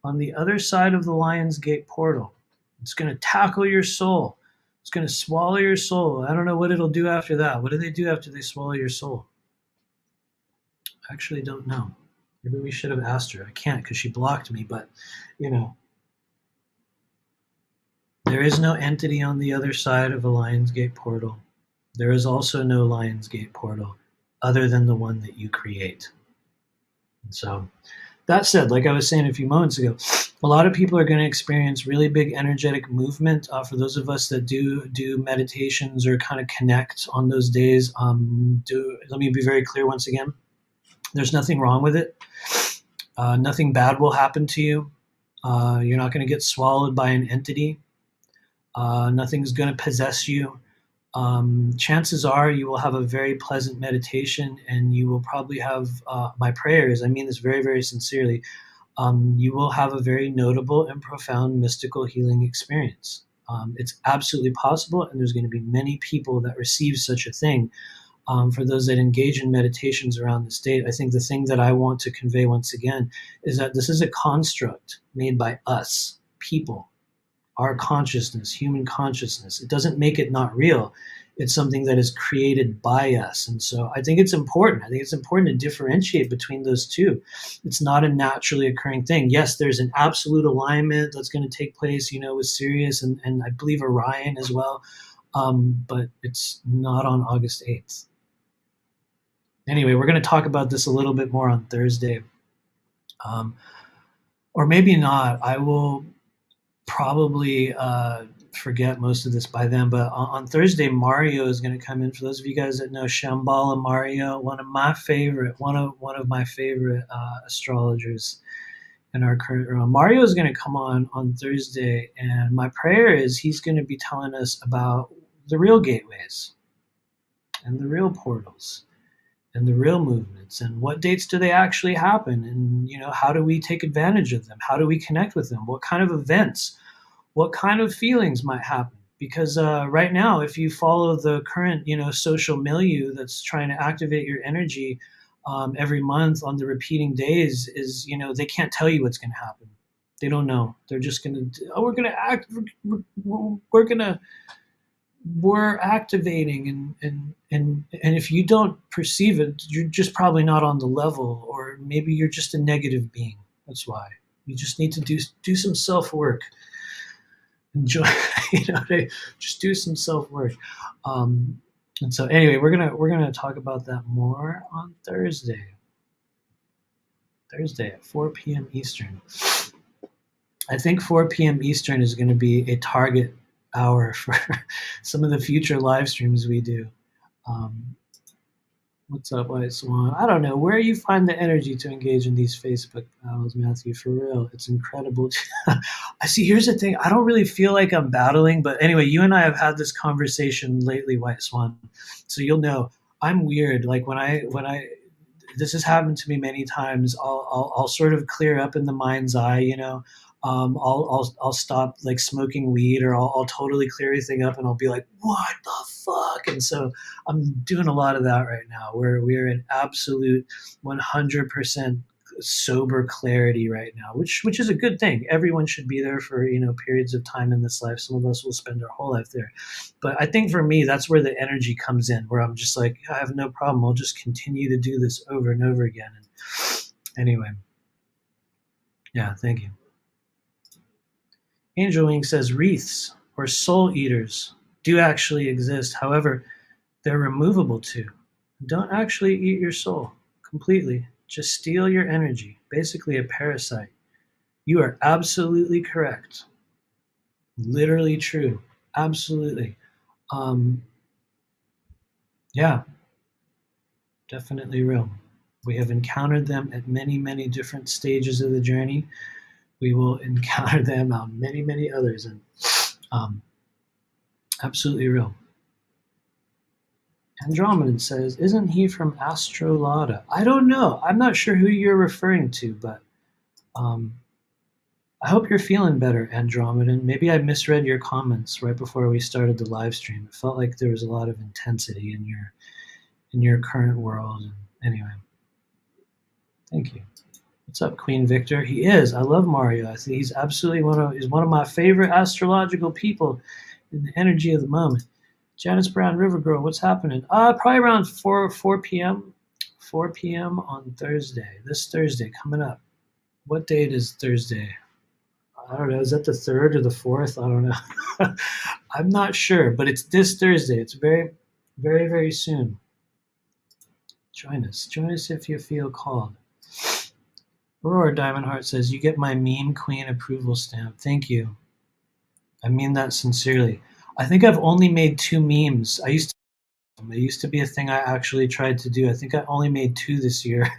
on the other side of the Lion's Gate portal. It's going to tackle your soul. It's going to swallow your soul. I don't know what it'll do after that. What do they do after they swallow your soul? I actually don't know. Maybe we should have asked her. I can't because she blocked me, but there is no entity on the other side of a Lion's Gate portal. There is also no Lion's Gate portal other than the one that you create. And so, that said, like I was saying a few moments ago, a lot of people are going to experience really big energetic movement. For those of us that do meditations or kind of connect on those days, let me be very clear once again. There's nothing wrong with it. Nothing bad will happen to you. You're not going to get swallowed by an entity. Nothing's going to possess you. Chances are you will have a very pleasant meditation, and you will probably have my prayers. I mean this very, very sincerely. You will have a very notable and profound mystical healing experience. It's absolutely possible, and there's going to be many people that receive such a thing. For those that engage in meditations around the state, I think the thing that I want to convey once again is that this is a construct made by us, people, our consciousness, human consciousness. It doesn't make it not real. It's something that is created by us. And so I think it's important. I think it's important to differentiate between those two. It's not a naturally occurring thing. Yes, there's an absolute alignment that's going to take place, with Sirius and I believe Orion as well. But it's not on August 8th. Anyway, we're going to talk about this a little bit more on Thursday. Or maybe not. I will probably forget most of this by then, but on Thursday, Mario is going to come in. For those of you guys that know Shambhala Mario, one of my favorite astrologers in our current room. Mario is going to come on Thursday, and my prayer is he's going to be telling us about the real gateways and the real portals and the real movements, and what dates do they actually happen, and how do we take advantage of them, how do we connect with them, what kind of events, what kind of feelings might happen. Because right now, if you follow the current social milieu that's trying to activate your energy every month on the repeating days, is they can't tell you what's going to happen. They don't know. They're just going to, we're going to act, we're activating, and if you don't perceive it, you're just probably not on the level, or maybe you're just a negative being. That's why you just need to do some self-work. Enjoy, just do some self-work. And so anyway, we're gonna talk about that more on Thursday. Thursday at 4 p.m. Eastern. I think 4 p.m. Eastern is going to be a target hour for some of the future live streams we do. Um, what's up, White Swan? I don't know where you find the energy to engage in these Facebook battles, Matthew. For real, it's incredible. I see. Here's the thing. I don't really feel like I'm battling, but anyway, you and I have had this conversation lately, White Swan. So you'll know I'm weird. Like when I this has happened to me many times. I'll sort of clear up in the mind's eye, you know. I'll stop like smoking weed, or I'll totally clear everything up, and I'll be like, what the fuck? And so I'm doing a lot of that right now, where we're in absolute 100% sober clarity right now, which is a good thing. Everyone should be there for periods of time in this life. Some of us will spend our whole life there, but I think for me that's where the energy comes in, where I'm just like, I have no problem. I'll just continue to do this over and over again. And anyway, yeah, thank you. Angel Wing says wreaths or soul eaters do actually exist. However, they're removable too. Don't actually eat your soul completely. Just steal your energy. Basically a parasite. You are absolutely correct. Literally true. Absolutely. Yeah, definitely real. We have encountered them at many, many different stages of the journey. We will encounter them on many, many others. And absolutely real. Andromedan says, isn't he from Astrolada? I don't know. I'm not sure who you're referring to, but I hope you're feeling better, Andromedan. Maybe I misread your comments right before we started the live stream. It felt like there was a lot of intensity in your current world. And anyway, thank you. What's up, Queen Victor? He is. I love Mario. I think he's absolutely one of my favorite astrological people in the energy of the moment. Janice Brown, River Girl, what's happening? Probably around 4 p.m. 4 p.m. on Thursday. This Thursday coming up. What date is Thursday? I don't know. Is that the 3rd or the 4th? I don't know. I'm not sure, but it's this Thursday. It's very, very, very soon. Join us. Join us if you feel called. Aurora Diamond Heart says, you get my meme queen approval stamp. Thank you. I mean that sincerely. I think I've only made 2 memes. It used to be a thing I actually tried to do. I think I only made 2 this year.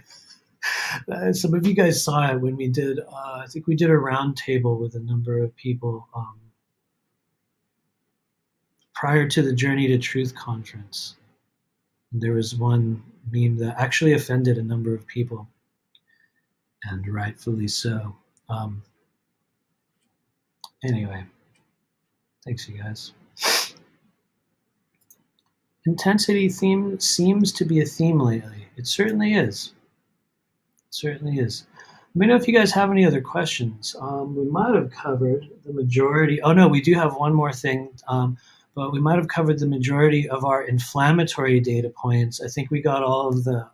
Some of you guys saw it when we did, I think we did a round table with a number of people prior to the Journey to Truth conference. There was one meme that actually offended a number of people, and rightfully so. Anyway, thanks, you guys. Intensity theme seems to be a theme lately. It certainly is. It certainly is. Let me know if you guys have any other questions. We might have covered the majority. Oh no, we do have one more thing, but we might have covered the majority of our inflammatory data points. I think we got all of the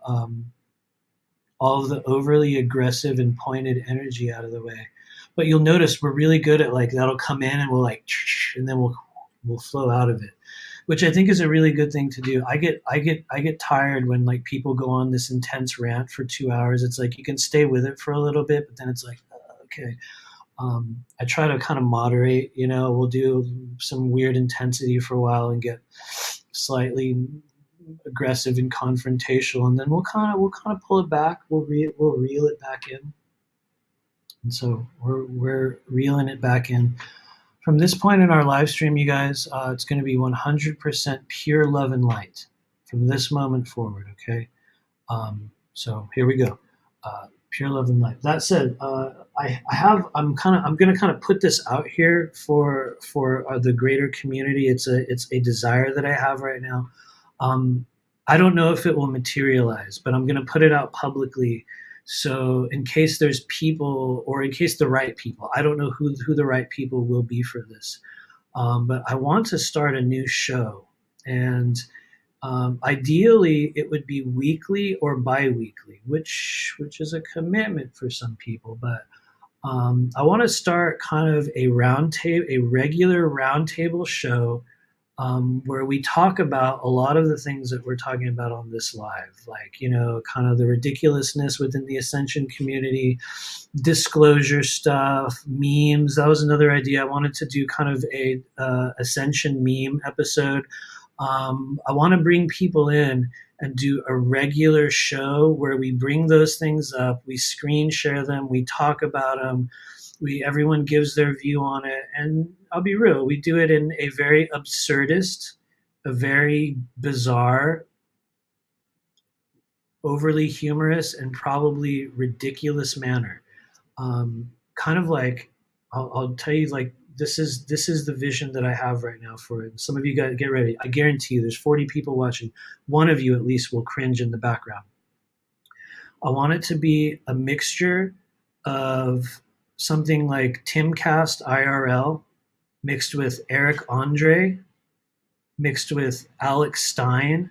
overly aggressive and pointed energy out of the way. But you'll notice we're really good at like that'll come in and we'll like, and then we'll flow out of it, which I think is a really good thing to do. I get tired when like people go on this intense rant for 2 hours. It's like you can stay with it for a little bit, but then it's like, okay. I try to kind of moderate. We'll do some weird intensity for a while and get slightly aggressive and confrontational, and then we'll kind of pull it back. We'll reel it back in, and so we're reeling it back in. From this point in our live stream, you guys, it's going to be 100% pure love and light from this moment forward. Okay, so here we go. Pure love and light. That said, I'm going to kind of put this out here for the greater community. It's a desire that I have right now. I don't know if it will materialize, but I'm going to put it out publicly. So in case there's people, or in case the right people, I don't know who the right people will be for this, but I want to start a new show, and ideally it would be weekly or bi-weekly, which is a commitment for some people, but I want to start kind of a regular roundtable show where we talk about a lot of the things that we're talking about on this live, like, kind of the ridiculousness within the ascension community, disclosure stuff, memes. That was another idea. I wanted to do kind of a ascension meme episode. I want to bring people in and do a regular show where we bring those things up, we screen share them, we talk about them, everyone gives their view on it, and I'll be real, we do it in a very absurdist, a very bizarre, overly humorous, and probably ridiculous manner. Kind of like, I'll tell you, like, this is the vision that I have right now for it. Some of you guys get ready. I guarantee you, there's 40 people watching. One of you at least will cringe in the background. I want it to be a mixture of something like Timcast IRL mixed with Eric Andre, mixed with Alex Stein,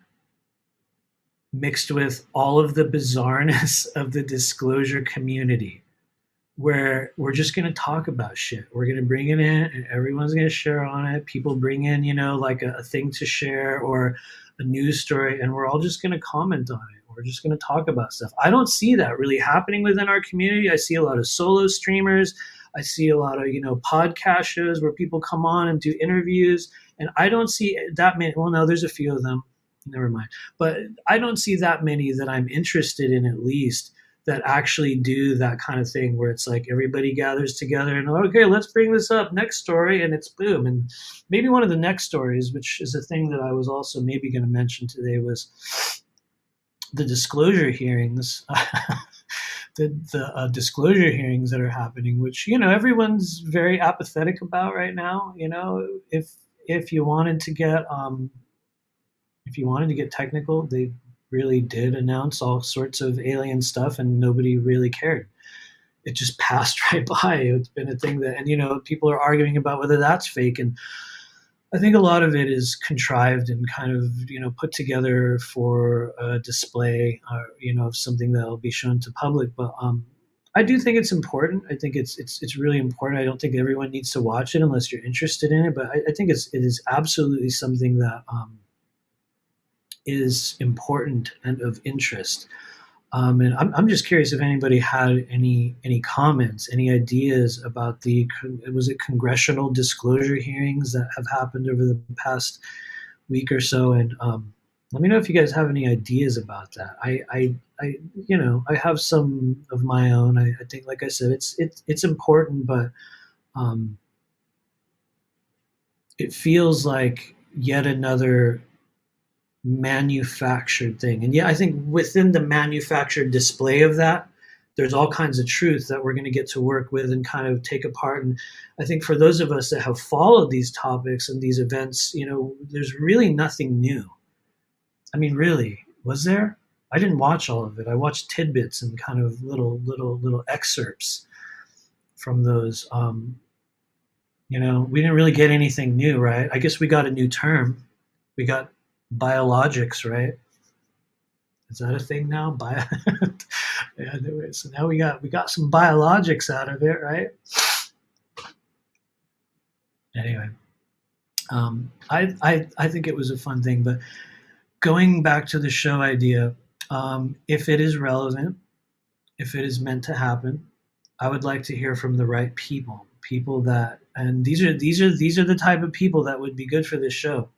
mixed with all of the bizarreness of the disclosure community, where we're just going to talk about shit. We're going to bring it in and everyone's going to share on it. People bring in, like a thing to share or a news story, and we're all just going to comment on it. We're just going to talk about stuff. I don't see that really happening within our community. I see a lot of solo streamers. I see a lot of, podcast shows where people come on and do interviews, and I don't see that many. Well, no, there's a few of them. Never mind. But I don't see that many that I'm interested in, at least, that actually do that kind of thing where it's like everybody gathers together and, okay, let's bring this up, next story, and it's boom. And maybe one of the next stories, which is a thing that I was also maybe going to mention today, was the disclosure hearings. the disclosure hearings that are happening, which, everyone's very apathetic about right now. If you wanted to get technical, they really did announce all sorts of alien stuff and nobody really cared. It just passed right by. It's been a thing that, and people are arguing about whether that's fake. And I think a lot of it is contrived and kind of, put together for a display, of something that will be shown to public. But I do think it's important. I think it's really important. I don't think everyone needs to watch it unless you're interested in it. But I think it is absolutely something that is important and of interest. And I'm just curious if anybody had any comments, any ideas about was it congressional disclosure hearings that have happened over the past week or so? And let me know if you guys have any ideas about that. I have some of my own. I think, like I said, it's important, but it feels like yet another manufactured thing. And yeah, I think within the manufactured display of that, there's all kinds of truth that we're going to get to work with and kind of take apart. And I think for those of us that have followed these topics and these events, there's really nothing new. I mean, really, was there? I didn't watch all of it. I watched tidbits and kind of little excerpts from those. We didn't really get anything new, right? I guess we got a new term. We got biologics, right? Is that a thing now? Yeah, so now we got some biologics out of it, right? Anyway, I think it was a fun thing. But going back to the show idea, if it is relevant, if it is meant to happen, I would like to hear from the right people that, and these are the type of people that would be good for this show.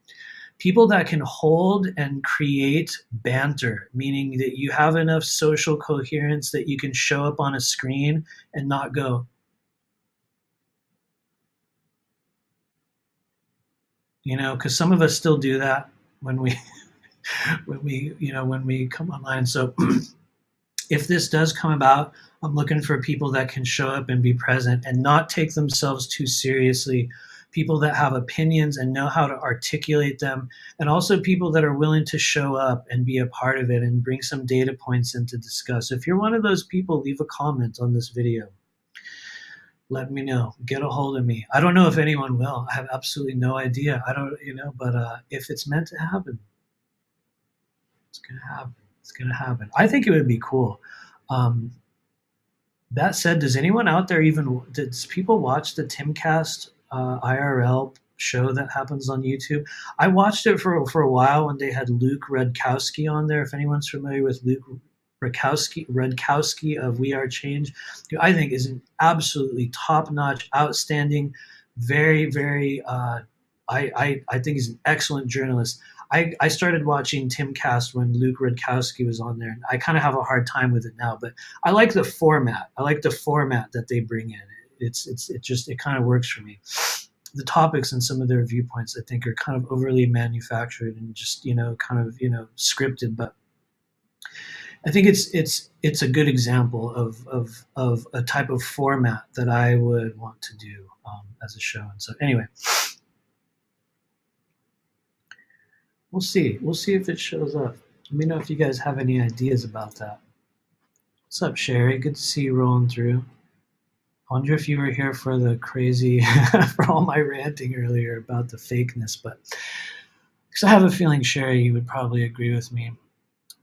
People that can hold and create banter, meaning that you have enough social coherence that you can show up on a screen and not go, because some of us still do that when we when we come online. So if this does come about, I'm looking for people that can show up and be present and not take themselves too seriously. People that have opinions and know how to articulate them, and also people that are willing to show up and be a part of it and bring some data points in to discuss. If you're one of those people, leave a comment on this video. Let me know. Get a hold of me. I don't know if anyone will. I have absolutely no idea. I don't, but if it's meant to happen, it's going to happen. It's going to happen. I think it would be cool. That said, does anyone out there does people watch the Timcast IRL show that happens on YouTube. I watched it for a while when they had Luke Rudkowski on there. If anyone's familiar with Luke Rudkowski of We Are Change, who I think is an absolutely top-notch, outstanding, very, very. I think he's an excellent journalist. I started watching Timcast when Luke Rudkowski was on there, and I kind of have a hard time with it now. But I like the format. I like the format that they bring in. It kind of works for me. The topics and some of their viewpoints, I think, are kind of overly manufactured and just kind of scripted. But I think it's a good example of a type of format that I would want to do as a show. And so anyway. We'll see. We'll see if it shows up. Let me know if you guys have any ideas about that. What's up, Sherry? Good to see you rolling through. I wonder if you were here for the crazy, for all my ranting earlier about the fakeness, but because I have a feeling, Sherry, you would probably agree with me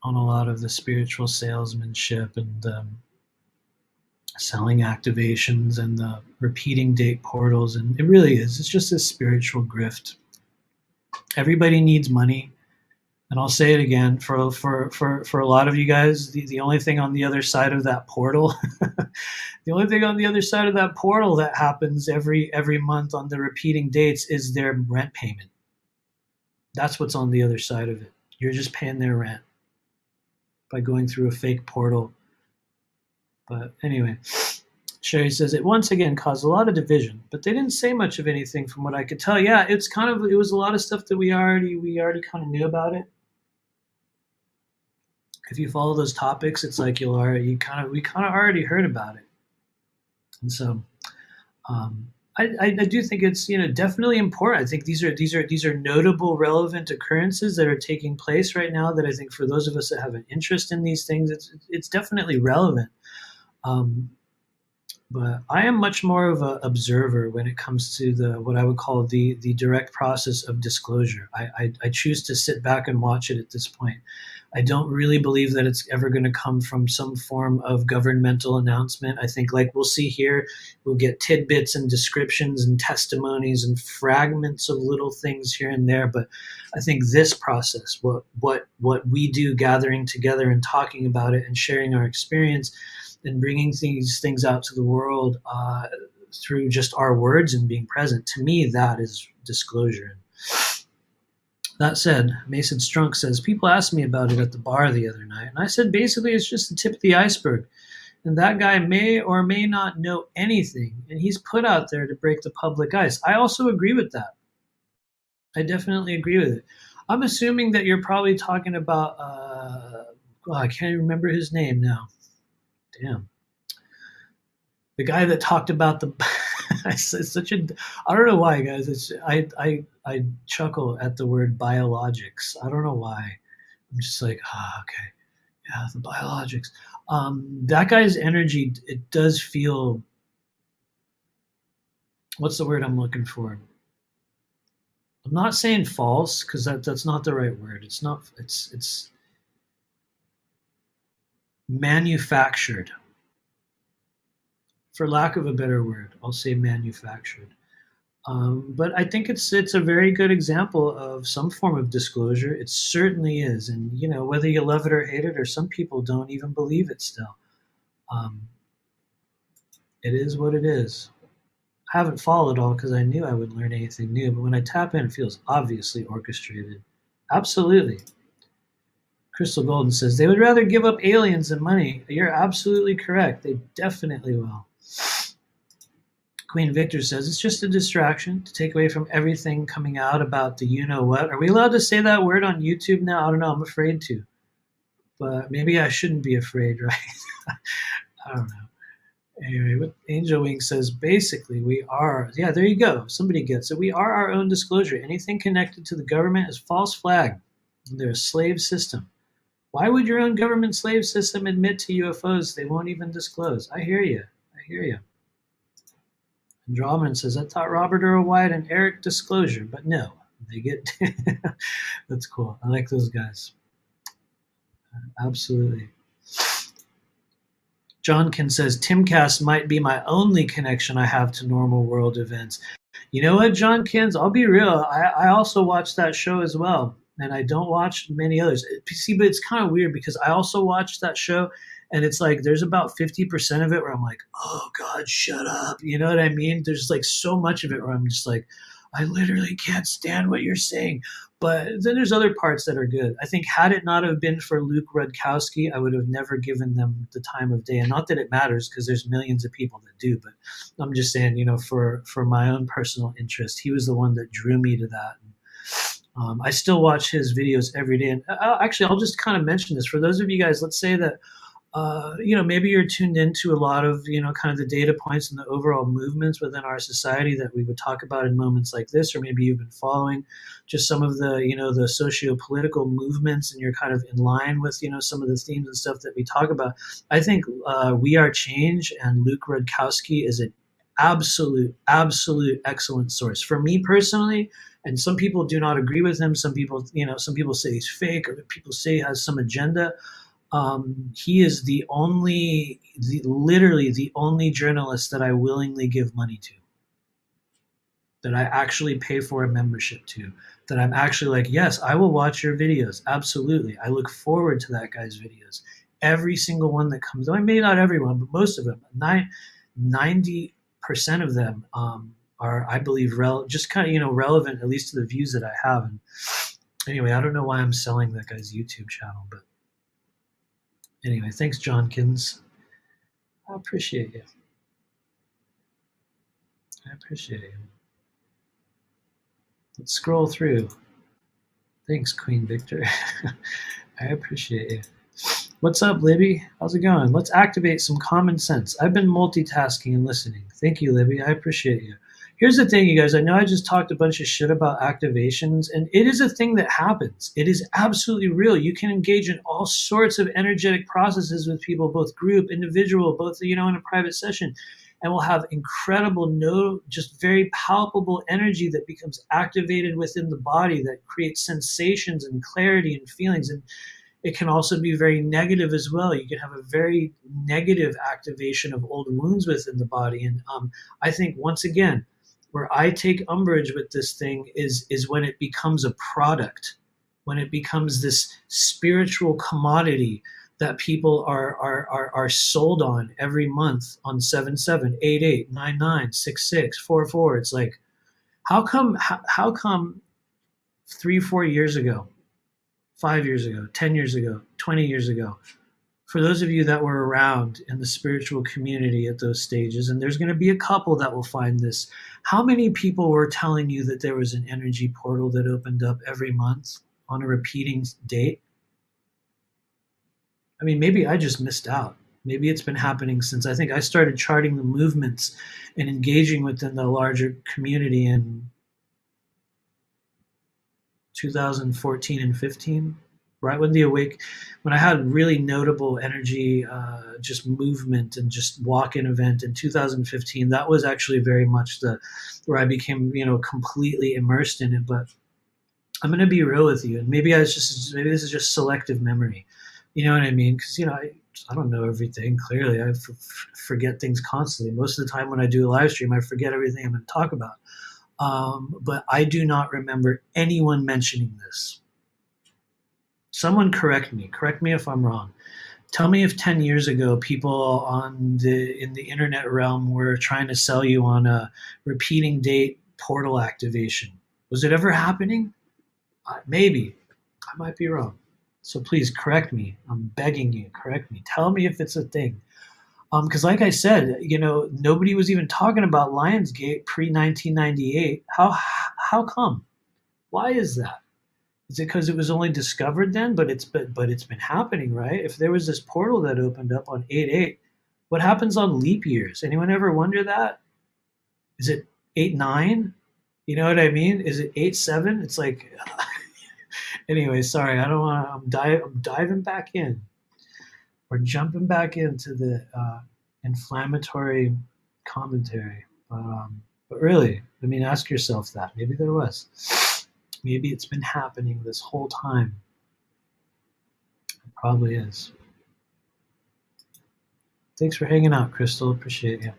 on a lot of the spiritual salesmanship and selling activations and the repeating date portals. And it really is. It's just a spiritual grift. Everybody needs money. And I'll say it again, for a lot of you guys, the only thing on the other side of that portal, the only thing on the other side of that portal that happens every month on the repeating dates is their rent payment. That's what's on the other side of it. You're just paying their rent by going through a fake portal. But anyway, Sherry says it once again caused a lot of division, but they didn't say much of anything from what I could tell. Yeah, it was a lot of stuff that we already kind of knew about it. If you follow those topics, it's like we kind of already heard about it. And so I do think it's definitely important. I think these are notable, relevant occurrences that are taking place right now that I think for those of us that have an interest in these things, it's definitely relevant. But I am much more of an observer when it comes to what I would call the direct process of disclosure. I choose to sit back and watch it at this point. I don't really believe that it's ever going to come from some form of governmental announcement. I think, like we'll see here, we'll get tidbits and descriptions and testimonies and fragments of little things here and there. But I think this process, what we do, gathering together and talking about it and sharing our experience and bringing these things out to the world through just our words and being present, to me, that is disclosure. That said, Mason Strunk says, people asked me about it at the bar the other night, and I said basically it's just the tip of the iceberg. And that guy may or may not know anything, and he's put out there to break the public ice. I also agree with that. I definitely agree with it. I'm assuming that you're probably talking about, I can't even remember his name now. Damn. The guy that talked about the it's such a I don't know why, guys. I chuckle at the word biologics. I don't know why. I'm just like, okay. Yeah, the biologics. That guy's energy, it does feel, what's the word I'm looking for? I'm not saying false, because that's not the right word. It's manufactured. For lack of a better word, I'll say manufactured. But I think it's a very good example of some form of disclosure. It certainly is, and whether you love it or hate it, or some people don't even believe it still. It is what it is. I haven't followed all because I knew I would learn anything new, but when I tap in, it feels obviously orchestrated. Absolutely. Crystal Golden says they would rather give up aliens than money. You're absolutely correct. They definitely will. Queen Victor says it's just a distraction to take away from everything coming out about the you-know-what. Are we allowed to say that word on YouTube now? I don't know. I'm afraid to. But maybe I shouldn't be afraid, right? I don't know. Anyway, what Angel Wing says, basically, we are, yeah, there you go. Somebody gets it. We are our own disclosure. Anything connected to the government is false flag. They're a slave system. Why would your own government slave system admit to UFOs they won't even disclose? I hear you. I hear you. Andromeda says, I thought Robert Earl White and Eric disclosure, but no, they get, that's cool. I like those guys. Absolutely. Johnkin says, Timcast might be my only connection I have to normal world events. You know what, John Kins? I'll be real. I also watch that show as well, and I don't watch many others. See, but it's kind of weird because I also watch that show, and it's like there's about 50% of it where I'm like, oh God, shut up. You know what I mean? There's like so much of it where I'm just like, I literally can't stand what you're saying. But then there's other parts that are good. I think had it not have been for Luke Rudkowski, I would have never given them the time of day. And not that it matters because there's millions of people that do, but I'm just saying, for my own personal interest, he was the one that drew me to that. I still watch his videos every day. And actually, I'll just kind of mention this for those of you guys. Let's say that maybe you're tuned into a lot of, kind of the data points and the overall movements within our society that we would talk about in moments like this, or maybe you've been following just some of the, the socio-political movements and you're kind of in line with, some of the themes and stuff that we talk about. I think We Are Change and Luke Rudkowski is an absolute excellent source. For me personally, and some people do not agree with him. Some people say he's fake, or people say he has some agenda. He is literally the only journalist that I willingly give money to, that I actually pay for a membership to, that I'm actually like, yes, I will watch your videos. Absolutely. I look forward to that guy's videos. Every single one that comes, maybe not everyone, but most of them, 90% of them are, I believe, just kind of, relevant, at least to the views that I have. And anyway, I don't know why I'm selling that guy's YouTube channel, but anyway, thanks, Johnkins. I appreciate you. Let's scroll through. Thanks, Queen Victor. I appreciate you. What's up, Libby? How's it going? Let's activate some common sense. I've been multitasking and listening. Thank you, Libby. I appreciate you. Here's the thing, you guys. I know I just talked a bunch of shit about activations, and it is a thing that happens. It is absolutely real. You can engage in all sorts of energetic processes with people, both group, individual, both, in a private session, and will have incredible, just very palpable energy that becomes activated within the body that creates sensations and clarity and feelings. And it can also be very negative as well. You can have a very negative activation of old wounds within the body. And I think, once again, where I take umbrage with this thing is when it becomes a product, when it becomes this spiritual commodity that people are sold on every month on 7788 99 66 44. It's like, how come 3-4 years ago, 5 years ago, 10 years ago, 20 years ago, for those of you that were around in the spiritual community at those stages, and there's going to be a couple that will find this, how many people were telling you that there was an energy portal that opened up every month on a repeating date? I mean, maybe I just missed out. Maybe it's been happening since I think I started charting the movements and engaging within the larger community in 2014 and 15, right when when I had really notable energy, just movement and just walk-in event in 2015. That was actually very much where I became, completely immersed in it. But I'm going to be real with you, and maybe this is just selective memory. You know what I mean? Because I don't know everything. Clearly, I forget things constantly. Most of the time when I do a live stream, I forget everything I'm going to talk about. But I do not remember anyone mentioning this. Someone correct me if I'm wrong. Tell me if 10 years ago people in the internet realm were trying to sell you on a repeating date portal activation. Was it ever happening? Maybe. I might be wrong. So please correct me. I'm begging you, correct me. Tell me if it's a thing. Because like I said, nobody was even talking about Lionsgate pre-1998. How come? Why is that? Is it because it was only discovered then? But it's been happening, right? If there was this portal that opened up on 8/8, what happens on leap years? Anyone ever wonder that? Is it 8/9? You know what I mean? Is it 8/7? It's like, anyway. Sorry, I don't want to. I'm diving back in. We're jumping back into the inflammatory commentary. But really, I mean, ask yourself that. Maybe there was. Maybe it's been happening this whole time. It probably is. Thanks for hanging out, Crystal. Appreciate you.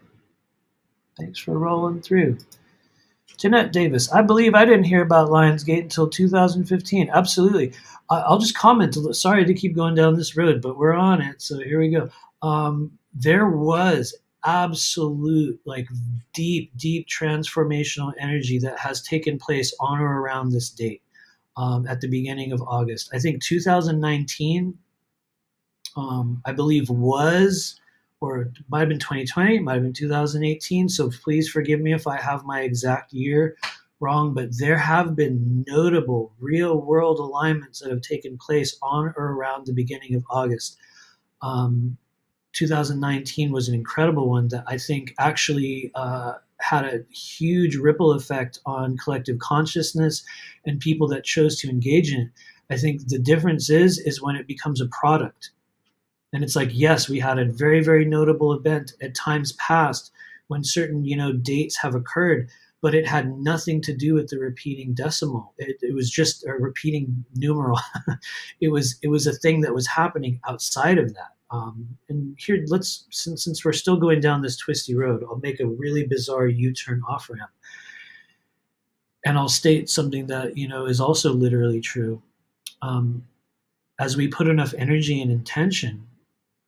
Thanks for rolling through. Jeanette Davis, I believe I didn't hear about Lionsgate until 2015. Absolutely. I'll just comment. Sorry to keep going down this road, but we're on it. So here we go. There was absolute, like, deep, deep transformational energy that has taken place on or around this date at the beginning of August. I think 2019, I believe, was, or it might have been 2020, it might have been 2018. So please forgive me if I have my exact year wrong, but there have been notable real world alignments that have taken place on or around the beginning of August. 2019 was an incredible one that I think actually had a huge ripple effect on collective consciousness and people that chose to engage in it. I think the difference is when it becomes a product. And it's like, yes, we had a very, very notable event at times past when certain, dates have occurred, but it had nothing to do with the repeating decimal. It was just a repeating numeral. It was a thing that was happening outside of that. And here, since we're still going down this twisty road, I'll make a really bizarre U-turn off ramp, and I'll state something that is also literally true. As we put enough energy and intention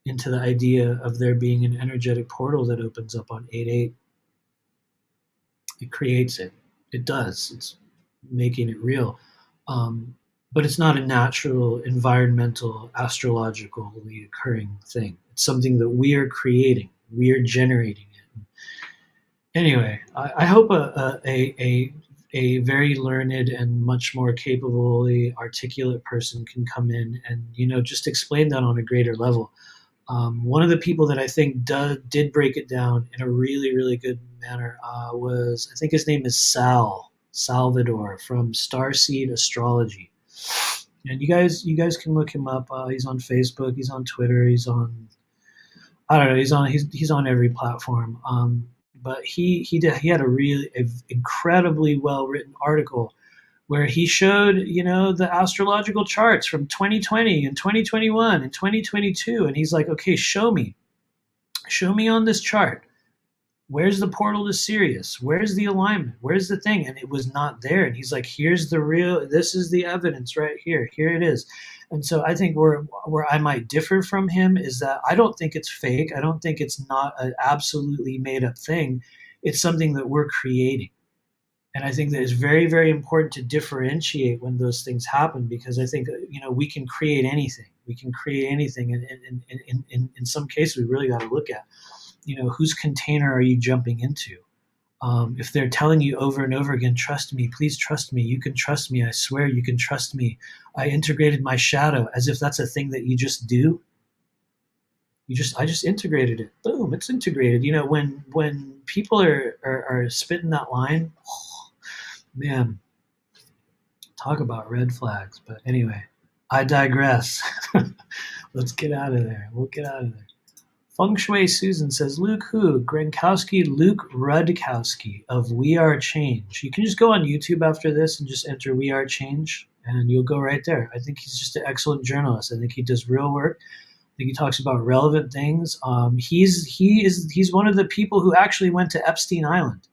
into the idea of there being an energetic portal that opens up on 8/8, it creates it. It does. It's making it real. But it's not a natural, environmental, astrologically occurring thing. It's something that we are creating. We are generating it. Anyway, I hope a very learned and much more capably articulate person can come in and just explain that on a greater level. One of the people that I think did break it down in a really, really good manner was, I think his name is Salvador from Starseed Astrology. And you guys can look him up. He's on Facebook. He's on Twitter. He's on, I don't know. He's on every platform. But he had a really incredibly well written article where he showed, the astrological charts from 2020 and 2021 and 2022. And he's like, okay, show me on this chart. Where's the portal to Sirius? Where's the alignment? Where's the thing? And it was not there. And he's like, this is the evidence right here. Here it is. And so I think where I might differ from him is that I don't think it's fake. I don't think it's not an absolutely made up thing. It's something that we're creating. And I think that it's very, very important to differentiate when those things happen, because I think, we can create anything. We can create anything. And in some cases, we really got to look at, whose container are you jumping into? If they're telling you over and over again, trust me, please trust me, you can trust me, I swear you can trust me, I integrated my shadow, as if that's a thing that you just do. I just integrated it. Boom, it's integrated. When people are spitting that line, man, talk about red flags. But anyway, I digress. Let's get out of there. We'll get out of there. Feng Shui Susan says, Luke who? Gronkowski, Luke Rudkowski of We Are Change. You can just go on YouTube after this and just enter We Are Change, and you'll go right there. I think he's just an excellent journalist. I think he does real work. I think he talks about relevant things. He's one of the people who actually went to Epstein Island.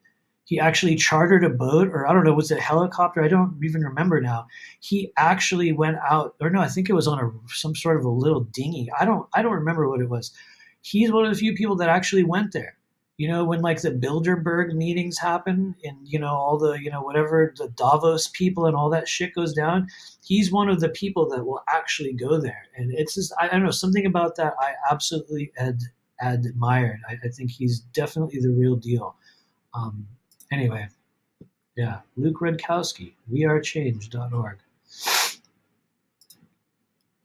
He actually chartered a boat, or I don't know, was it a helicopter? I don't even remember now. He actually went out, or no, I think it was on some sort of a little dinghy. I don't remember what it was. He's one of the few people that actually went there. When like the Bilderberg meetings happen and, all the, whatever, the Davos people and all that shit goes down, he's one of the people that will actually go there. And it's just, I don't know, something about that I absolutely admired. I think he's definitely the real deal. Anyway, yeah, Luke Rudkowski, wearechange.org.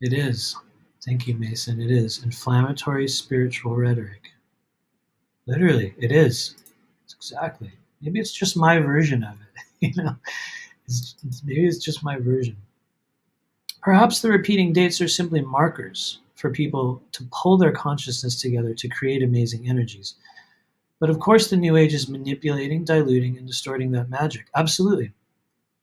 It is. Thank you, Mason. It is inflammatory spiritual rhetoric. Literally, it is. It's exactly. Maybe it's just my version of it. Maybe it's just my version. Perhaps the repeating dates are simply markers for people to pull their consciousness together to create amazing energies. But of course, the New Age is manipulating, diluting, and distorting that magic. Absolutely.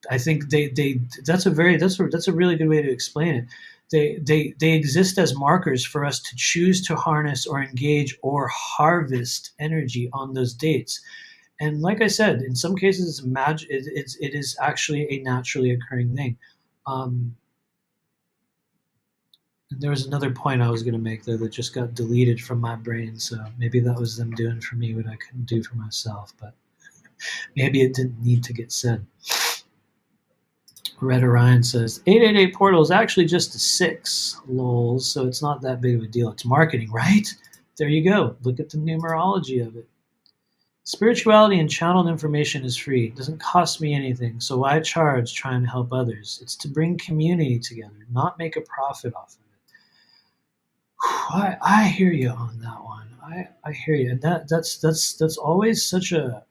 I think that's a really good way to explain it. they exist as markers for us to choose to harness or engage or harvest energy on those dates. And like I said, in some cases, it is actually a naturally occurring thing. Um, and there was another point I was going to make there that just got deleted from my brain. So maybe that was them doing for me what I couldn't do for myself. But maybe it didn't need to get said. Red Orion says 888 portal is actually just a 6 lols, so it's not that big of a deal. It's marketing, right? There you go. Look at the numerology of it. Spirituality and channeled information is free. It doesn't cost me anything, so why charge trying to help others? It's to bring community together, not make a profit off of it. I hear you on that one. I hear you. And that's always such a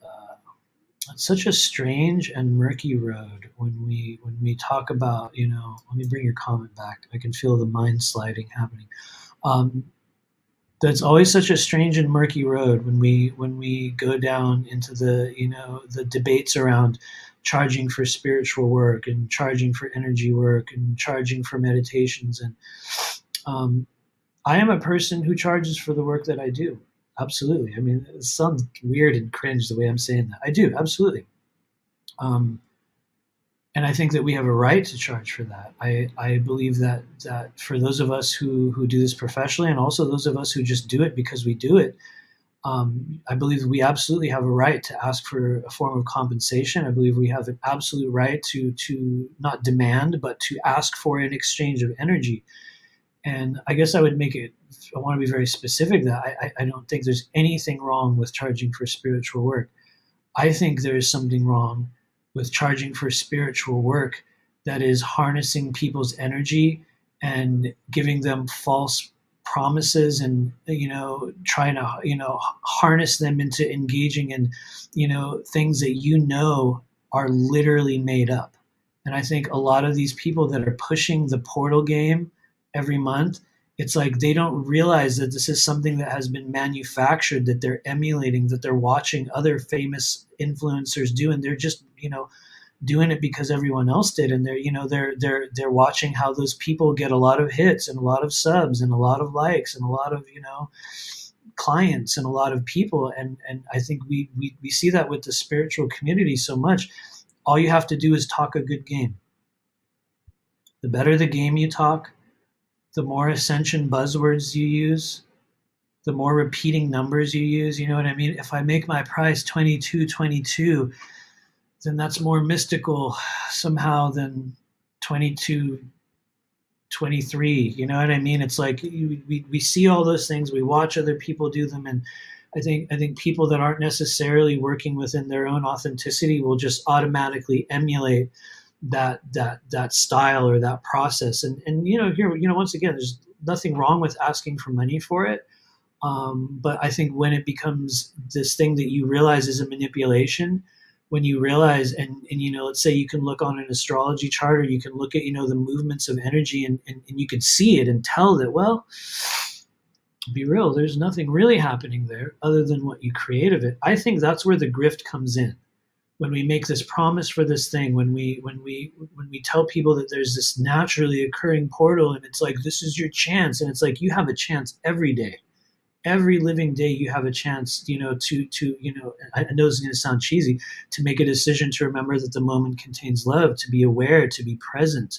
strange and murky road when we talk about, let me bring your comment back. I can feel the mind sliding happening. That's always such a strange and murky road when we go down into the debates around charging for spiritual work and charging for energy work and charging for meditations. And I am a person who charges for the work that I do. Absolutely. I mean, it sounds weird and cringe the way I'm saying that. I do, absolutely. And I think that we have a right to charge for that. I believe that for those of us who do this professionally, and also those of us who just do it because we do it, I believe we absolutely have a right to ask for a form of compensation. I believe we have an absolute right to not demand, but to ask for an exchange of energy. And I guess I would make it, I want to be very specific that I don't think there's anything wrong with charging for spiritual work. I think there is something wrong with charging for spiritual work that is harnessing people's energy and giving them false promises and, trying to, harness them into engaging in, things that are literally made up. And I think a lot of these people that are pushing the portal game every month, it's like they don't realize that this is something that has been manufactured, that they're emulating, that they're watching other famous influencers do, and they're just, doing it because everyone else did, and they're watching how those people get a lot of hits and a lot of subs and a lot of likes and a lot of clients and a lot of people, and I think we see that with the spiritual community so much. All you have to do is talk a good game. The better the game you talk, the more ascension buzzwords you use, the more repeating numbers you use. You know what I mean? If I make my price 2222, then that's more mystical somehow than 2223. You know what I mean? It's like we see all those things, we watch other people do them, and I think people that aren't necessarily working within their own authenticity will just automatically emulate that style or that process. And here, once again, there's nothing wrong with asking for money for it. But I think when it becomes this thing that you realize is a manipulation, when you realize, and let's say you can look on an astrology chart, or you can look at, the movements of energy, and you can see it and tell that, well, be real, there's nothing really happening there other than what you create of it. I think that's where the grift comes in. When we make this promise for this thing, when we tell people that there's this naturally occurring portal, and it's like, this is your chance, and it's like, you have a chance every day. Every living day you have a chance, to I know this is going to sound cheesy, to make a decision to remember that the moment contains love, to be aware, to be present,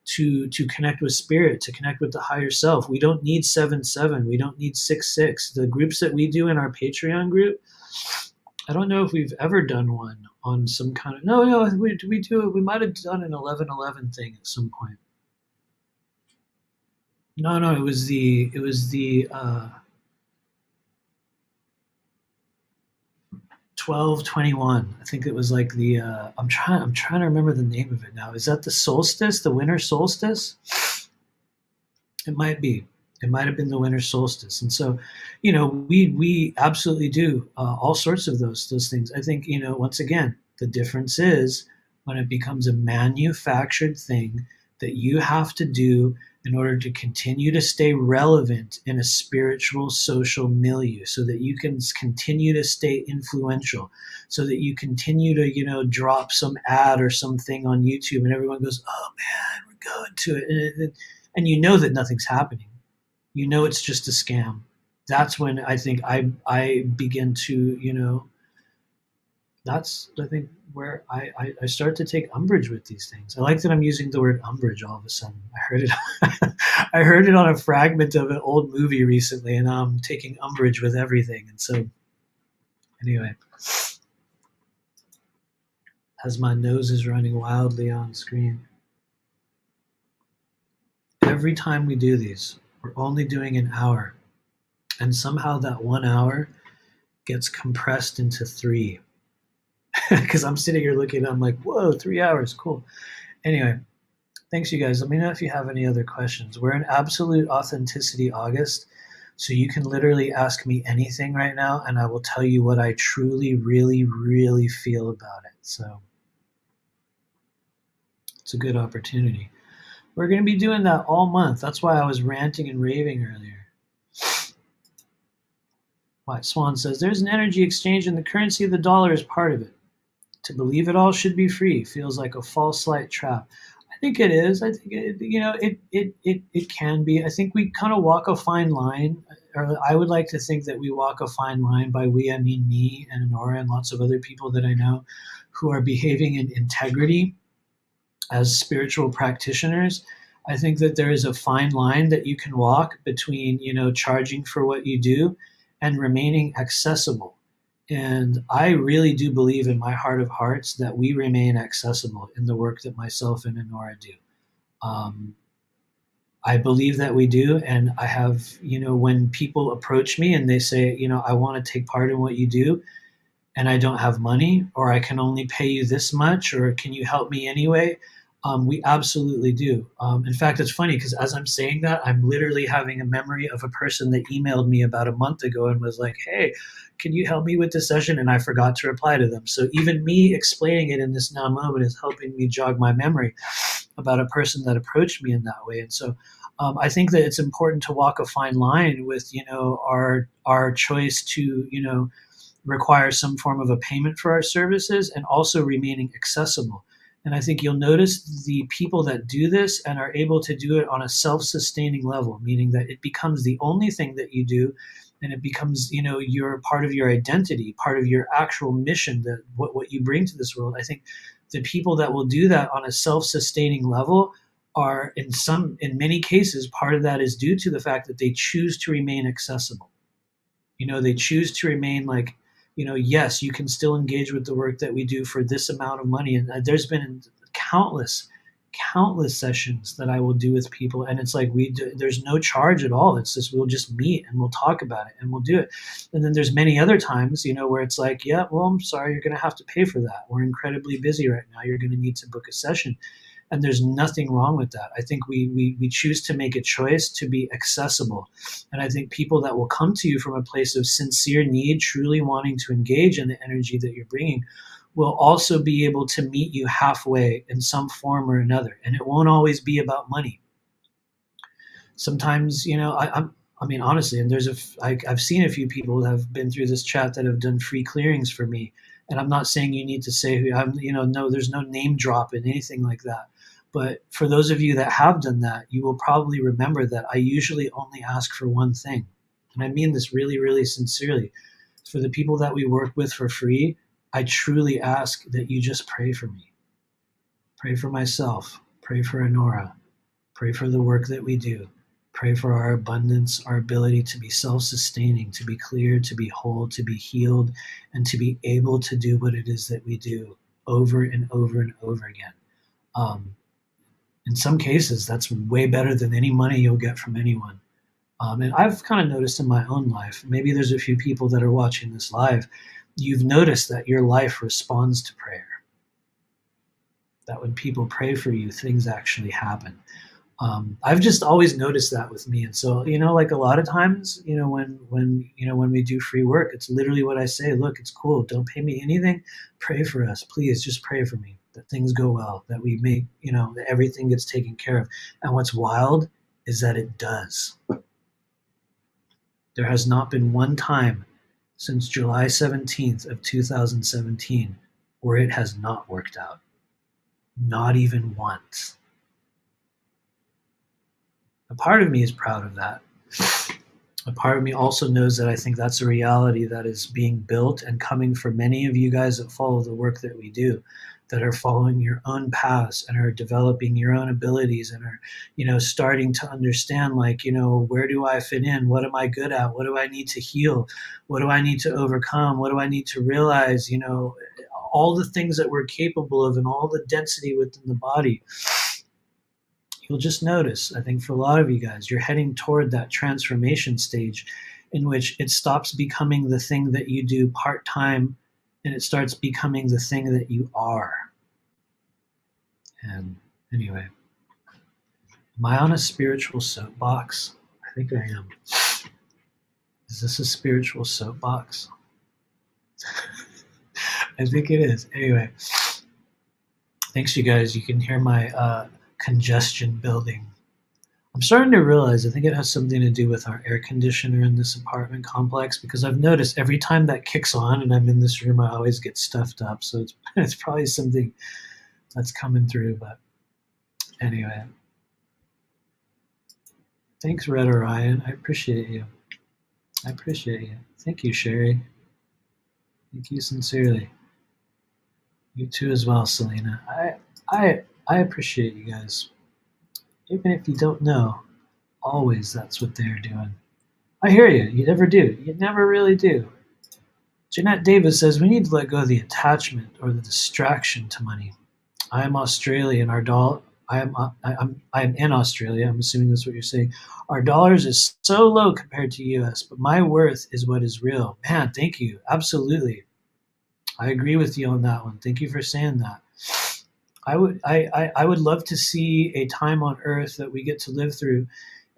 to connect with spirit, to connect with the higher self. We don't need 7-7. We don't need 6-6. The groups that we do in our Patreon group, I don't know if we've ever done one on some kind of, no, we do it. We might have done an 11-11 thing at some point. No, it was the 12-21. I think it was like the I'm trying to remember the name of it now. Is that the solstice, the winter solstice? It might be. It might have been the winter solstice. And so, we absolutely do all sorts of those things. I think, once again, the difference is when it becomes a manufactured thing that you have to do in order to continue to stay relevant in a spiritual social milieu, so that you can continue to stay influential, so that you continue to, drop some ad or something on YouTube and everyone goes, oh man, we're going to it. and you know that nothing's happening. You know it's just a scam. That's when I think I begin to, that's I think where I start to take umbrage with these things. I like that I'm using the word umbrage all of a sudden. I heard it I heard it on a fragment of an old movie recently, and I'm taking umbrage with everything. And so anyway, as my nose is running wildly on screen. Every time we do these, we're only doing an hour. And somehow that 1 hour gets compressed into 3. Because I'm sitting here looking, I'm like, whoa, 3 hours, cool. Anyway, thanks, you guys. Let me know if you have any other questions. We're in Absolute Authenticity August, so you can literally ask me anything right now, and I will tell you what I truly, really, really feel about it. So it's a good opportunity. We're going to be doing that all month. That's why I was ranting and raving earlier. White Swan says, there's an energy exchange and the currency of the dollar is part of it. To believe it all should be free feels like a false light trap. I think it is. I think it can be. I think we kind of walk a fine line, or I would like to think that we walk a fine line. By we, I mean me and Honora and lots of other people that I know who are behaving in integrity as spiritual practitioners. I think that there is a fine line that you can walk between, charging for what you do and remaining accessible. And I really do believe in my heart of hearts that we remain accessible in the work that myself and Honora do. I believe that we do. And I have, when people approach me and they say, I want to take part in what you do, and I don't have money, or I can only pay you this much, or can you help me anyway? We absolutely do. In fact, it's funny because as I'm saying that, I'm literally having a memory of a person that emailed me about a month ago and was like, hey, can you help me with this session? And I forgot to reply to them. So even me explaining it in this now moment is helping me jog my memory about a person that approached me in that way. And so I think that it's important to walk a fine line with, our choice to, require some form of a payment for our services and also remaining accessible. And I think you'll notice the people that do this and are able to do it on a self-sustaining level, meaning that it becomes the only thing that you do, and it becomes, your part of your identity, part of your actual mission, that what you bring to this world. I think the people that will do that on a self-sustaining level are in many cases, part of that is due to the fact that they choose to remain accessible. They choose to remain like, yes, you can still engage with the work that we do for this amount of money. And there's been countless sessions that I will do with people. And it's like, there's no charge at all. It's just, we'll just meet and we'll talk about it and we'll do it. And then there's many other times, where it's like, yeah, well, I'm sorry, you're going to have to pay for that. We're incredibly busy right now. You're going to need to book a session. And there's nothing wrong with that. I think we choose to make a choice to be accessible. And I think people that will come to you from a place of sincere need, truly wanting to engage in the energy that you're bringing, will also be able to meet you halfway in some form or another. And it won't always be about money. Sometimes, I mean, honestly, and I've seen a few people that have been through this chat that have done free clearings for me. And I'm not saying you need to say who I'm, no, there's no name drop in anything like that. But for those of you that have done that, you will probably remember that I usually only ask for one thing. And I mean this really, really sincerely. For the people that we work with for free, I truly ask that you just pray for me. Pray for myself. Pray for Honora. Pray for the work that we do. Pray for our abundance, our ability to be self-sustaining, to be clear, to be whole, to be healed, and to be able to do what it is that we do over and over and over again. In some cases, that's way better than any money you'll get from anyone. And I've kind of noticed in my own life, maybe there's a few people that are watching this live, you've noticed that your life responds to prayer. That when people pray for you, things actually happen. I've just always noticed that with me. And so, like a lot of times, when we do free work, it's literally what I say, look, it's cool. Don't pay me anything. Pray for us. Please just pray for me, that things go well, that we make, that everything gets taken care of. And what's wild is that it does. There has not been one time since July 17th of 2017 where it has not worked out. Not even once. A part of me is proud of that. A part of me also knows that I think that's a reality that is being built and coming for many of you guys that follow the work that we do, that are following your own paths and are developing your own abilities and are, starting to understand, like, where do I fit in? What am I good at? What do I need to heal? What do I need to overcome? What do I need to realize? All the things that we're capable of and all the density within the body. You'll just notice, I think for a lot of you guys, you're heading toward that transformation stage in which it stops becoming the thing that you do part-time and it starts becoming the thing that you are. And anyway, am I on a spiritual soapbox? I think I am. Is this a spiritual soapbox? I think it is. Anyway, thanks, you guys. You can hear my congestion building. I'm starting to realize I think it has something to do with our air conditioner in this apartment complex, because I've noticed every time that kicks on and I'm in this room, I always get stuffed up. So it's probably something that's coming through. But anyway, thanks, Red Orion. I appreciate you. I appreciate you. Thank you, Sherry. Thank you sincerely. You too as well, Selena. I appreciate you guys. Even if you don't know, always that's what they're doing. I hear you. You never do. You never really do. Jeanette Davis says we need to let go of the attachment or the distraction to money. I am Australian. Our dollar. I am in Australia. I'm assuming that's what you're saying. Our dollars is so low compared to US, but my worth is what is real. Man, thank you. Absolutely. I agree with you on that one. Thank you for saying that. I would love to see a time on Earth that we get to live through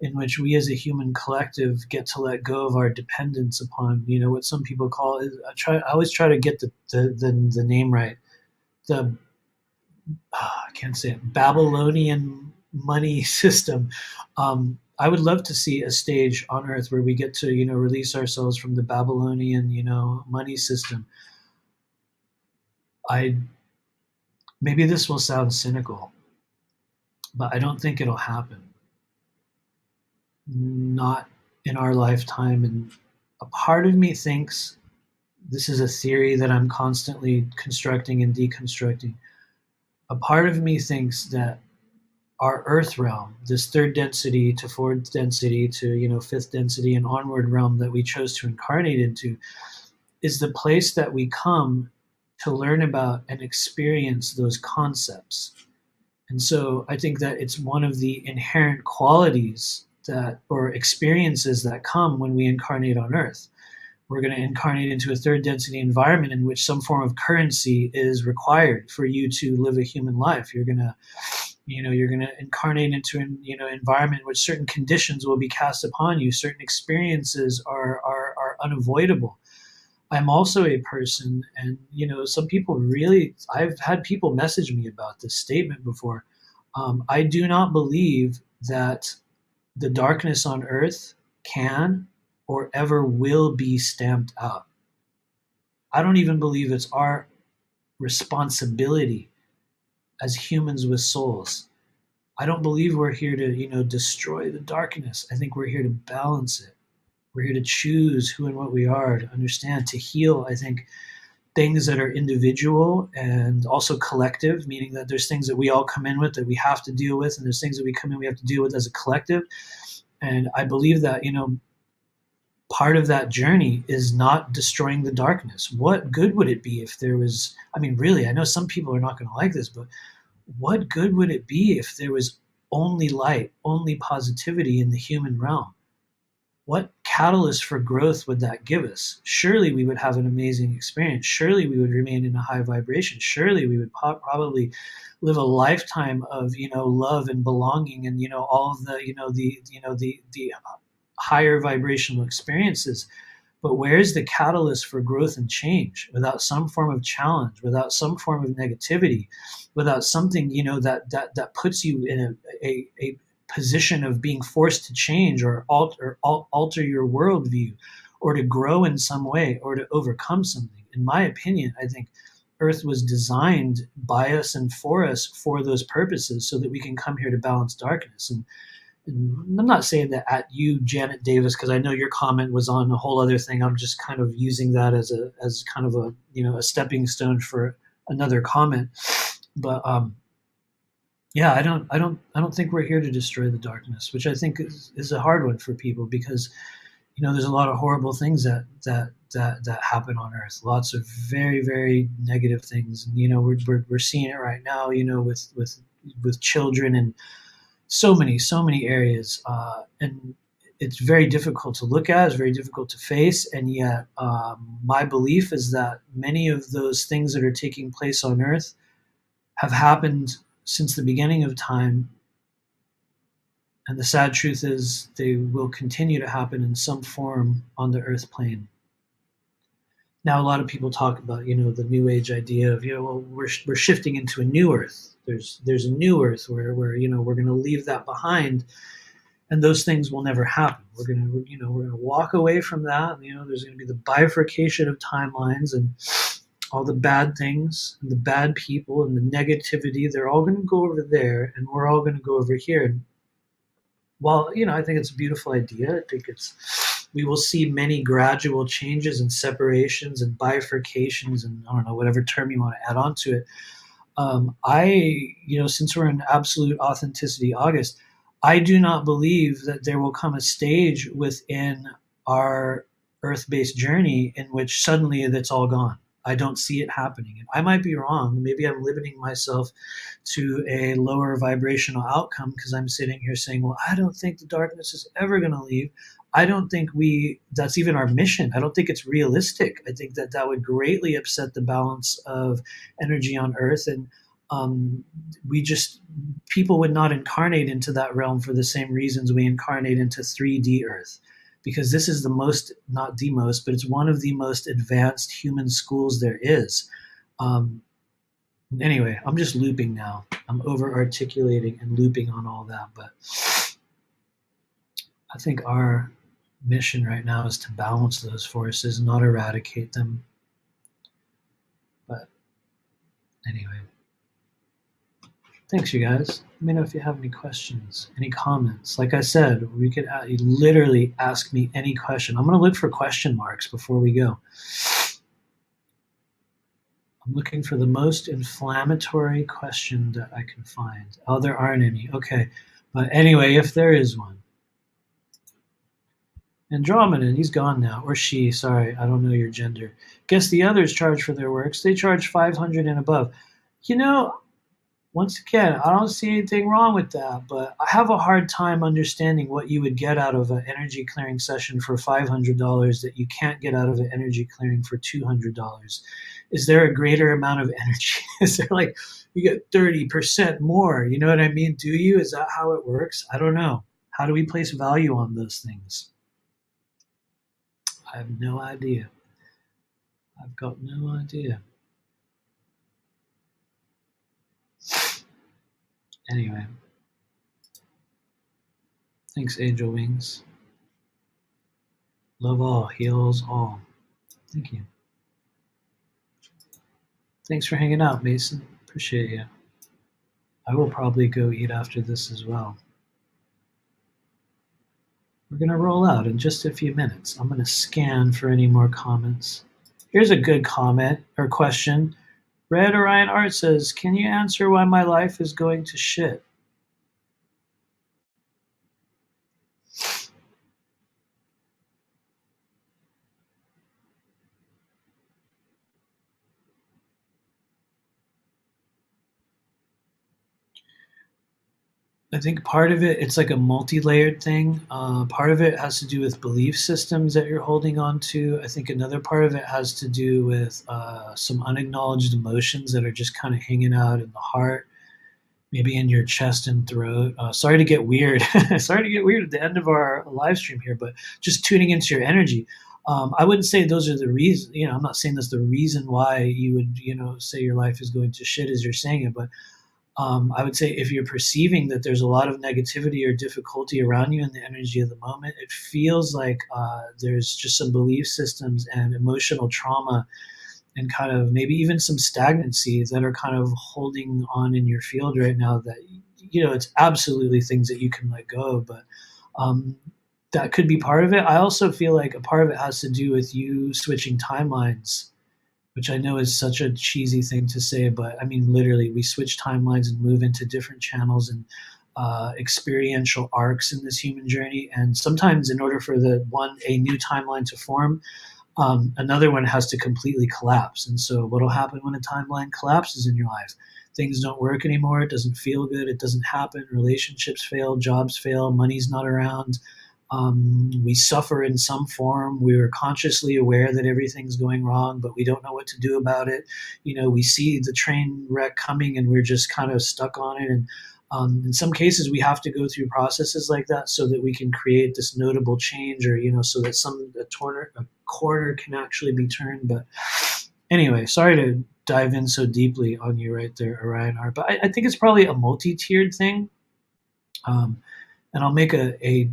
in which we as a human collective get to let go of our dependence upon, what some people call, I always try to get the name right. I can't say it, Babylonian money system. I would love to see a stage on Earth where we get to, release ourselves from the Babylonian, money system. Maybe this will sound cynical, but I don't think it'll happen. Not in our lifetime. And a part of me thinks, this is a theory that I'm constantly constructing and deconstructing. A part of me thinks that our Earth realm, this third density to fourth density to, fifth density and onward realm that we chose to incarnate into, is the place that we come to learn about and experience those concepts. And so I think that it's one of the inherent qualities or experiences that come when we incarnate on Earth. We're going to incarnate into a third density environment in which some form of currency is required for you to live a human life. You're going to incarnate into an environment in which certain conditions will be cast upon you. Certain experiences are unavoidable. I'm also a person, and some people I've had people message me about this statement before. I do not believe that the darkness on Earth can or ever will be stamped out. I don't even believe it's our responsibility as humans with souls. I don't believe we're here to destroy the darkness. I think we're here to balance it. We're here to choose who and what we are, to understand, to heal, I think, things that are individual and also collective, meaning that there's things that we all come in with that we have to deal with, and there's things that we come in we have to deal with as a collective. And I believe that, part of that journey is not destroying the darkness. What good would it be if there was, really, I know some people are not going to like this, but what good would it be if there was only light, only positivity in the human realm? What catalyst for growth would that give us? Surely we would have an amazing experience. Surely we would remain in a high vibration. Surely we would probably live a lifetime of love and belonging and all of the higher vibrational experiences. But where is the catalyst for growth and change without some form of challenge, without some form of negativity, without something that puts you in a position of being forced to change or alter your worldview, or to grow in some way, or to overcome something? In my opinion, I think Earth was designed by us and for us for those purposes, so that we can come here to balance darkness. And And I'm not saying that at you, Janet Davis, because I know your comment was on a whole other thing. I'm just kind of using that as kind of a a stepping stone for another comment. But yeah, I don't think we're here to destroy the darkness, which I think is a hard one for people because there's a lot of horrible things that happen on Earth. Lots of very very negative things, and we're seeing it right now. With children and so many areas, and it's very difficult to look at. It's very difficult to face, and yet my belief is that many of those things that are taking place on Earth have happened since the beginning of time, and the sad truth is they will continue to happen in some form on the Earth plane. Now, a lot of people talk about, the New Age idea of, well, we're shifting into a new Earth. There's a new Earth where we're going to leave that behind, and those things will never happen. We're going to walk away from that. There's going to be the bifurcation of timelines, and all the bad things and the bad people and the negativity. They're all going to go over there, and we're all going to go over here. And while I think it's a beautiful idea, I think we will see many gradual changes and separations and bifurcations, and I don't know, whatever term you want to add on to it. Since we're in absolute authenticity August, I do not believe that there will come a stage within our Earth-based journey in which suddenly that's all gone. I don't see it happening. And I might be wrong. Maybe I'm limiting myself to a lower vibrational outcome because I'm sitting here saying, well, I don't think the darkness is ever going to leave. I don't think that's even our mission. I don't think it's realistic. I think that would greatly upset the balance of energy on Earth. And people would not incarnate into that realm for the same reasons we incarnate into 3D Earth. Because this is not the most, but it's one of the most advanced human schools there is. Anyway, I'm just looping now. I'm over-articulating and looping on all that, but I think our mission right now is to balance those forces, not eradicate them. But anyway, thanks, you guys. Let me know if you have any questions, any comments. Like I said, we could literally ask me any question. I'm going to look for question marks before we go. I'm looking for the most inflammatory question that I can find. Oh, there aren't any. Okay. But anyway, if there is one. Andromeda, he's gone now. Or she, sorry, I don't know your gender. Guess the others charge for their works. They charge $500 and above. Once again, I don't see anything wrong with that, but I have a hard time understanding what you would get out of an energy clearing session for $500 that you can't get out of an energy clearing for $200. Is there a greater amount of energy? Is there like you get 30% more? You know what I mean? Do you? Is that how it works? I don't know. How do we place value on those things? I have no idea. I've got no idea. Anyway, thanks, Angel Wings. Love all, heals all. Thank you. Thanks for hanging out, Mason. Appreciate you. I will probably go eat after this as well. We're going to roll out in just a few minutes. I'm going to scan for any more comments. Here's a good comment or question. Red Orion Art says, can you answer why my life is going to shit? I think part of it's like a multi-layered thing. Part of it has to do with belief systems that you're holding on to. I think another part of it has to do with some unacknowledged emotions that are just kind of hanging out in the heart, maybe in your chest and throat. Sorry to get weird. Sorry to get weird at the end of our live stream here, but just tuning into your energy. I wouldn't say those are the reason. I'm not saying that's the reason why you would, say your life is going to shit as you're saying it, but I would say if you're perceiving that there's a lot of negativity or difficulty around you in the energy of the moment, it feels like there's just some belief systems and emotional trauma and kind of maybe even some stagnancy that are kind of holding on in your field right now that it's absolutely things that you can let go of, but um, that could be part of it. I also feel like a part of it has to do with you switching timelines, which I know is such a cheesy thing to say, but I mean, literally, we switch timelines and move into different channels and experiential arcs in this human journey. And sometimes, in order for a new timeline to form, another one has to completely collapse. And so, what'll happen when a timeline collapses in your life? Things don't work anymore. It doesn't feel good. It doesn't happen. Relationships fail. Jobs fail. Money's not around. We suffer in some form. We are consciously aware that everything's going wrong, but we don't know what to do about it. We see the train wreck coming and we're just kind of stuck on it. And in some cases, we have to go through processes like that so that we can create this notable change, or so that a corner can actually be turned. But anyway, sorry to dive in so deeply on you right there, Orion R. But I think it's probably a multi-tiered thing. And I'll make a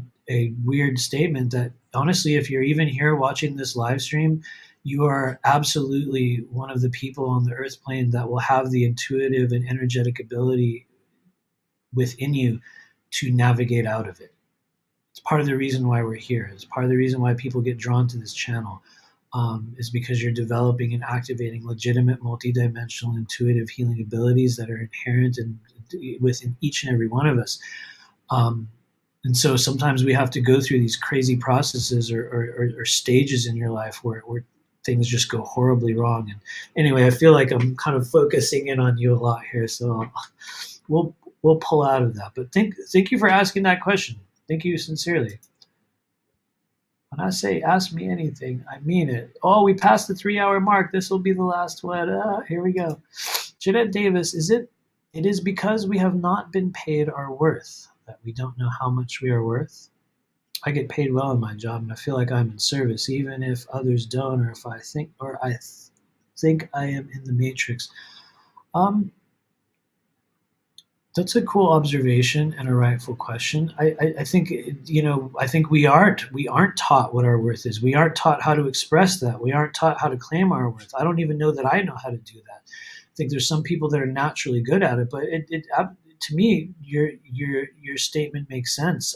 weird statement that honestly, if you're even here watching this live stream, you are absolutely one of the people on the earth plane that will have the intuitive and energetic ability within you to navigate out of it. It's part of the reason why we're here. It's part of the reason why people get drawn to this channel, is because you're developing and activating legitimate multidimensional intuitive healing abilities that are inherent within each and every one of us. And so sometimes we have to go through these crazy processes or stages in your life where things just go horribly wrong. And anyway, I feel like I'm kind of focusing in on you a lot here, so we'll pull out of that. But thank you for asking that question. Thank you sincerely. When I say ask me anything, I mean it. Oh, we passed the 3-hour mark. This will be the last one. Here we go. Jeanette Davis, it is because we have not been paid our worth that we don't know how much we are worth? I get paid well in my job, and I feel like I'm in service, even if others don't, or if I think I am in the matrix. That's a cool observation and a rightful question. I think I think we aren't taught what our worth is. We aren't taught how to express that. We aren't taught how to claim our worth. I don't even know that I know how to do that. I think there's some people that are naturally good at it, but to me, your statement makes sense.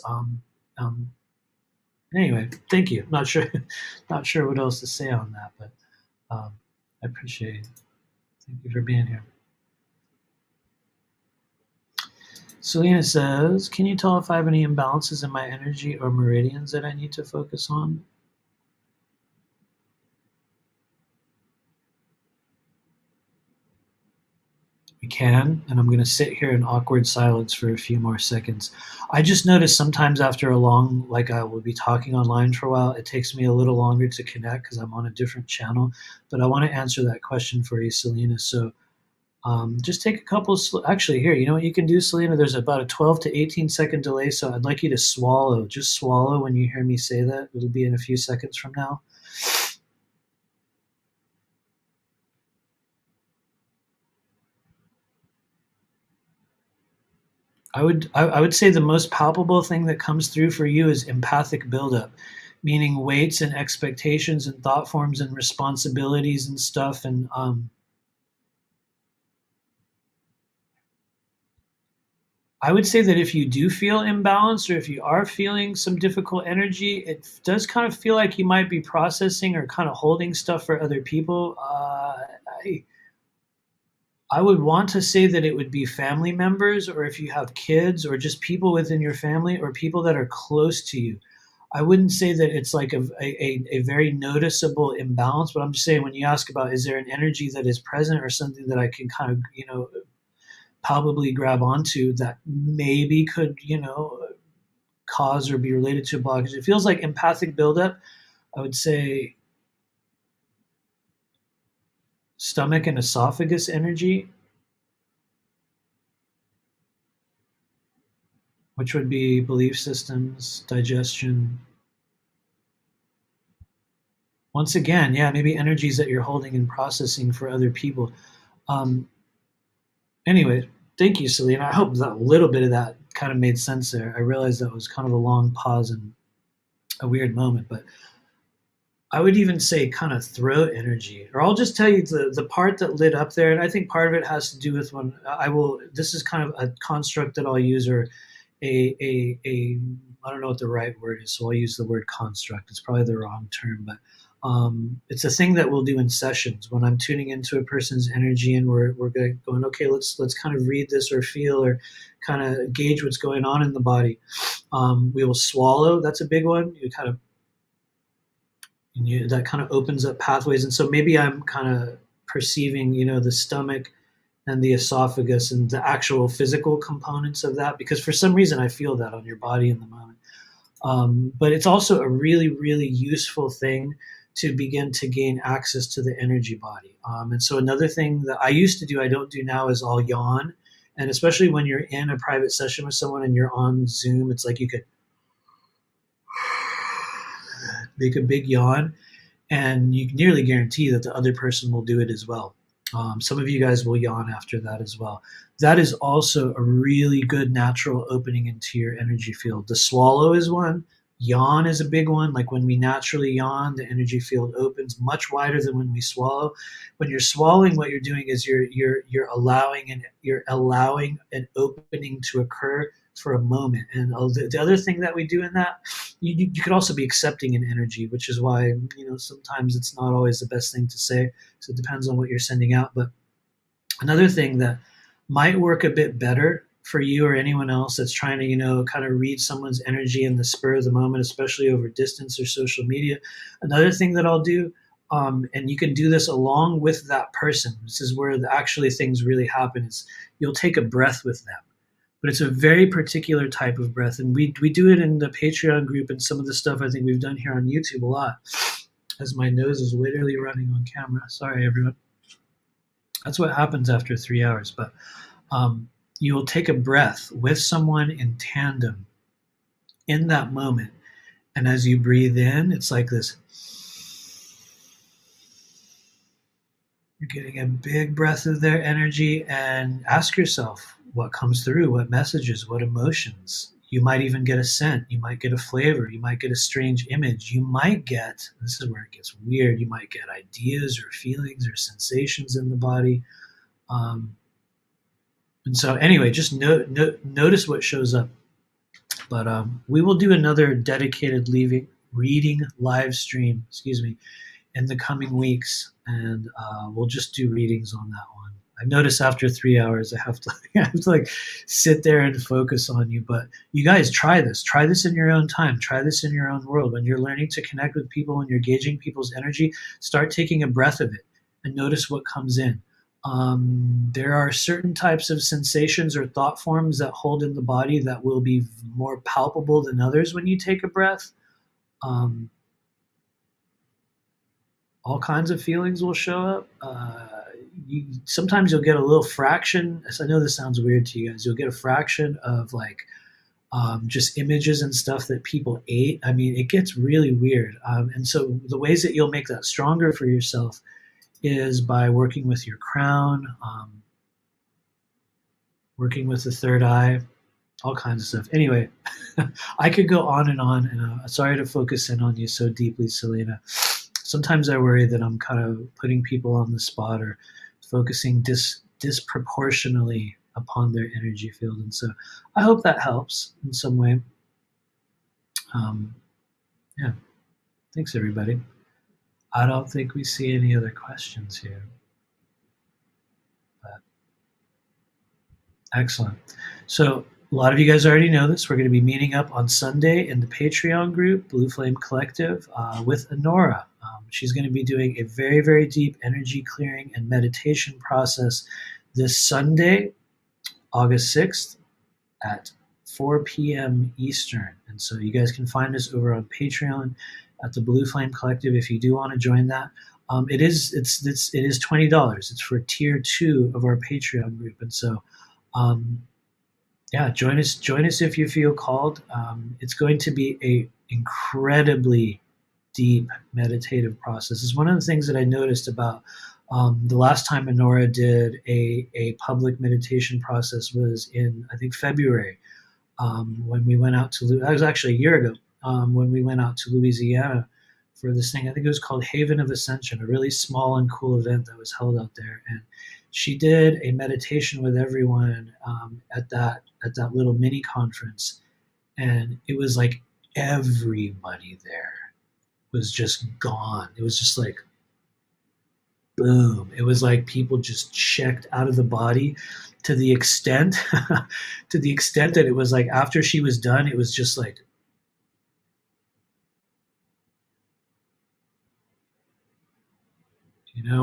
Anyway, thank you. Not sure what else to say on that, but I appreciate it. Thank you for being here. Selena says, can you tell if I have any imbalances in my energy or meridians that I need to focus on? We can, and I'm going to sit here in awkward silence for a few more seconds. I just noticed sometimes after I will be talking online for a while, it takes me a little longer to connect because I'm on a different channel. But I want to answer that question for you, Selena. So just take a couple. Actually, here, you know what you can do, Selena? There's about a 12 to 18-second delay, so I'd like you to swallow. Just swallow when you hear me say that. It'll be in a few seconds from now. I would say the most palpable thing that comes through for you is empathic buildup, meaning weights and expectations and thought forms and responsibilities and stuff. And I would say that if you do feel imbalanced or if you are feeling some difficult energy, it does kind of feel like you might be processing or kind of holding stuff for other people. I would want to say that it would be family members, or if you have kids, or just people within your family, or people that are close to you. I wouldn't say that it's like a very noticeable imbalance, but I'm just saying when you ask about is there an energy that is present or something that I can kind of, palpably grab onto that maybe could, cause or be related to a blockage. It feels like empathic buildup. I would say stomach and esophagus energy, which would be belief systems, digestion. Once again, yeah, maybe energies that you're holding and processing for other people. Anyway, thank you, Selena. I hope that a little bit of that kind of made sense there. I realized that was kind of a long pause and a weird moment, but I would even say kind of throat energy, or I'll just tell you the part that lit up there, and I think part of it has to do with when I will. This is kind of a construct that I'll use, or a I don't know what the right word is, so I'll use the word construct. It's probably the wrong term, but it's a thing that we'll do in sessions when I'm tuning into a person's energy, and we're going, okay, let's kind of read this or feel or kind of gauge what's going on in the body. We will swallow. That's a big one. You kind of that kind of opens up pathways. And so maybe I'm kind of perceiving, the stomach and the esophagus and the actual physical components of that, because for some reason I feel that on your body in the moment. But it's also a really, really useful thing to begin to gain access to the energy body. And so another thing that I used to do, I don't do now, is I'll yawn. And especially when you're in a private session with someone and you're on Zoom, it's like you could make a big yawn, and you can nearly guarantee that the other person will do it as well. Some of you guys will yawn after that as well. That is also a really good natural opening into your energy field. The swallow is one. Yawn is a big one. Like when we naturally yawn, the energy field opens much wider than when we swallow. When you're swallowing, what you're doing is you're allowing an opening to occur for a moment. And the other thing that we do in that, you could also be accepting an energy, which is why sometimes it's not always the best thing to say. So it depends on what you're sending out. But another thing that might work a bit better for you or anyone else that's trying to kind of read someone's energy in the spur of the moment, especially over distance or social media. Another thing that I'll do, and you can do this along with that person. This is where actually things really happen. Is you'll take a breath with them. But it's a very particular type of breath, and we do it in the Patreon group and some of the stuff I think we've done here on YouTube a lot. As my nose is literally running on camera. Sorry, everyone. That's what happens after 3 hours. But you will take a breath with someone in tandem in that moment, and as you breathe in, it's like this. You're getting a big breath of their energy, and ask yourself what comes through, what messages, what emotions. You might even get a scent, you might get a flavor, you might get a strange image, you might get, this is where it gets weird, you might get ideas or feelings or sensations in the body. And so anyway, just notice what shows up. But we will do another dedicated reading live stream, in the coming weeks, and we'll just do readings on that one. I notice after 3 hours, I have to like sit there and focus on you. But you guys, try this. Try this in your own time. Try this in your own world. When you're learning to connect with people, when you're gauging people's energy, start taking a breath of it and notice what comes in. There are certain types of sensations or thought forms that hold in the body that will be more palpable than others when you take a breath. All kinds of feelings will show up. Sometimes you'll get a little fraction. I know this sounds weird to you guys. You'll get a fraction of just images and stuff that people ate. I mean, it gets really weird. And so the ways that you'll make that stronger for yourself is by working with your crown, working with the third eye, all kinds of stuff. Anyway, I could go on, and sorry to focus in on you so deeply, Selena. Sometimes I worry that I'm kind of putting people on the spot or focusing disproportionately upon their energy field. And so I hope that helps in some way. Yeah. Thanks, everybody. I don't think we see any other questions here. But excellent. So a lot of you guys already know this. We're going to be meeting up on Sunday in the Patreon group, Blue Flame Collective, with Honora. She's going to be doing a very, very deep energy clearing and meditation process this Sunday, August 6th at 4 p.m. Eastern. And so you guys can find us over on Patreon at the Blue Flame Collective if you do want to join that. It is $20. It's for tier 2 of our Patreon group. And so join us if you feel called. It's going to be a incredibly deep meditative process. It's one of the things that I noticed about the last time Honora did a public meditation process was in, I think, February, when we went out to, that was actually a year ago, when we went out to Louisiana for this thing. I think it was called Haven of Ascension, a really small and cool event that was held out there. And she did a meditation with everyone at that little mini conference, and it was like everybody there was just gone. It was just like boom. It was like people just checked out of the body to the extent to the extent that it was like after she was done, it was just like,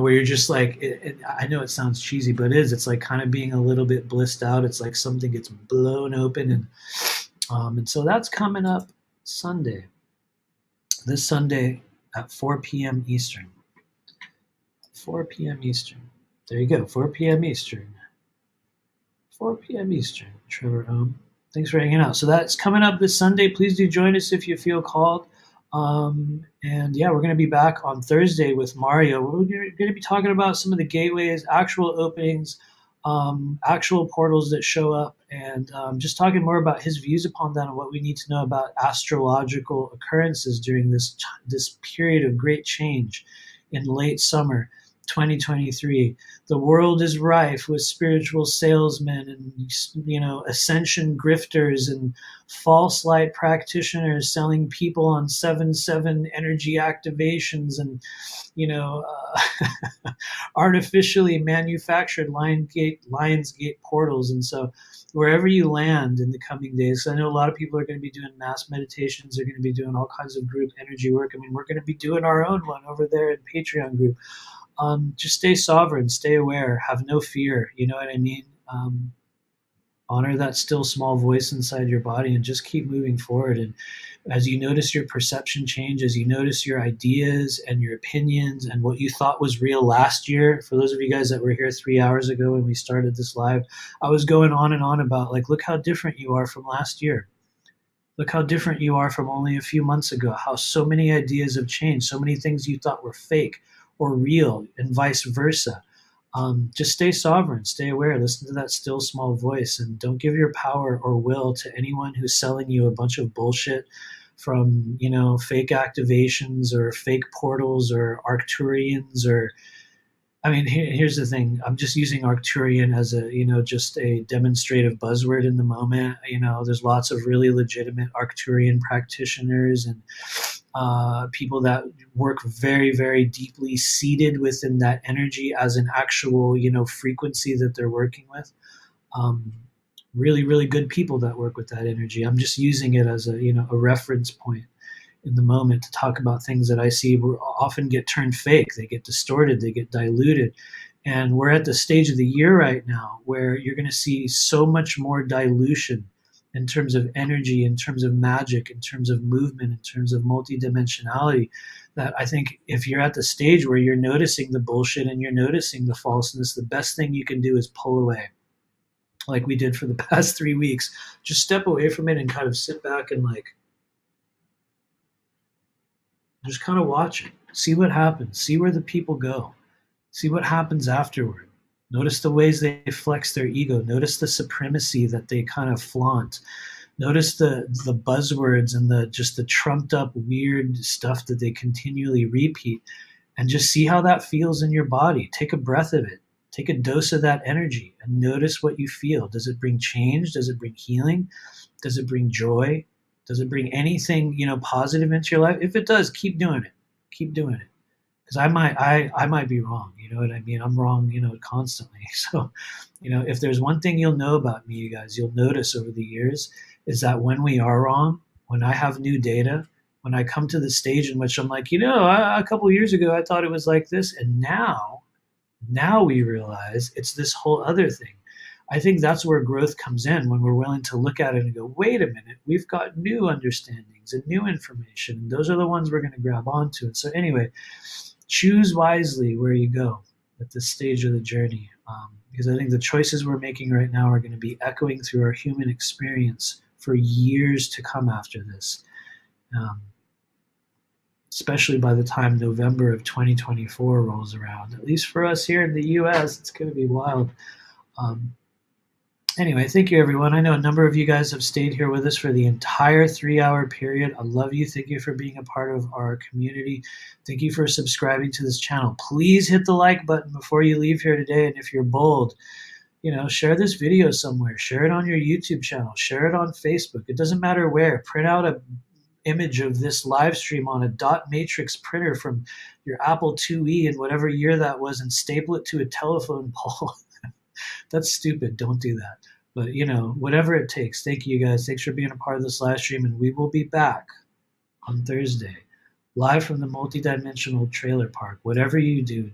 where you're just like I know it sounds cheesy, but it is. It's like kind of being a little bit blissed out. It's like something gets blown open, and so that's coming up Sunday, this Sunday at 4 p.m. Eastern. 4 p.m. Eastern. There you go, 4 p.m. Eastern. 4 p.m. Eastern. Trevor Ohm. Thanks for hanging out. So that's coming up this Sunday. Please do join us if you feel called. And yeah, we're going to be back on Thursday with Mario. We're going to be talking about some of the gateways, actual openings, actual portals that show up, and just talking more about his views upon that and what we need to know about astrological occurrences during this period of great change in late summer 2023. The world is rife with spiritual salesmen and ascension grifters and false light practitioners selling people on 7/7 energy activations and artificially manufactured Lionsgate portals. And so wherever you land in the coming days, I know a lot of people are going to be doing mass meditations. They're going to be doing all kinds of group energy work. I mean, we're going to be doing our own one over there in Patreon group. Just stay sovereign, stay aware, have no fear. You know what I mean? Honor that still small voice inside your body and just keep moving forward. And as you notice your perception change, as you notice your ideas and your opinions and what you thought was real last year, for those of you guys that were here 3 hours ago when we started this live, I was going on and on about like, look how different you are from last year. Look how different you are from only a few months ago, how so many ideas have changed, so many things you thought were fake or real and vice versa. Just stay sovereign, stay aware, listen to that still small voice, and don't give your power or will to anyone who's selling you a bunch of bullshit from, fake activations or fake portals or Arcturians or, I mean, here's the thing. I'm just using Arcturian as just a demonstrative buzzword in the moment. There's lots of really legitimate Arcturian practitioners and people that work very, very deeply seated within that energy as an actual, frequency that they're working with. Really, really good people that work with that energy. I'm just using it as a reference point in the moment to talk about things that I see often get turned fake. They get distorted, they get diluted. And we're at the stage of the year right now where you're going to see so much more dilution in terms of energy, in terms of magic, in terms of movement, in terms of multidimensionality, that I think if you're at the stage where you're noticing the bullshit and you're noticing the falseness, the best thing you can do is pull away, like we did for the past 3 weeks. Just step away from it and kind of sit back and just kind of watch it, see what happens, see where the people go, see what happens afterward. Notice the ways they flex their ego. Notice the supremacy that they kind of flaunt. Notice the buzzwords and the trumped up weird stuff that they continually repeat, and just see how that feels in your body. Take a breath of it. Take a dose of that energy and notice what you feel. Does it bring change? Does it bring healing? Does it bring joy? Does it bring anything, positive into your life? If it does, keep doing it. Keep doing it. Because I might be wrong. You know what I mean? I'm wrong, constantly. So, if there's one thing you'll know about me, you guys, you'll notice over the years is that when we are wrong, when I have new data, when I come to the stage in which I'm like, a couple of years ago, I thought it was like this. And now we realize it's this whole other thing. I think that's where growth comes in, when we're willing to look at it and go, wait a minute, we've got new understandings and new information. And those are the ones we're going to grab onto. And so anyway, choose wisely where you go at this stage of the journey. Because I think the choices we're making right now are going to be echoing through our human experience for years to come after this. Especially by the time November of 2024 rolls around. At least for us here in the US, it's going to be wild. Anyway, thank you, everyone. I know a number of you guys have stayed here with us for the entire 3 hour period. I love you. Thank you for being a part of our community. Thank you for subscribing to this channel. Please hit the like button before you leave here today. And if you're bold, share this video somewhere. Share it on your YouTube channel. Share it on Facebook. It doesn't matter where. Print out a image of this live stream on a dot matrix printer from your Apple IIe in whatever year that was and staple it to a telephone pole. That's stupid. Don't do that. But, whatever it takes. Thank you guys. Thanks for being a part of this live stream. And we will be back on Thursday, live from the multidimensional trailer park. Whatever you do,